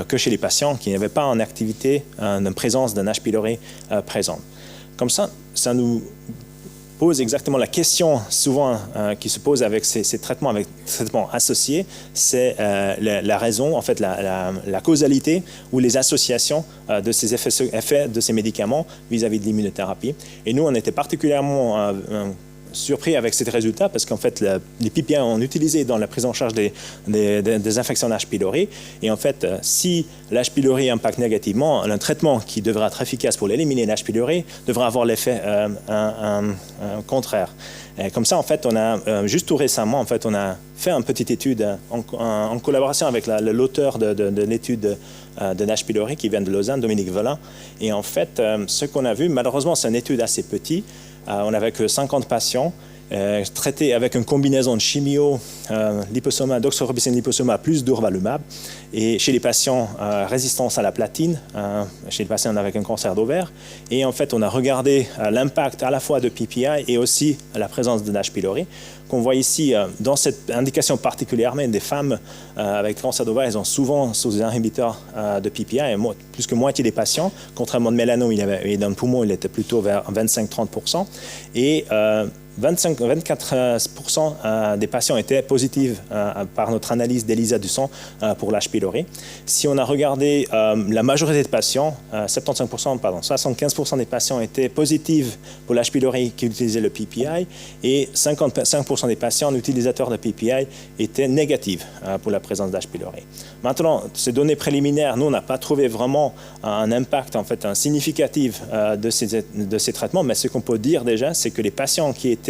que chez les patients qui n'avaient pas en activité une présence d'un H. pylori présente. Comme ça nous pose exactement la question souvent qui se pose avec ces traitements, avec traitements associés, c'est la raison, en fait la causalité ou les associations de ces effets de ces médicaments vis-à-vis de l'immunothérapie. Et nous, on était particulièrement surpris avec ces résultats parce qu'en fait, les PPI ont utilisé dans la prise en charge des infections H. pylori. Et en fait, si l'H. pylori impacte négativement, un traitement qui devra être efficace pour éliminer l'H. pylori devra avoir l'effet contraire. Et comme ça, en fait, on a juste tout récemment, en fait, on a fait une petite étude en collaboration avec l'auteur de l'étude de H. pylori qui vient de Lausanne, Dominique Velin. Et en fait, ce qu'on a vu, malheureusement, c'est une étude assez petite. On n'avait que 50 patients traités avec une combinaison de chimio, liposoma, doxorubicine liposoma plus durvalumab. Et chez les patients résistance à la platine, chez les patients avec un cancer d'ovaire. Et en fait, on a regardé l'impact à la fois de PPI et aussi la présence de H. pylori. Qu'on voit ici, dans cette indication particulièrement, des femmes avec cancer d'ovaire, elles ont souvent sous des inhibiteurs de PPI, et plus que moitié des patients, contrairement de mélanome, et dans le poumon, il était plutôt vers 25-30%, et 24% des patients étaient positifs par notre analyse d'ELISA du sang pour l'H. pylori. Si on a regardé la majorité des patients, 75% des patients étaient positifs pour l'H. pylori qui utilisaient le PPI et 55% des patients utilisateurs de PPI étaient négatifs pour la présence d'H. pylori. Maintenant, ces données préliminaires, nous, on n'a pas trouvé vraiment un impact en fait, significatif de ces traitements, mais ce qu'on peut dire déjà, c'est que les patients qui étaient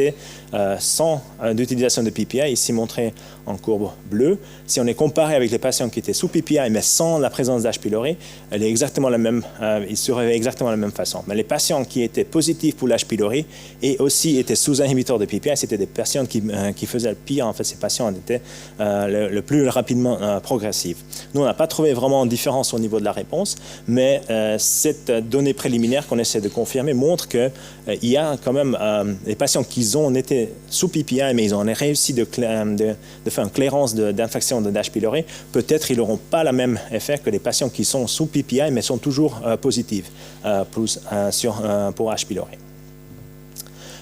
sans d'utilisation de PPI, ici montré en courbe bleue. Si on est comparé avec les patients qui étaient sous PPI mais sans la présence d'H. pylori, elle est exactement la même, ils se réveillent exactement de la même façon. Mais les patients qui étaient positifs pour l'H. pylori et aussi étaient sous inhibiteur de PPI, c'était des patients qui faisaient le pire. En fait, ces patients étaient le plus rapidement progressifs. Nous, on n'a pas trouvé vraiment de différence au niveau de la réponse, mais cette donnée préliminaire qu'on essaie de confirmer montre qu'il y a quand même des patients qui ont été sous PPI, mais ils ont réussi de faire une clairance d'infection de H. pylori. Peut-être ils n'auront pas le même effet que les patients qui sont sous PPI, mais sont toujours positifs pour H. pylori.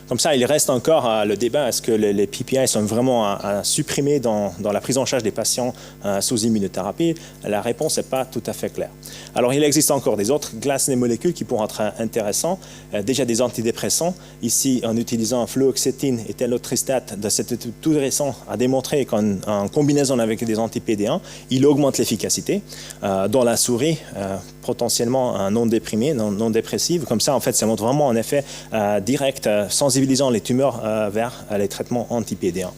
Comme ça, il reste encore le débat, est-ce que les PPI sont vraiment à supprimer dans la prise en charge des patients sous immunothérapie? La réponse n'est pas tout à fait claire. Alors, il existe encore des autres classes de molécules qui pourront être intéressantes. Déjà des antidépressants. Ici, en utilisant fluoxétine et telotristat, de cette étude tout récent a démontré qu'en combinaison avec des anti-PD1, il augmente l'efficacité. Dans la souris, potentiellement non déprimée, non dépressive. Comme ça, en fait, ça montre vraiment un effet direct, sensibilisant les tumeurs vers les traitements anti-PD1.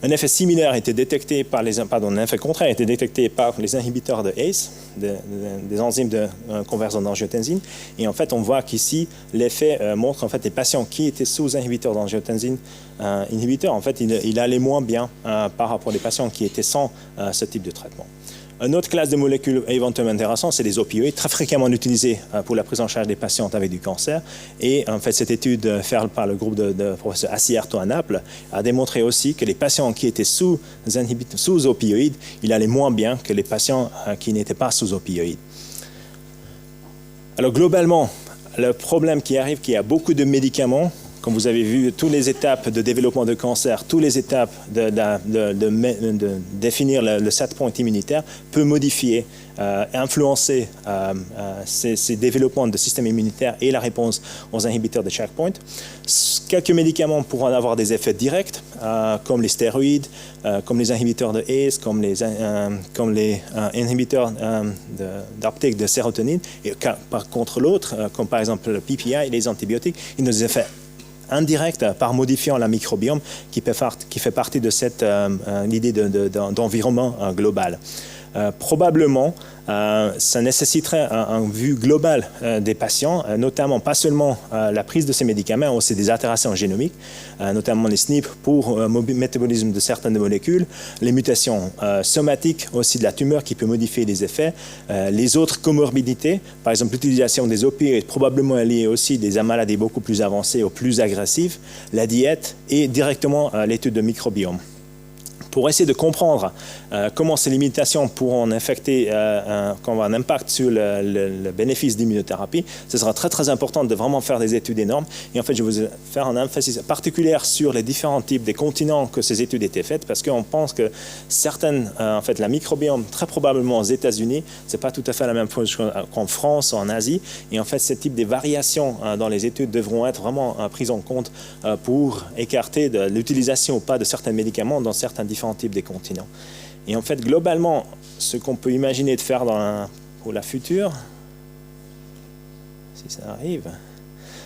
Un effet similaire a été détecté un effet contraire a été détecté par les inhibiteurs de ACE, des enzymes de conversion d'angiotensine. Et en fait, on voit qu'ici, l'effet montre en fait les patients qui étaient sous inhibiteurs d'angiotensine en fait, il allait moins bien par rapport aux patients qui étaient sans ce type de traitement. Une autre classe de molécules éventuellement intéressantes, c'est les opioïdes, très fréquemment utilisés pour la prise en charge des patients avec du cancer. Et en fait, cette étude faite par le groupe de professeur Asierto à Naples a démontré aussi que les patients qui étaient sous opioïdes, il allait moins bien que les patients qui n'étaient pas sous opioïdes. Alors globalement, le problème qui arrive, qu'il y a beaucoup de médicaments comme vous avez vu, toutes les étapes de développement de cancer, toutes les étapes de définir le set point immunitaire peut modifier, influencer ces développements de système immunitaire et la réponse aux inhibiteurs de checkpoint. Quelques médicaments pourront avoir des effets directs, comme les stéroïdes, comme les inhibiteurs de ACE, comme les inhibiteurs d'uptake de sérotonine. Et par contre l'autre, comme par exemple le PPI et les antibiotiques, ils ont des effets indirects par modifiant la microbiome qui fait partie de cette l'idée d'environnement global. Probablement, ça nécessiterait une vue globale des patients, notamment pas seulement la prise de ces médicaments, mais aussi des altérations génomiques, notamment les SNP pour métabolisme de certaines molécules, les mutations somatiques aussi de la tumeur qui peut modifier les effets, les autres comorbidités, par exemple l'utilisation des opioïdes est probablement liée aussi à des maladies beaucoup plus avancées ou plus agressives, la diète et directement l'étude de microbiome. Pour essayer de comprendre comment ces limitations pourront affecter, avoir un impact sur le bénéfice d'immunothérapie, ce sera très très important de vraiment faire des études énormes. Et en fait, je vais vous faire un emphasis particulier sur les différents types des continents que ces études étaient faites, parce qu'on pense que certaines, en fait, la microbiome, très probablement aux États-Unis, c'est pas tout à fait la même chose qu'en France ou en Asie. Et en fait, ce type de variations dans les études devront être vraiment prises en compte pour écarter de l'utilisation ou pas de certains médicaments dans certains différents types des continents. Et en fait, globalement, ce qu'on peut imaginer de faire pour la future, si ça arrive,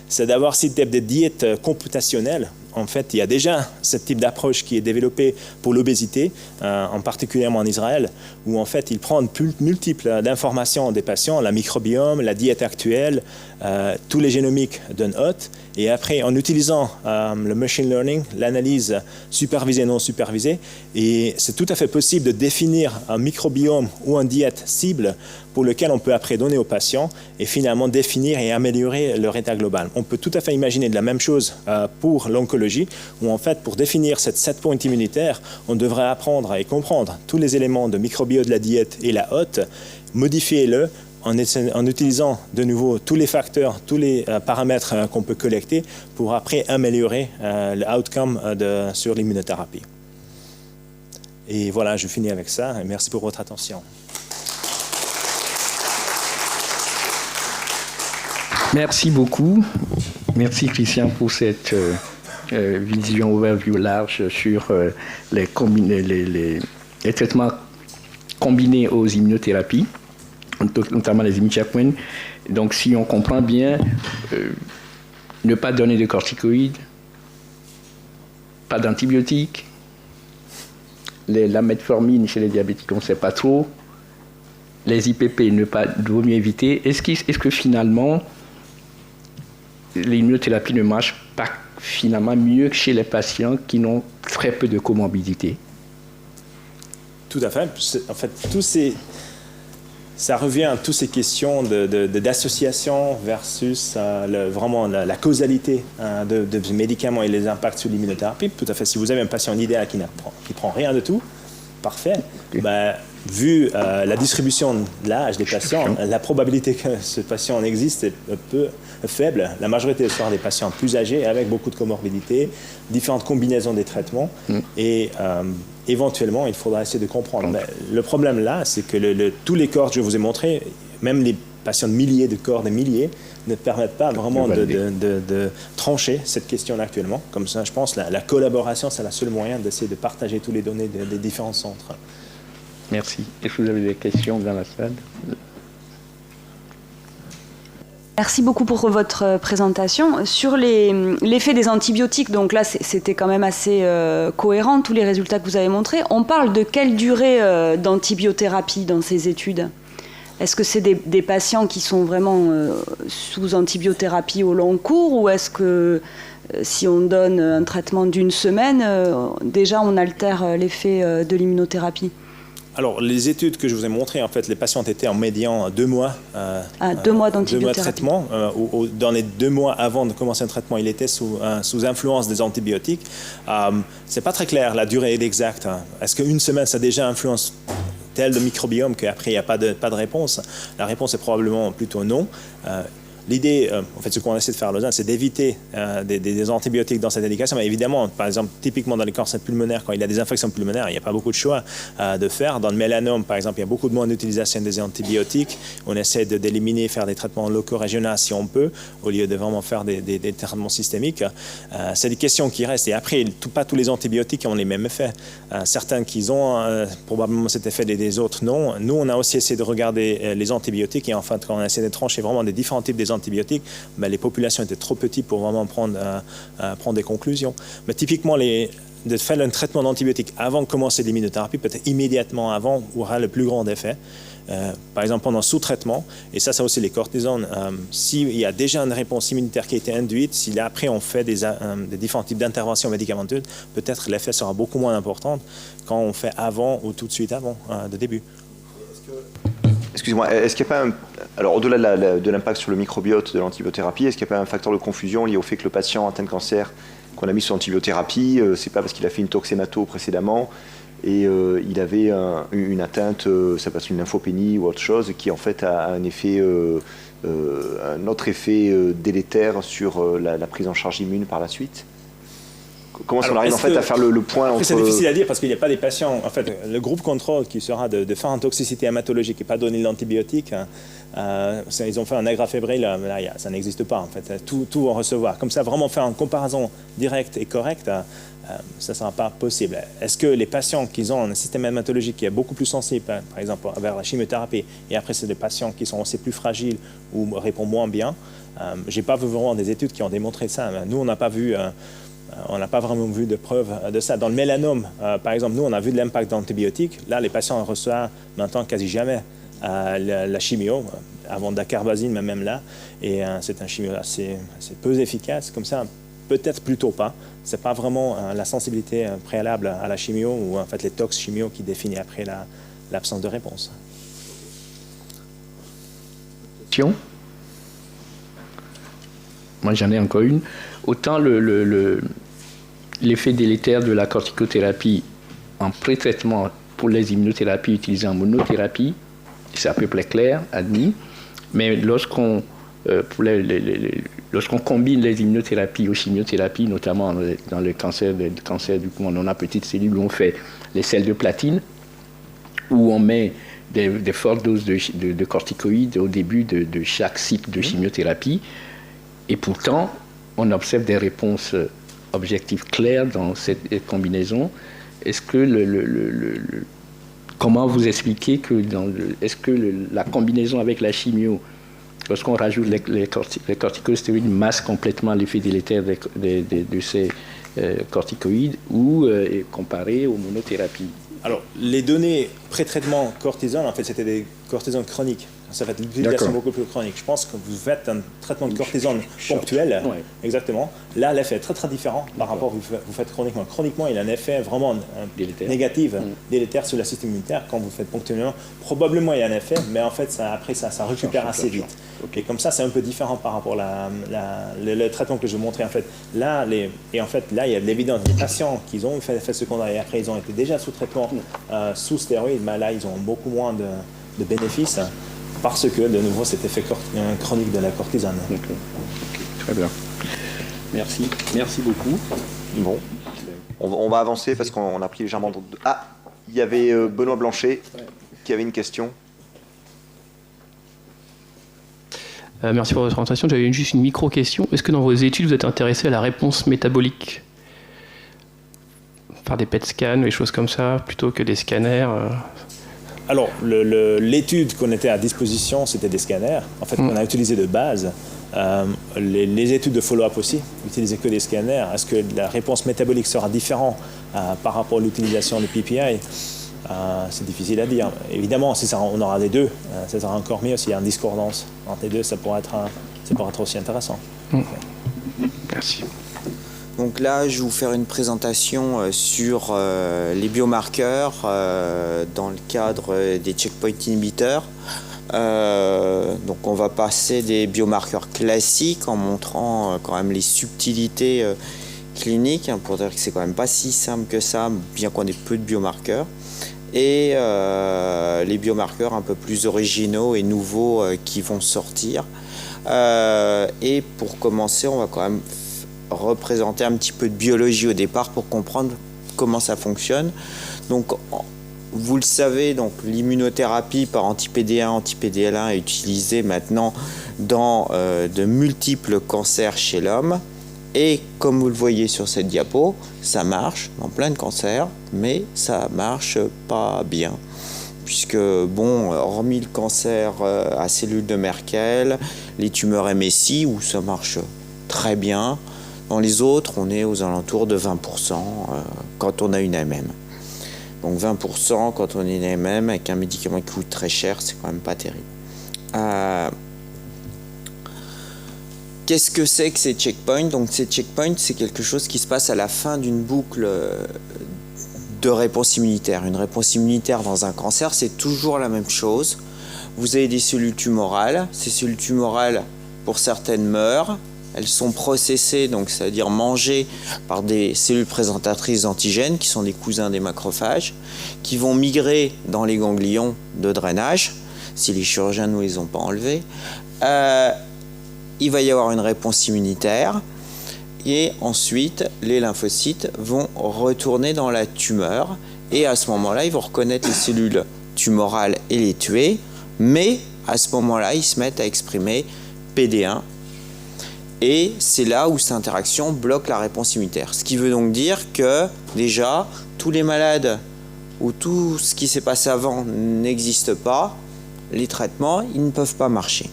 c'est d'avoir ce type de diète computationnelle. En fait, il y a déjà ce type d'approche qui est développée pour l'obésité, en particulier en Israël, où en fait, ils prennent multiples d'informations des patients, la microbiome, la diète actuelle, tous les génomiques d'un hôte, et après, en utilisant le machine learning, l'analyse supervisée et non supervisée, et c'est tout à fait possible de définir un microbiome ou une diète cible pour lequel on peut après donner aux patients et finalement définir et améliorer leur état global. On peut tout à fait imaginer de la même chose pour l'oncologie, où en fait, pour définir cette set point immunitaire, on devrait apprendre et comprendre tous les éléments de microbiote de la diète et la hôte, modifier-le, en utilisant de nouveau tous les facteurs, tous les paramètres qu'on peut collecter pour après améliorer l'outcome sur l'immunothérapie. Et voilà, je finis avec ça. Merci pour votre attention. Merci beaucoup. Merci Christian pour cette vision overview large sur les traitements combinés aux immunothérapies, notamment les immunocheckpoints. Donc, si on comprend bien, ne pas donner de corticoïdes, pas d'antibiotiques, la metformine chez les diabétiques, on ne sait pas trop, les IPP, vaut mieux éviter. Est-ce que finalement, l'immunothérapie ne marche pas finalement mieux que chez les patients qui n'ont très peu de comorbidité? Tout à fait. En fait, ça revient à toutes ces questions d'association versus vraiment la causalité de médicaments et les impacts sur l'immunothérapie. Tout à fait. Si vous avez un patient idéal qui prend rien de tout, parfait. Okay. Vu la distribution de l'âge des patients, la probabilité que ce patient existe est un peu faible. La majorité sont des patients plus âgés avec beaucoup de comorbidités, différentes combinaisons des traitements et éventuellement, il faudra essayer de comprendre. Mais le problème là, c'est que tous les corps que je vous ai montrés, même les patients de milliers de corps, des milliers, ne permettent pas vraiment de trancher cette question actuellement. Comme ça, je pense que la collaboration, c'est le seul moyen d'essayer de partager toutes les données des différents centres. Merci. Est-ce que vous avez des questions dans la salle? Merci beaucoup pour votre présentation. Sur l'effet des antibiotiques, donc là c'était quand même assez cohérent, tous les résultats que vous avez montrés. On parle de quelle durée d'antibiothérapie dans ces études? Est-ce que c'est des patients qui sont vraiment sous antibiothérapie au long cours, ou est-ce que si on donne un traitement d'une semaine, déjà on altère l'effet de l'immunothérapie? Alors, les études que je vous ai montrées, en fait, les patients étaient en médian 2 mois. 2 mois d'antibiothérapie. 2 mois de traitement. Dans les 2 mois avant de commencer un traitement, il était sous influence des antibiotiques. C'est pas très clair la durée exacte. Est-ce qu'une semaine, ça a déjà influence tel de microbiome qu'après, il n'y a pas de réponse? La réponse est probablement plutôt non. l'idée, en fait, ce qu'on essaie de faire à Lausanne, c'est d'éviter des antibiotiques dans cette indication. Mais évidemment, par exemple, typiquement dans les cancers pulmonaires, quand il y a des infections pulmonaires, il n'y a pas beaucoup de choix de faire. Dans le mélanome, par exemple, il y a beaucoup de moins d'utilisation des antibiotiques. On essaie d'éliminer, faire des traitements locaux régionaux si on peut, au lieu de vraiment faire des traitements systémiques. C'est des questions qui restent. Et après, pas tous les antibiotiques ont les mêmes effets. Certains qui ont probablement cet effet, des autres non. Nous, on a aussi essayé de regarder les antibiotiques et en fait, quand on a essayé de trancher vraiment des différents types d'antibiotiques, les populations étaient trop petites pour vraiment prendre des conclusions. Mais typiquement, de faire un traitement d'antibiotiques avant de commencer l'immunothérapie, peut-être immédiatement avant, aura le plus grand effet. Par exemple, pendant sous-traitement, et ça aussi les cortisones, s'il y a déjà une réponse immunitaire qui a été induite, si après on fait des différents types d'interventions médicamenteuses, peut-être l'effet sera beaucoup moins important quand on fait avant ou tout de suite avant, de début. Excusez-moi, est-ce qu'il n'y a pas alors au-delà de l'impact sur le microbiote de l'antibiothérapie, est-ce qu'il n'y a pas un facteur de confusion lié au fait que le patient atteint de cancer qu'on a mis sur antibiothérapie, c'est pas parce qu'il a fait une toxémato précédemment et il avait une atteinte, ça passe une lymphopénie ou autre chose, qui en fait a un effet, un autre effet délétère sur la prise en charge immune par la suite? Comment on arrive en fait à faire le point entre... C'est difficile à dire parce qu'il n'y a pas des patients. En fait, le groupe contrôle qui sera de faire une toxicité hématologique et pas donner l'antibiotique, ils ont fait un agrafébrile, là, ça n'existe pas en fait. Tout vont recevoir. Comme ça, vraiment faire une comparaison directe et correcte, ça ne sera pas possible. Est-ce que les patients qui ont un système hématologique qui est beaucoup plus sensible, par exemple, vers la chimiothérapie, et après c'est des patients qui sont aussi plus fragiles ou répondent moins bien, je n'ai pas vu vraiment des études qui ont démontré ça. Nous, on n'a pas vu... on n'a pas vraiment vu de preuves de ça. Dans le mélanome, par exemple, nous, on a vu de l'impact d'antibiotiques. Là, les patients reçoivent maintenant quasi jamais la chimio, avant dacarbazine, mais même là. Et c'est un chimio assez peu efficace. Comme ça, peut-être plutôt pas. Ce n'est pas vraiment la sensibilité préalable à la chimio ou en fait les tox chimio qui définit après l'absence de réponse. Moi, j'en ai encore une. Autant l'effet délétère de la corticothérapie en pré-traitement pour les immunothérapies utilisées en monothérapie, c'est à peu près clair, admis. Mais lorsqu'on combine les immunothérapies aux chimiothérapies, notamment dans le cancer du poumon non à petites cellules, où on fait les sels de platine, où on met des fortes doses de corticoïdes au début de chaque cycle de chimiothérapie, et pourtant, on observe des réponses objectives claires dans cette combinaison. Est-ce que comment vous expliquez que est-ce que la combinaison avec la chimio, lorsqu'on rajoute les corticostéroïdes, masque complètement l'effet délétère de ces corticoïdes ou comparé aux monothérapies? Alors, les données pré-traitement cortisone, en fait, c'était des cortisones chroniques. Ça fait l'utilisation beaucoup plus chronique. Je pense que vous faites un traitement de cortisone ponctuel, exactement. Là, l'effet est très très différent par rapport à vous faites chroniquement. Chroniquement, il a un effet vraiment négatif, délétère sur le système immunitaire. Quand vous faites ponctuellement, probablement il y a un effet, mais en fait, ça récupère assez vite. Et comme ça, c'est un peu différent par rapport le traitement que je vous montrais. En fait, là, il y a de l'évidence. Les patients qui ont fait l'effet secondaire et après, ils ont été déjà sous traitement, sous stéroïdes, mais là, ils ont beaucoup moins de bénéfices. Parce que, de nouveau, cet effet chronique de la cortisone. Okay. Très bien. Merci. Merci beaucoup. Bon. On va avancer parce qu'on a pris légèrement... Ah, il y avait Benoît Blanchet qui avait une question. Merci pour votre présentation. J'avais juste une micro-question. Est-ce que dans vos études, vous êtes intéressé à la réponse métabolique par des PET scans, des choses comme ça, plutôt que des scanners Alors, l'étude qu'on était à disposition, c'était des scanners. En fait, qu'on a utilisé de base. Les études de follow-up aussi, n'utilisaient que des scanners. Est-ce que la réponse métabolique sera différente par rapport à l'utilisation de PPI? C'est difficile à dire. Évidemment, si on aura les deux, ça sera encore mieux. S'il y a une discordance entre les deux, ça pourra être aussi intéressant. Merci. Donc là, je vais vous faire une présentation sur les biomarqueurs dans le cadre des checkpoint inhibiteurs. Donc on va passer des biomarqueurs classiques en montrant quand même les subtilités cliniques, pour dire que c'est quand même pas si simple que ça, bien qu'on ait peu de biomarqueurs. Et les biomarqueurs un peu plus originaux et nouveaux qui vont sortir. Et pour commencer, on va quand même représenter un petit peu de biologie au départ pour comprendre comment ça fonctionne. Donc, vous le savez, donc l'immunothérapie par anti-PD1, anti-PDL1 est utilisée maintenant dans de multiples cancers chez l'homme. Et comme vous le voyez sur cette diapo, ça marche dans plein de cancers, mais ça marche pas bien. Puisque, bon, hormis le cancer à cellules de Merkel, les tumeurs MSI, où ça marche très bien, dans les autres, on est aux alentours de 20% quand on a une AMM. Donc 20% quand on a une AMM avec un médicament qui coûte très cher, c'est quand même pas terrible. Qu'est-ce que c'est que ces checkpoints? Donc ces checkpoints, c'est quelque chose qui se passe à la fin d'une boucle de réponse immunitaire. Une réponse immunitaire dans un cancer, c'est toujours la même chose. Vous avez des cellules tumorales. Ces cellules tumorales, pour certaines, meurent. Elles sont processées, donc c'est-à-dire mangées par des cellules présentatrices d'antigènes, qui sont des cousins des macrophages, qui vont migrer dans les ganglions de drainage, si les chirurgiens ne nous les ont pas enlevés. Il va y avoir une réponse immunitaire, et ensuite, les lymphocytes vont retourner dans la tumeur, et à ce moment-là, ils vont reconnaître les cellules tumorales et les tuer, mais à ce moment-là, ils se mettent à exprimer PD1, et c'est là où cette interaction bloque la réponse immunitaire. Ce qui veut donc dire que, déjà, tous les malades où tout ce qui s'est passé avant n'existe pas, les traitements, ils ne peuvent pas marcher.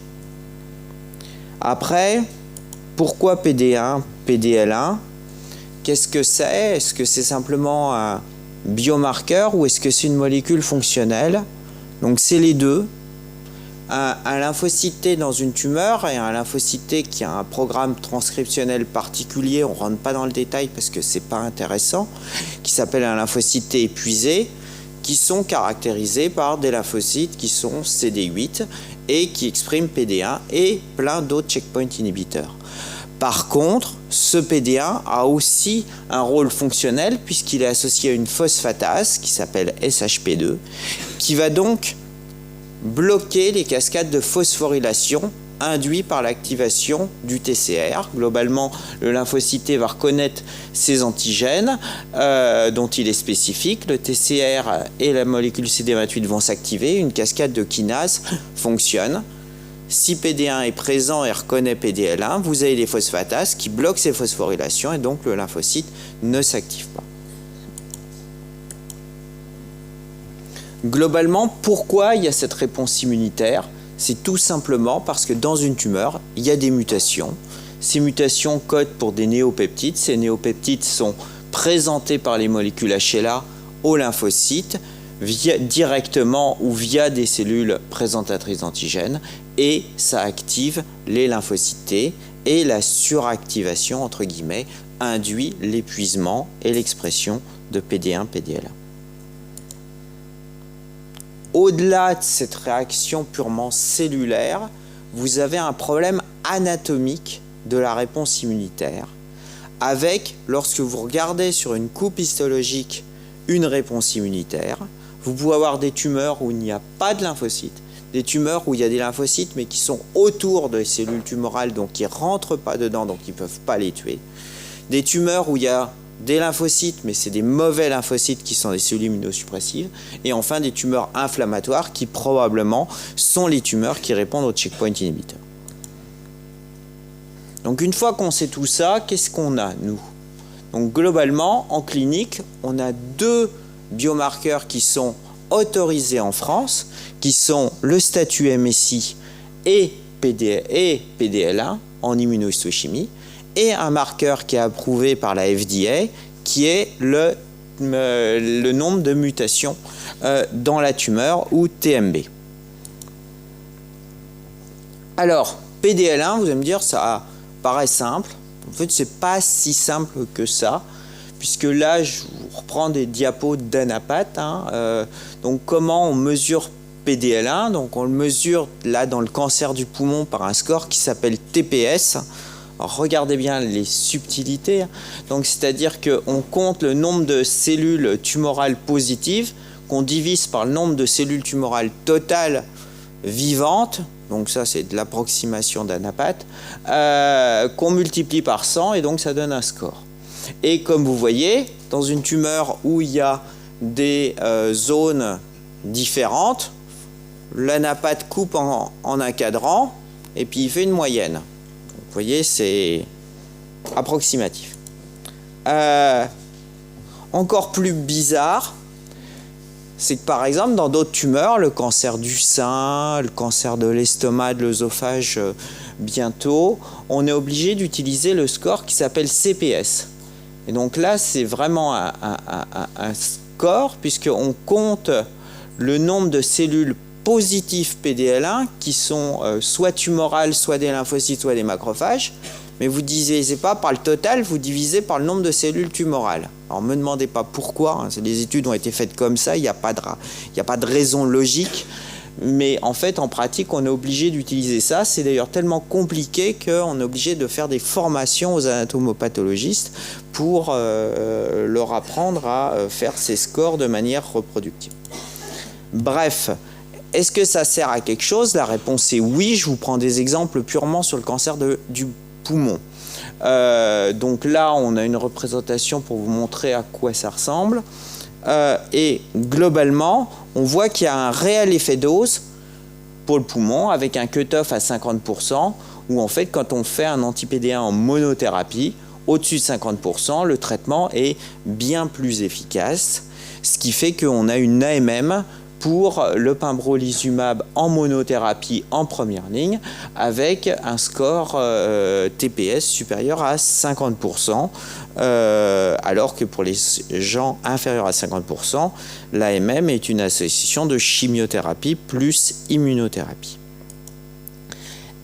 Après, pourquoi PD1, PDL1? Qu'est-ce que c'est? Est-ce que c'est simplement un biomarqueur ou est-ce que c'est une molécule fonctionnelle? Donc c'est les deux. Un lymphocyte T dans une tumeur et un lymphocyte T qui a un programme transcriptionnel particulier, on ne rentre pas dans le détail parce que ce n'est pas intéressant, qui s'appelle un lymphocyte T épuisé, qui sont caractérisés par des lymphocytes qui sont CD8 et qui expriment PD1 et plein d'autres checkpoint inhibiteurs. Par contre, ce PD1 a aussi un rôle fonctionnel puisqu'il est associé à une phosphatase qui s'appelle SHP2, qui va donc bloquer les cascades de phosphorylation induites par l'activation du TCR. Globalement, le lymphocyte T va reconnaître ces antigènes dont il est spécifique. Le TCR et la molécule CD28 vont s'activer. Une cascade de kinase fonctionne. Si PD1 est présent et reconnaît PDL1, vous avez les phosphatases qui bloquent ces phosphorylations et donc le lymphocyte ne s'active pas. Globalement, pourquoi il y a cette réponse immunitaire? C'est tout simplement parce que dans une tumeur, il y a des mutations. Ces mutations codent pour des néopeptides. Ces néopeptides sont présentés par les molécules HLA aux lymphocytes directement ou via des cellules présentatrices d'antigènes et ça active les lymphocytes T et la suractivation, entre guillemets, induit l'épuisement et l'expression de PD1, PDL1. Au-delà de cette réaction purement cellulaire, vous avez un problème anatomique de la réponse immunitaire avec, lorsque vous regardez sur une coupe histologique une réponse immunitaire, vous pouvez avoir des tumeurs où il n'y a pas de lymphocytes, des tumeurs où il y a des lymphocytes mais qui sont autour des cellules tumorales, donc qui ne rentrent pas dedans, donc qui ne peuvent pas les tuer, des tumeurs où il y a des lymphocytes, mais c'est des mauvais lymphocytes qui sont des cellules immunosuppressives, et enfin des tumeurs inflammatoires qui probablement sont les tumeurs qui répondent aux checkpoint inhibiteurs. Donc une fois qu'on sait tout ça, qu'est-ce qu'on a, nous? Donc globalement, en clinique, on a deux biomarqueurs qui sont autorisés en France, qui sont le statut MSI et PDL1 en immunohistochimie, et un marqueur qui est approuvé par la FDA, qui est le nombre de mutations dans la tumeur, ou TMB. Alors, PDL1, vous allez me dire, ça paraît simple. En fait, ce n'est pas si simple que ça, puisque là, je vous reprends des diapos d'Anapat. Donc, comment on mesure PDL1? Donc, on le mesure là dans le cancer du poumon par un score qui s'appelle TPS. Alors, regardez bien les subtilités. Donc, c'est-à-dire qu'on compte le nombre de cellules tumorales positives qu'on divise par le nombre de cellules tumorales totales vivantes donc ça c'est de l'approximation d'ANAPAT, qu'on multiplie par 100 et donc ça donne un score. Et comme vous voyez, dans une tumeur où il y a des zones différentes, l'ANAPAT coupe en un cadran et puis il fait une moyenne. Donc, vous voyez, c'est approximatif. Encore plus bizarre, c'est que par exemple dans d'autres tumeurs, le cancer du sein, le cancer de l'estomac, de l'œsophage bientôt, on est obligé d'utiliser le score qui s'appelle CPS. Et donc là, c'est vraiment un score puisqu'on compte le nombre de cellules positives PDL1 qui sont soit tumorales, soit des lymphocytes, soit des macrophages. Mais vous ne divisez pas par le total, vous divisez par le nombre de cellules tumorales. Alors ne me demandez pas pourquoi, hein, les études ont été faites comme ça, il n'y a pas de raison logique. Mais en fait, en pratique, on est obligé d'utiliser ça. C'est d'ailleurs tellement compliqué qu'on est obligé de faire des formations aux anatomopathologistes pour leur apprendre à faire ces scores de manière reproductive. Bref, est-ce que ça sert à quelque chose? La réponse est oui. Je vous prends des exemples purement sur le cancer du poumon. Donc là, on a une représentation pour vous montrer à quoi ça ressemble. Et globalement, on voit qu'il y a un réel effet dose pour le poumon avec un cut-off à 50%, où en fait, quand on fait un anti-PD1 en monothérapie, au-dessus de 50%, le traitement est bien plus efficace, ce qui fait qu'on a une AMM pour le pembrolizumab en monothérapie en première ligne avec un score TPS supérieur à 50%, alors que pour les gens inférieurs à 50%, l'AMM est une association de chimiothérapie plus immunothérapie.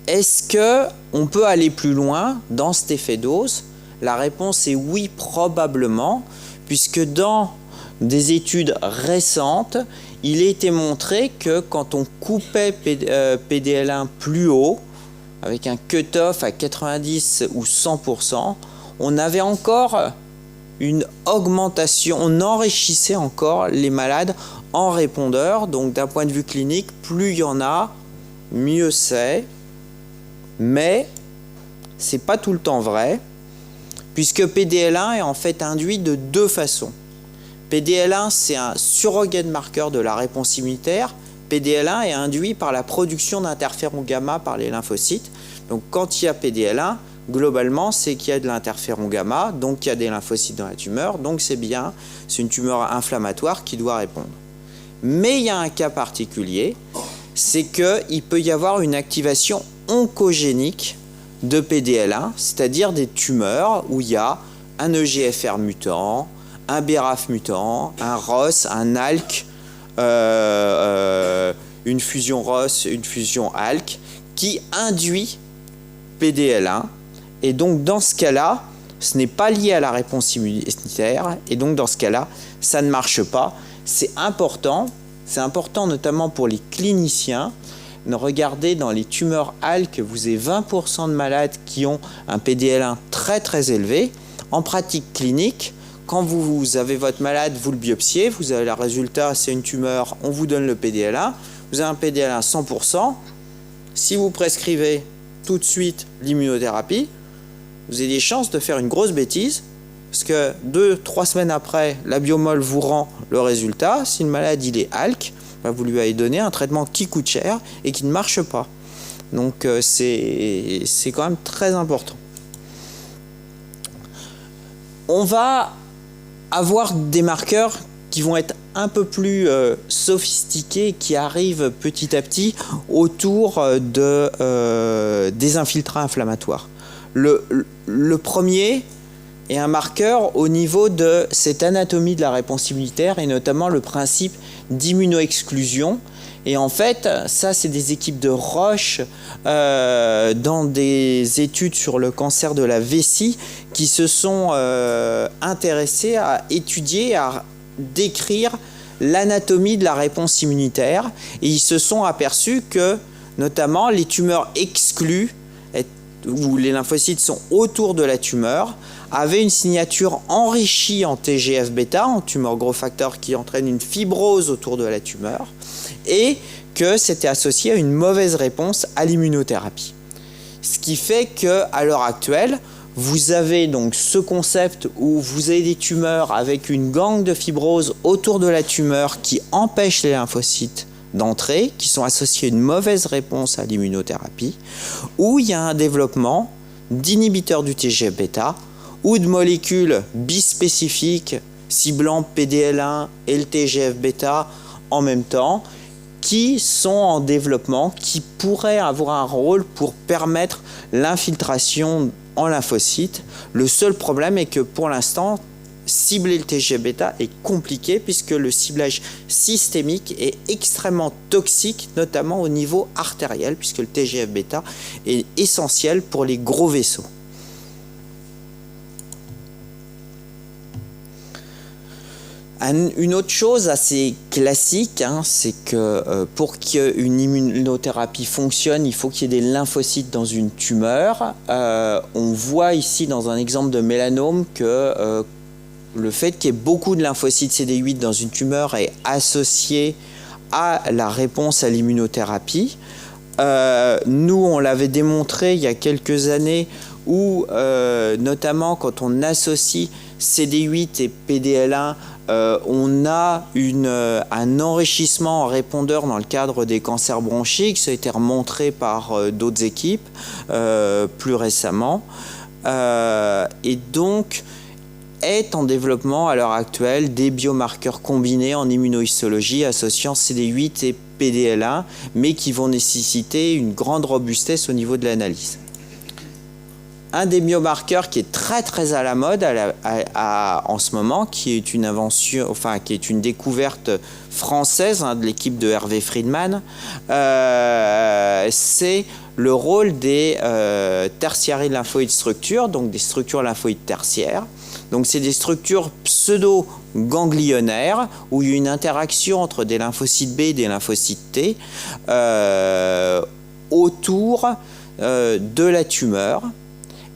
Est-ce qu'on peut aller plus loin dans cet effet dose? La réponse est oui, probablement, puisque dans des études récentes, il a été montré que quand on coupait PDL1 plus haut, avec un cut-off à 90 ou 100%, on avait encore une augmentation, on enrichissait encore les malades en répondeurs. Donc d'un point de vue clinique, plus il y en a, mieux c'est. Mais ce n'est pas tout le temps vrai, puisque PDL1 est en fait induit de deux façons. PDL1, c'est un surrogate marqueur de la réponse immunitaire. PDL1 est induit par la production d'interféron gamma par les lymphocytes. Donc quand il y a PDL1, globalement, c'est qu'il y a de l'interféron gamma, donc il y a des lymphocytes dans la tumeur, donc c'est bien, c'est une tumeur inflammatoire qui doit répondre. Mais il y a un cas particulier, c'est qu'il peut y avoir une activation oncogénique de PDL1, c'est-à-dire des tumeurs où il y a un EGFR mutant, un BRAF mutant, un ROS, un ALK, une fusion ROS, une fusion ALK, qui induit PDL1. Et donc, dans ce cas-là, ce n'est pas lié à la réponse immunitaire. Et donc, dans ce cas-là, ça ne marche pas. C'est important notamment pour les cliniciens. Regardez, dans les tumeurs ALK, vous avez 20% de malades qui ont un PDL1 très très élevé. En pratique clinique, quand vous avez votre malade, vous le biopsiez, vous avez le résultat, c'est une tumeur, on vous donne le PDL1, vous avez un PDL1 100%. Si vous prescrivez tout de suite l'immunothérapie, vous avez des chances de faire une grosse bêtise, parce que 2-3 semaines après, la biomol vous rend le résultat. Si le malade il est ALK, vous lui avez donné un traitement qui coûte cher et qui ne marche pas. Donc c'est quand même très important. On va avoir des marqueurs qui vont être un peu plus sophistiqués, qui arrivent petit à petit autour des infiltrats inflammatoires. Le premier est un marqueur au niveau de cette anatomie de la réponse immunitaire et notamment le principe d'immunoexclusion. Et en fait, ça, c'est des équipes de Roche dans des études sur le cancer de la vessie qui se sont intéressées à étudier, à décrire l'anatomie de la réponse immunitaire. Et ils se sont aperçus que, notamment, les tumeurs exclues, où les lymphocytes sont autour de la tumeur, avaient une signature enrichie en TGF-bêta, en tumeur growth factor, qui entraîne une fibrose autour de la tumeur, et que c'était associé à une mauvaise réponse à l'immunothérapie. Ce qui fait qu'à l'heure actuelle, vous avez donc ce concept où vous avez des tumeurs avec une gangue de fibrose autour de la tumeur qui empêche les lymphocytes d'entrer, qui sont associés à une mauvaise réponse à l'immunothérapie, où il y a un développement d'inhibiteurs du TGF-bêta ou de molécules bispécifiques ciblant PDL1 et le TGF-bêta en même temps, qui sont en développement, qui pourraient avoir un rôle pour permettre l'infiltration en lymphocytes. Le seul problème est que pour l'instant, cibler le TGF-bêta est compliqué puisque le ciblage systémique est extrêmement toxique, notamment au niveau artériel, puisque le TGF-bêta est essentiel pour les gros vaisseaux. Une autre chose assez classique, c'est que pour qu'une immunothérapie fonctionne, il faut qu'il y ait des lymphocytes dans une tumeur. On voit ici dans un exemple de mélanome que le fait qu'il y ait beaucoup de lymphocytes CD8 dans une tumeur est associé à la réponse à l'immunothérapie. Nous, on l'avait démontré il y a quelques années où, notamment quand on associe CD8 et PDL1, on a un enrichissement en répondeurs dans le cadre des cancers bronchiques. Ça a été remontré par d'autres équipes plus récemment. Et donc, est en développement à l'heure actuelle des biomarqueurs combinés en immunohistologie associant CD8 et PDL1, mais qui vont nécessiter une grande robustesse au niveau de l'analyse. Un des biomarqueurs qui est très à la mode en ce moment, qui est une invention, enfin qui est une découverte française de l'équipe de Hervé Friedman, c'est le rôle des tertiary lymphoid structures, donc des structures lymphoïdes tertiaires. Donc c'est des structures pseudo-ganglionnaires où il y a une interaction entre des lymphocytes B et des lymphocytes T autour de la tumeur.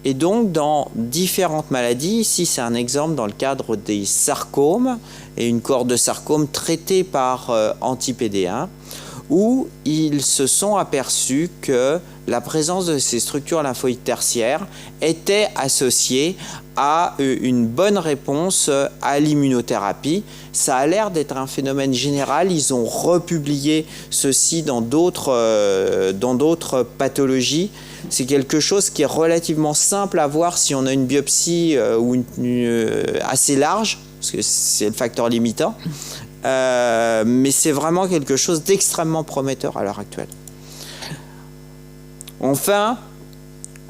Et donc, dans différentes maladies, ici c'est un exemple dans le cadre des sarcomes, et une cohorte de sarcomes traitée par anti-PD1, où ils se sont aperçus que la présence de ces structures lymphoïdes tertiaires était associée à une bonne réponse à l'immunothérapie. Ça a l'air d'être un phénomène général. Ils ont republié ceci dans d'autres pathologies. C'est quelque chose qui est relativement simple à voir si on a une biopsie assez large, parce que c'est le facteur limitant. Mais c'est vraiment quelque chose d'extrêmement prometteur à l'heure actuelle. Enfin,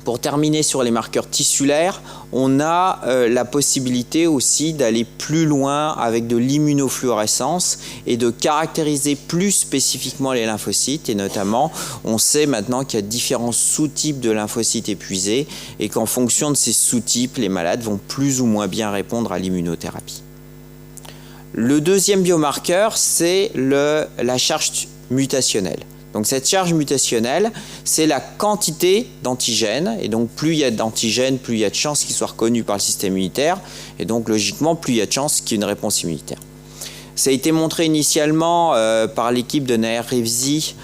pour terminer sur les marqueurs tissulaires, on a la possibilité aussi d'aller plus loin avec de l'immunofluorescence et de caractériser plus spécifiquement les lymphocytes. Et notamment, on sait maintenant qu'il y a différents sous-types de lymphocytes épuisés et qu'en fonction de ces sous-types, les malades vont plus ou moins bien répondre à l'immunothérapie. Le deuxième biomarqueur, c'est la charge mutationnelle. Donc cette charge mutationnelle, c'est la quantité d'antigènes. Et donc plus il y a d'antigènes, plus il y a de chances qu'ils soient reconnus par le système immunitaire. Et donc logiquement, plus il y a de chances qu'il y ait une réponse immunitaire. Ça a été montré initialement par l'équipe de Naer Rivzi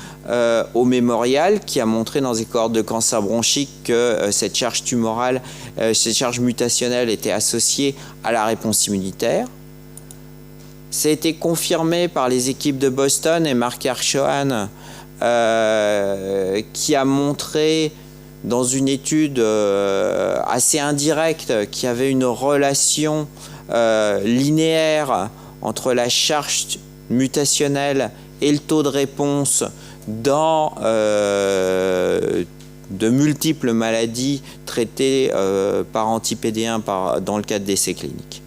au Mémorial, qui a montré dans des cohortes de cancer bronchique que cette charge tumorale, cette charge mutationnelle était associée à la réponse immunitaire. Ça a été confirmé par les équipes de Boston et Mark Arshohan, qui a montré dans une étude assez indirecte qu'il y avait une relation linéaire entre la charge mutationnelle et le taux de réponse dans de multiples maladies traitées par anti-PD1 dans le cadre d'essais cliniques.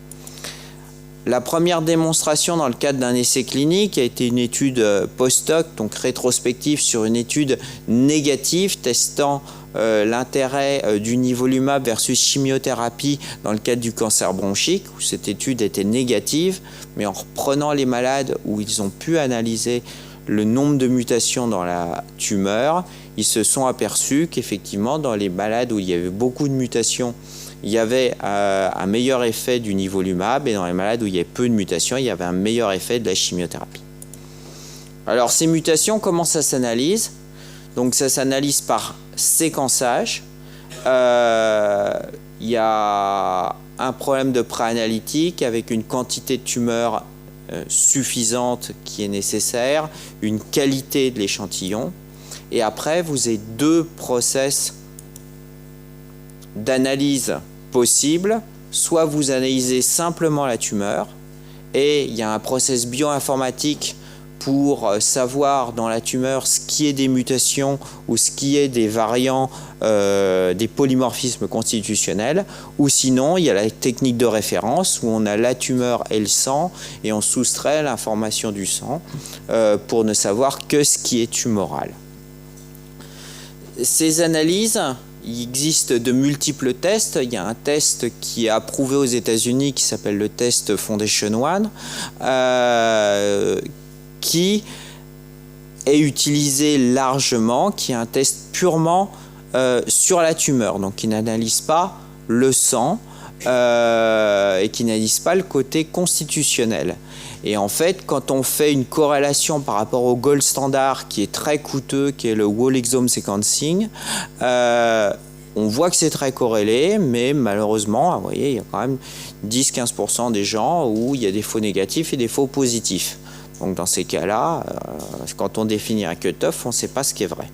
La première démonstration dans le cadre d'un essai clinique a été une étude post-hoc, donc rétrospective sur une étude négative testant l'intérêt du nivolumab versus chimiothérapie dans le cadre du cancer bronchique, où cette étude était négative, mais en reprenant les malades où ils ont pu analyser le nombre de mutations dans la tumeur, ils se sont aperçus qu'effectivement dans les malades où il y avait beaucoup de mutations, il y avait un meilleur effet du nivolumab, et dans les malades où il y avait peu de mutations, il y avait un meilleur effet de la chimiothérapie. Alors ces mutations, comment ça s'analyse? Donc ça s'analyse par séquençage. Il y a un problème de préanalytique avec une quantité de tumeurs suffisante qui est nécessaire, une qualité de l'échantillon. Et après, vous avez 2 process d'analyse possibles. Soit vous analysez simplement la tumeur, et il y a un process bioinformatique pour savoir dans la tumeur ce qui est des mutations ou ce qui est des variants, des polymorphismes constitutionnels, ou sinon il y a la technique de référence où on a la tumeur et le sang et on soustrait l'information du sang pour ne savoir que ce qui est tumoral. Ces analyses, il existe de multiples tests. Il y a un test qui est approuvé aux États-Unis qui s'appelle le test Foundation One, qui est utilisé largement, qui est un test purement sur la tumeur, donc qui n'analyse pas le sang et qui n'analyse pas le côté constitutionnel. Et en fait, quand on fait une corrélation par rapport au gold standard qui est très coûteux, qui est le whole exome sequencing, on voit que c'est très corrélé, mais malheureusement, vous voyez, il y a quand même 10-15% des gens où il y a des faux négatifs et des faux positifs. Donc dans ces cas-là, quand on définit un cutoff, on ne sait pas ce qui est vrai.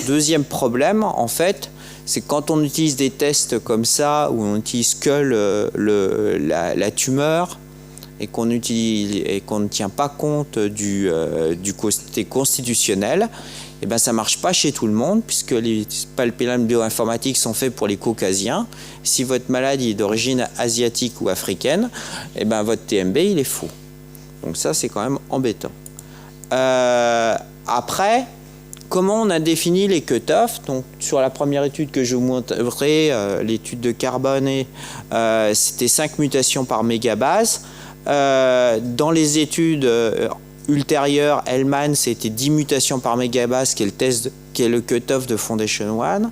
Deuxième problème, en fait, c'est quand on utilise des tests comme ça, où on n'utilise que la tumeur, et qu'on ne tient pas compte du côté constitutionnel, et ben ça ne marche pas chez tout le monde, puisque les palpélams bioinformatiques sont faits pour les caucasiens. Si votre maladie est d'origine asiatique ou africaine, et ben votre TMB il est faux. Donc ça c'est quand même embêtant. Après, comment on a défini les cutoffs? Donc sur la première étude que je vous montrerai, l'étude de Carbonet, c'était 5 mutations par mégabase. Dans les études ultérieures, Hellman, c'était 10 mutations par mégabase, qui est le cutoff de Foundation One.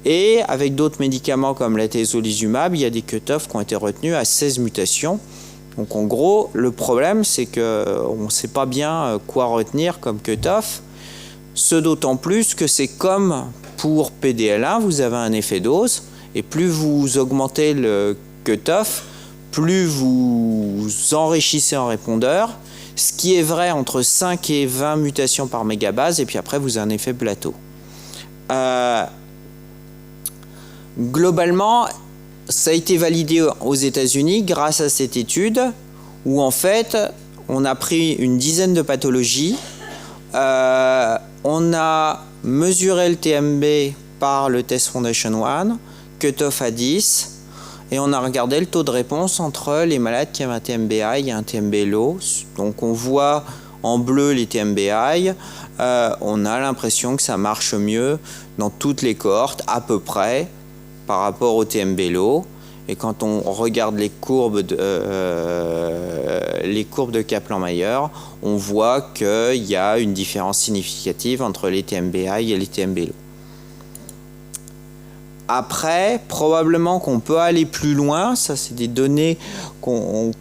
Et avec d'autres médicaments comme la tezolizumab, il y a des cutoffs qui ont été retenus à 16 mutations. Donc en gros, le problème, c'est qu'on ne sait pas bien quoi retenir comme cutoff. Ce d'autant plus que c'est comme pour PDL1, vous avez un effet dose, et plus vous augmentez le cutoff, plus vous enrichissez en répondeur, ce qui est vrai entre 5 et 20 mutations par mégabase, et puis après vous avez un effet plateau. Globalement, ça a été validé aux États-Unis grâce à cette étude, où en fait on a pris une dizaine de pathologies, on a mesuré le TMB par le test Foundation One, cutoff à 10, et on a regardé le taux de réponse entre les malades qui avaient un TMB high et un TMB low. Donc on voit en bleu les TMB high, on a l'impression que ça marche mieux dans toutes les cohortes à peu près par rapport au TMB low. Et quand on regarde les courbes de Kaplan-Meier, on voit qu'il y a une différence significative entre les TMB high et les TMB low. Après, probablement qu'on peut aller plus loin, ça c'est des données qu'on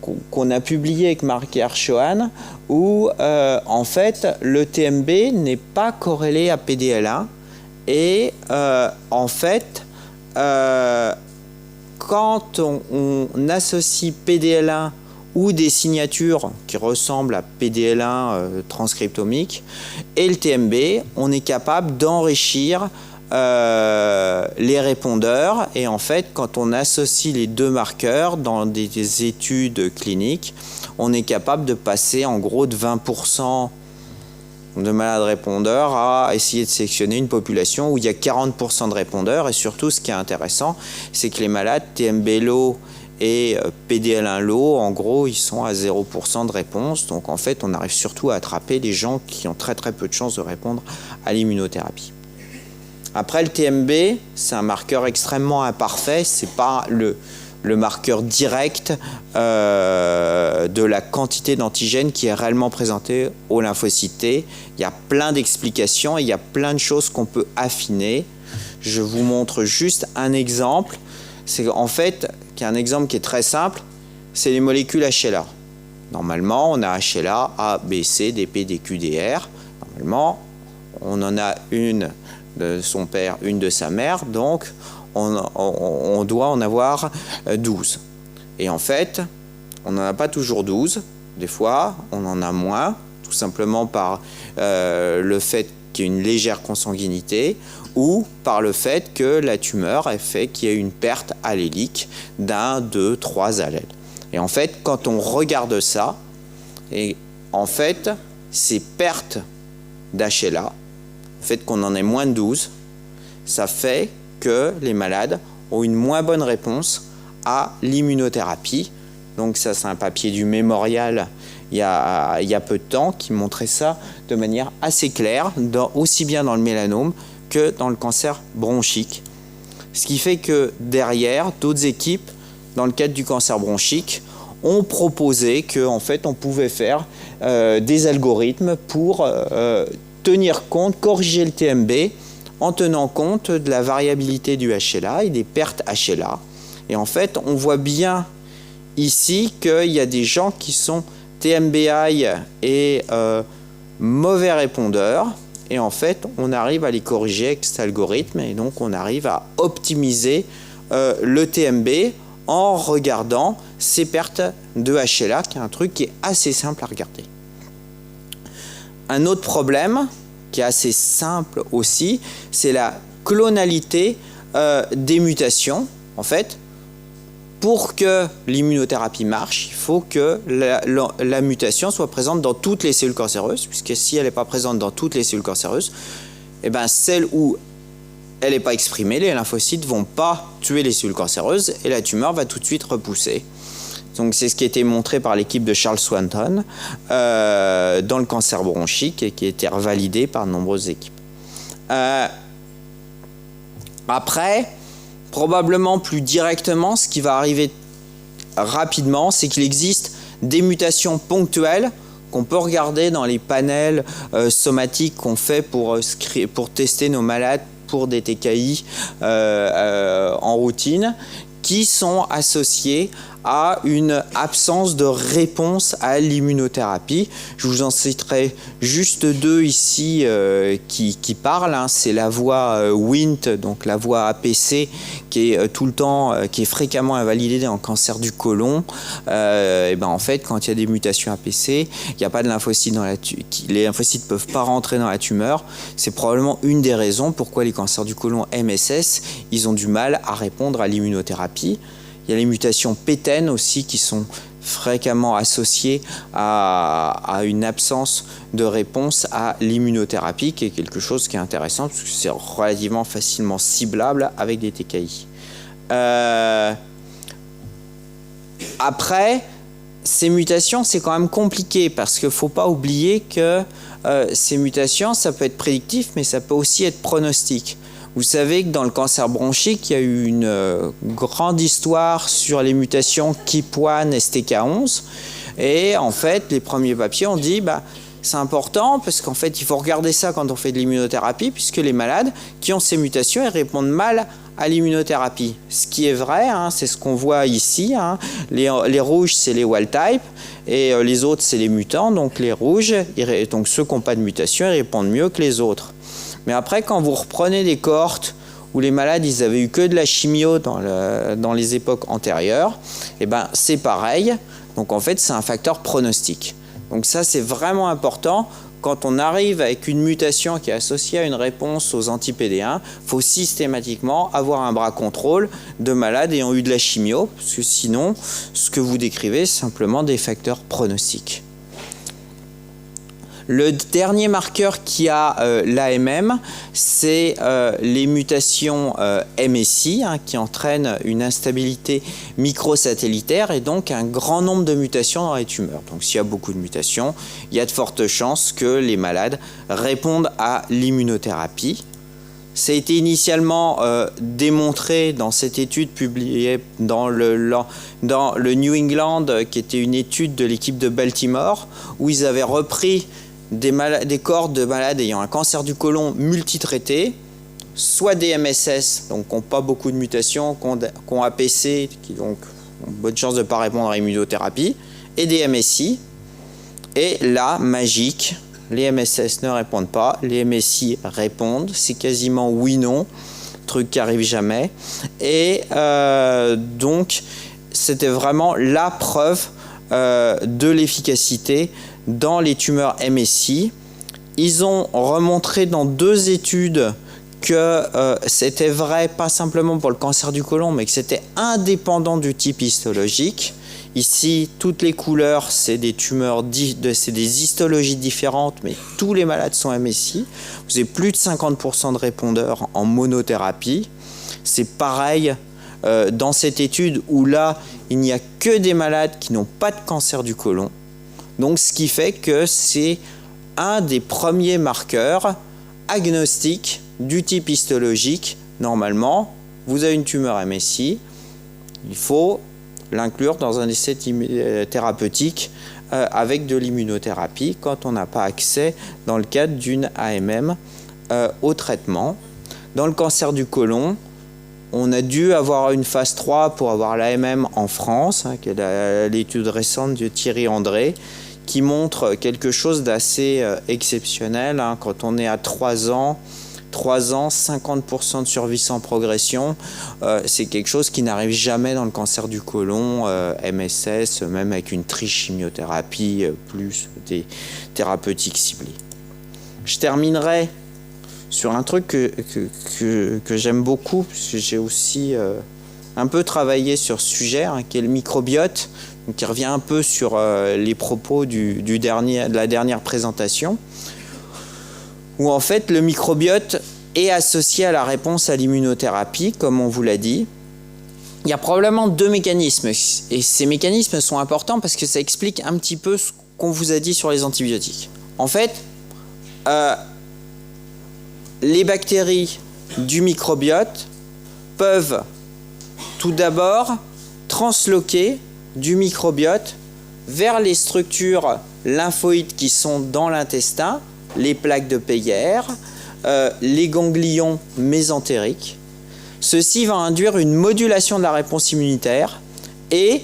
a publiées avec Mark Hirschhorn, où en fait le TMB n'est pas corrélé à PDL1, et en fait quand on associe PDL1 ou des signatures qui ressemblent à PDL1 transcriptomique et le TMB, on est capable d'enrichir les répondeurs, et en fait quand on associe les deux marqueurs dans des études cliniques, on est capable de passer en gros de 20% de malades répondeurs à essayer de sélectionner une population où il y a 40% de répondeurs. Et surtout ce qui est intéressant, c'est que les malades TMB low et PDL1 low, en gros ils sont à 0% de réponse. Donc en fait on arrive surtout à attraper les gens qui ont très très peu de chances de répondre à l'immunothérapie. Après, le TMB, c'est un marqueur extrêmement imparfait, c'est pas le marqueur direct de la quantité d'antigènes qui est réellement présentée au lymphocyte T. Il y a plein d'explications et il y a plein de choses qu'on peut affiner. Je vous montre juste un exemple. C'est en fait un exemple qui est très simple, c'est les molécules HLA. Normalement, on a HLA, A, B, C, DP, DQ, DR. Normalement, on en a une de son père, une de sa mère, donc on doit en avoir 12. Et en fait, on n'en a pas toujours 12. Des fois, on en a moins, tout simplement par le fait qu'il y ait une légère consanguinité ou par le fait que la tumeur ait fait qu'il y ait une perte allélique d'un, 2, 3 allèles. Et en fait, quand on regarde ça, et en fait, ces pertes d'HLA, le fait qu'on en ait moins de 12, ça fait que les malades ont une moins bonne réponse à l'immunothérapie. Donc ça, c'est un papier du Mémorial il y a peu de temps qui montrait ça de manière assez claire, aussi bien dans le mélanome que dans le cancer bronchique. Ce qui fait que derrière, d'autres équipes, dans le cadre du cancer bronchique, ont proposé qu'en fait, on pouvait faire des algorithmes pour tenir compte, corriger le TMB en tenant compte de la variabilité du HLA et des pertes HLA. Et en fait, on voit bien ici qu'il y a des gens qui sont TMB high et mauvais répondeurs. Et en fait, on arrive à les corriger avec cet algorithme et donc on arrive à optimiser le TMB en regardant ces pertes de HLA, qui est un truc qui est assez simple à regarder. Un autre problème qui est assez simple aussi, c'est la clonalité des mutations. En fait, pour que l'immunothérapie marche, il faut que la mutation soit présente dans toutes les cellules cancéreuses, puisque si elle n'est pas présente dans toutes les cellules cancéreuses, eh ben, celles où elle n'est pas exprimée, les lymphocytes ne vont pas tuer les cellules cancéreuses et la tumeur va tout de suite repousser. Donc c'est ce qui a été montré par l'équipe de Charles Swanton dans le cancer bronchique et qui a été revalidé par de nombreuses équipes. Après, probablement plus directement, ce qui va arriver rapidement, c'est qu'il existe des mutations ponctuelles qu'on peut regarder dans les panels somatiques qu'on fait pour tester nos malades pour des TKI en routine, qui sont associées à une absence de réponse à l'immunothérapie. Je vous en citerai juste deux ici qui parlent. Hein. C'est la voie Wnt, donc la voie APC, qui est tout le temps, qui est fréquemment invalidée en cancer du côlon. Et ben en fait, quand il y a des mutations APC, il n'y a pas de lymphocytes les lymphocytes ne peuvent pas rentrer dans la tumeur. C'est probablement une des raisons pourquoi les cancers du côlon MSS, ils ont du mal à répondre à l'immunothérapie. Il y a les mutations PTEN aussi qui sont fréquemment associées à une absence de réponse à l'immunothérapie, qui est quelque chose qui est intéressant parce que c'est relativement facilement ciblable avec des TKI. Après, ces mutations, c'est quand même compliqué parce qu'il ne faut pas oublier que ces mutations, ça peut être prédictif, mais ça peut aussi être pronostic. Vous savez que dans le cancer bronchique, il y a eu une grande histoire sur les mutations KEAP1, STK11. Et en fait, les premiers papiers ont dit c'est important parce qu'en fait, il faut regarder ça quand on fait de l'immunothérapie, puisque les malades qui ont ces mutations, ils répondent mal à l'immunothérapie. Ce qui est vrai, hein, c'est ce qu'on voit ici. Hein. Les rouges, c'est les wild type et les autres, c'est les mutants. Donc les rouges, donc ceux qui n'ont pas de mutation, ils répondent mieux que les autres. Mais après, quand vous reprenez des cohortes où les malades, ils avaient eu que de la chimio dans les époques antérieures, et ben c'est pareil. Donc en fait, c'est un facteur pronostic. Donc ça, c'est vraiment important. Quand on arrive avec une mutation qui est associée à une réponse aux anti-PD1, il faut systématiquement avoir un bras contrôle de malades ayant eu de la chimio, parce que sinon, ce que vous décrivez, c'est simplement des facteurs pronostiques. Le dernier marqueur qui a l'AMM, c'est les mutations MSI, hein, qui entraînent une instabilité microsatellitaire et donc un grand nombre de mutations dans les tumeurs. Donc s'il y a beaucoup de mutations, il y a de fortes chances que les malades répondent à l'immunothérapie. Ça a été initialement démontré dans cette étude publiée dans le New England, qui était une étude de l'équipe de Baltimore, où ils avaient repris des cohortes de malades ayant un cancer du côlon multitraité, soit des MSS, donc qui n'ont pas beaucoup de mutations, qui ont APC, qui donc bonne chance de ne pas répondre à l'immunothérapie, et des MSI. Et là, magique, les MSS ne répondent pas, les MSI répondent, c'est quasiment oui-non, truc qui arrive jamais. Et donc, c'était vraiment la preuve de l'efficacité dans les tumeurs MSI. Ils ont remontré dans 2 études que c'était vrai, pas simplement pour le cancer du côlon, mais que c'était indépendant du type histologique. Ici, toutes les couleurs, c'est des tumeurs, c'est des histologies différentes, mais tous les malades sont MSI. Vous avez plus de 50% de répondeurs en monothérapie. C'est pareil dans cette étude où là, il n'y a que des malades qui n'ont pas de cancer du côlon. Donc, ce qui fait que c'est un des premiers marqueurs agnostiques du type histologique. Normalement, vous avez une tumeur MSI, il faut l'inclure dans un essai thérapeutique avec de l'immunothérapie quand on n'a pas accès, dans le cadre d'une AMM, au traitement. Dans le cancer du côlon, on a dû avoir une phase 3 pour avoir l'AMM en France, qui est l'étude récente de Thierry André, qui montre quelque chose d'assez exceptionnel. Quand on est à 3 ans, 50% de survie sans progression, c'est quelque chose qui n'arrive jamais dans le cancer du côlon, MSS, même avec une trichimiothérapie, plus des thérapeutiques ciblées. Je terminerai sur un truc que j'aime beaucoup, parce que j'ai aussi un peu travaillé sur ce sujet, qui est le microbiote, qui revient un peu sur les propos de la dernière présentation, où en fait le microbiote est associé à la réponse à l'immunothérapie, comme on vous l'a dit. Il y a probablement 2 mécanismes, et ces mécanismes sont importants parce que ça explique un petit peu ce qu'on vous a dit sur les antibiotiques. En fait, les bactéries du microbiote peuvent tout d'abord transloquer du microbiote vers les structures lymphoïdes qui sont dans l'intestin, les plaques de Peyer, les ganglions mésentériques. Ceci va induire une modulation de la réponse immunitaire et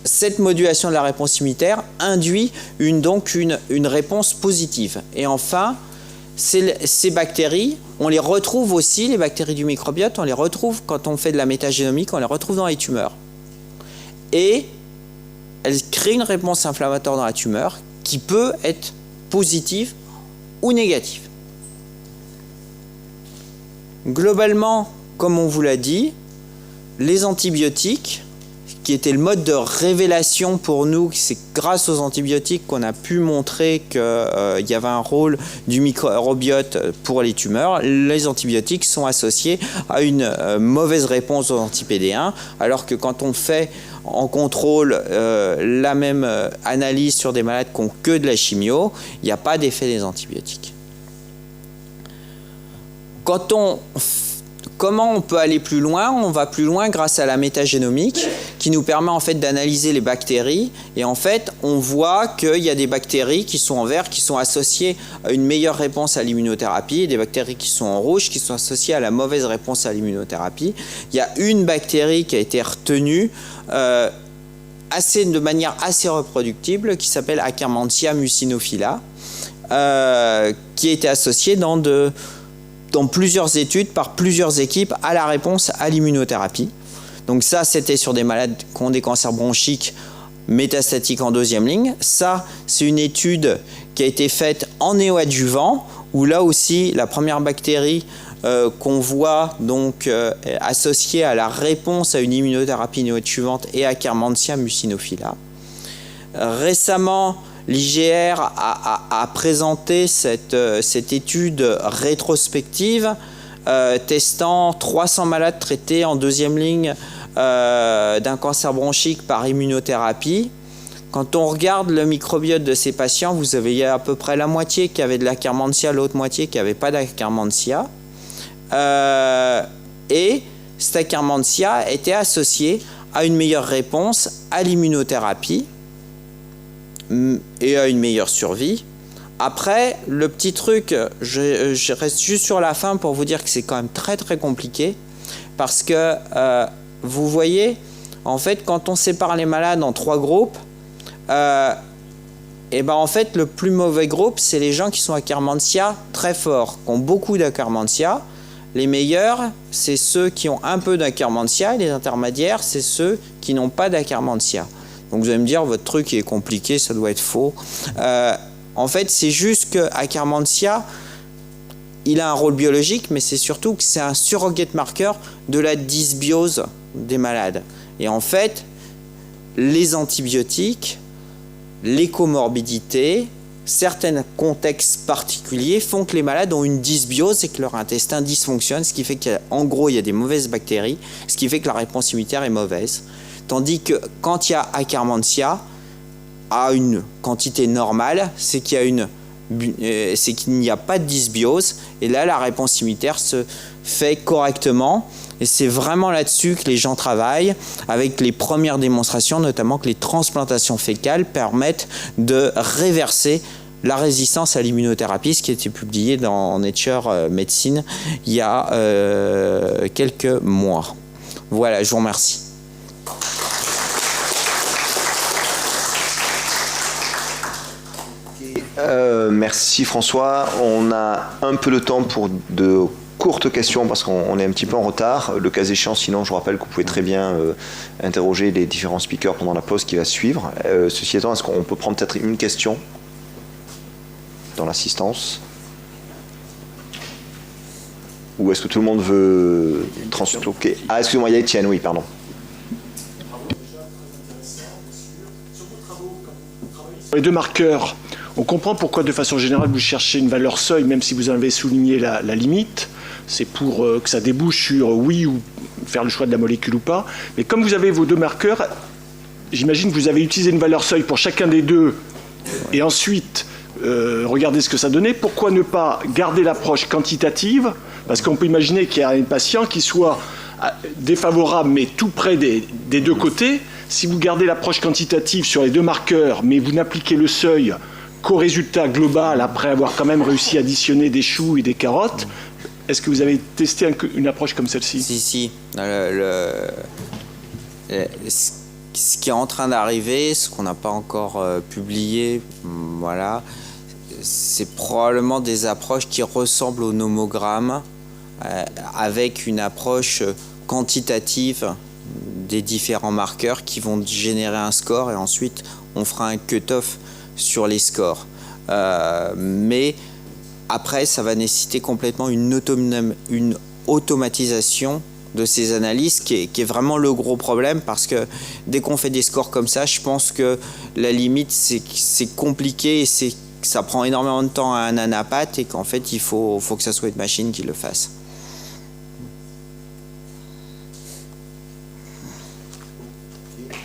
cette modulation de la réponse immunitaire induit donc une réponse positive. Et enfin, ces bactéries, on les retrouve aussi, les bactéries du microbiote, on les retrouve quand on fait de la métagénomique, on les retrouve dans les tumeurs. Et elles créent une réponse inflammatoire dans la tumeur qui peut être positive ou négative. Globalement, comme on vous l'a dit, les antibiotiques, qui était le mode de révélation pour nous, c'est grâce aux antibiotiques qu'on a pu montrer qu'il y avait un rôle du microbiote pour les tumeurs. Les antibiotiques sont associés à une mauvaise réponse aux anti-PD1, alors que quand on fait en contrôle la même analyse sur des malades qui n'ont que de la chimio, il n'y a pas d'effet des antibiotiques. Comment on peut aller plus loin? On va plus loin grâce à la métagénomique qui nous permet en fait d'analyser les bactéries et en fait on voit qu'il y a des bactéries qui sont en vert qui sont associées à une meilleure réponse à l'immunothérapie et des bactéries qui sont en rouge qui sont associées à la mauvaise réponse à l'immunothérapie. Il y a une bactérie qui a été retenue de manière assez reproductible qui s'appelle Akkermansia mucinophila qui a été associée dans plusieurs études par plusieurs équipes à la réponse à l'immunothérapie. Donc ça, c'était sur des malades qui ont des cancers bronchiques métastatiques en 2e ligne. Ça, c'est une étude qui a été faite en néoadjuvant, où là aussi, la première bactérie qu'on voit donc associée à la réponse à une immunothérapie néoadjuvante est Akkermansia mucinophila. Récemment, l'IGR a présenté cette étude rétrospective testant 300 malades traités en 2e ligne d'un cancer bronchique par immunothérapie. Quand on regarde le microbiote de ces patients, vous avez à peu près la moitié qui avait de l'Akkermansia, l'autre moitié qui n'avait pas d'Akkermansia. Et cette Akkermansia était associée à une meilleure réponse à l'immunothérapie et à une meilleure survie. Après, le petit truc, je reste juste sur la fin pour vous dire que c'est quand même très très compliqué parce que vous voyez, En fait, quand on sépare les malades en 3 groupes, et ben en fait, le plus mauvais groupe, c'est les gens qui sont akkermansia très forts, qui ont beaucoup d'akkermansia. Les meilleurs, c'est ceux qui ont un peu d'akkermansia, et les intermédiaires, c'est ceux qui n'ont pas d'akkermansia. Donc vous allez me dire, votre truc est compliqué, ça doit être faux. En fait, c'est juste que akkermansia, il a un rôle biologique, mais c'est surtout que c'est un surrogate marqueur de la dysbiose des malades. Et en fait, les antibiotiques, les comorbidités, certains contextes particuliers font que les malades ont une dysbiose et que leur intestin dysfonctionne, ce qui fait qu'en gros, il y a des mauvaises bactéries, ce qui fait que la réponse immunitaire est mauvaise. Tandis que quand il y a akkermansia, à une quantité normale, c'est qu'il n'y a pas de dysbiose, et là, la réponse immunitaire se fait correctement. Et c'est vraiment là-dessus que les gens travaillent, avec les premières démonstrations, notamment que les transplantations fécales permettent de réverser la résistance à l'immunothérapie, ce qui a été publié dans Nature Medicine il y a quelques mois. Voilà, je vous remercie. Merci François. On a un peu de temps pour de courtes questions parce qu'on est un petit peu en retard. Le cas échéant, sinon, je vous rappelle que vous pouvez très bien interroger les différents speakers pendant la pause qui va suivre. Ceci étant, est-ce qu'on peut prendre peut-être une question dans l'assistance? Ou est-ce que tout le monde veut transloquer? Ah, excusez-moi, il y a Étienne, oui, pardon. Les 2 marqueurs, on comprend pourquoi de façon générale vous cherchez une valeur seuil, même si vous avez souligné la limite. C'est pour que ça débouche sur oui ou faire le choix de la molécule ou pas. Mais comme vous avez vos 2 marqueurs, j'imagine que vous avez utilisé une valeur seuil pour chacun des 2 et ensuite regardez ce que ça donnait. Pourquoi ne pas garder l'approche quantitative? Parce qu'on peut imaginer qu'il y a un patient qui soit défavorable mais tout près des 2 côtés. Si vous gardez l'approche quantitative sur les 2 marqueurs, mais vous n'appliquez le seuil qu'au résultat global après avoir quand même réussi à additionner des choux et des carottes, est-ce que vous avez testé une approche comme celle-ci? Si. Ce qui est en train d'arriver, ce qu'on n'a pas encore publié, voilà, c'est probablement des approches qui ressemblent au nomogramme, avec une approche quantitative des différents marqueurs qui vont générer un score et ensuite on fera un cut-off sur les scores. Mais après, ça va nécessiter complètement une automatisation de ces analyses qui est vraiment le gros problème, parce que dès qu'on fait des scores comme ça, je pense que la limite c'est compliqué et ça prend énormément de temps à un anapathe et qu'en fait il faut que ça soit une machine qui le fasse.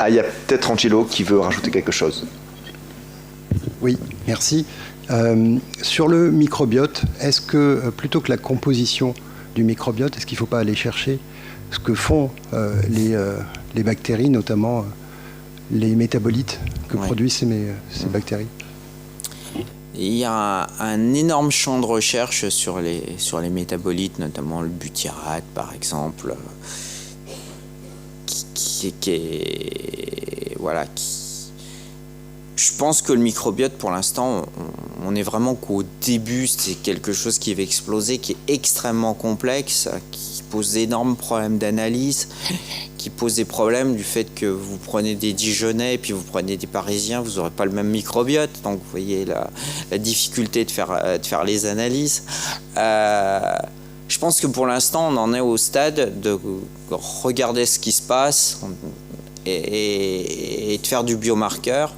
Ah, il y a peut-être Angelo qui veut rajouter quelque chose. Oui, merci. Sur le microbiote, est-ce que plutôt que la composition du microbiote, est-ce qu'il ne faut pas aller chercher ce que font les bactéries, notamment les métabolites que produisent ces bactéries? Il y a un énorme champ de recherche sur les métabolites, notamment le butyrate par exemple, je pense que le microbiote, pour l'instant, on est vraiment qu'au début. C'est quelque chose qui va exploser, qui est extrêmement complexe, qui pose d'énormes problèmes d'analyse, qui pose des problèmes du fait que vous prenez des Dijonnais et puis vous prenez des Parisiens, vous n'aurez pas le même microbiote. Donc vous voyez la difficulté de faire les analyses. Je pense que pour l'instant, on en est au stade de regarder ce qui se passe et de faire du biomarqueur.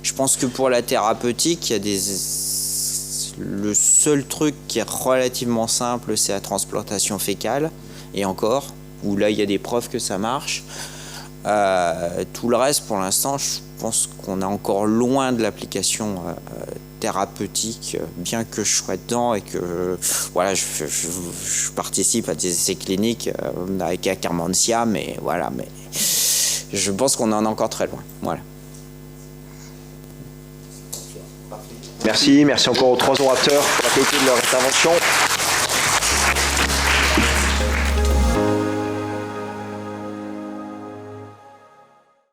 Je pense que pour la thérapeutique, le seul truc qui est relativement simple, c'est la transplantation fécale. Et encore, où là, il y a des preuves que ça marche. Tout le reste, pour l'instant, je pense qu'on est encore loin de l'application thérapeutique, bien que je sois dedans et que voilà, je participe à des essais cliniques avec akkermansia, mais voilà, mais je pense qu'on en est encore très loin. Voilà. Merci encore aux 3 orateurs pour la qualité de leur intervention.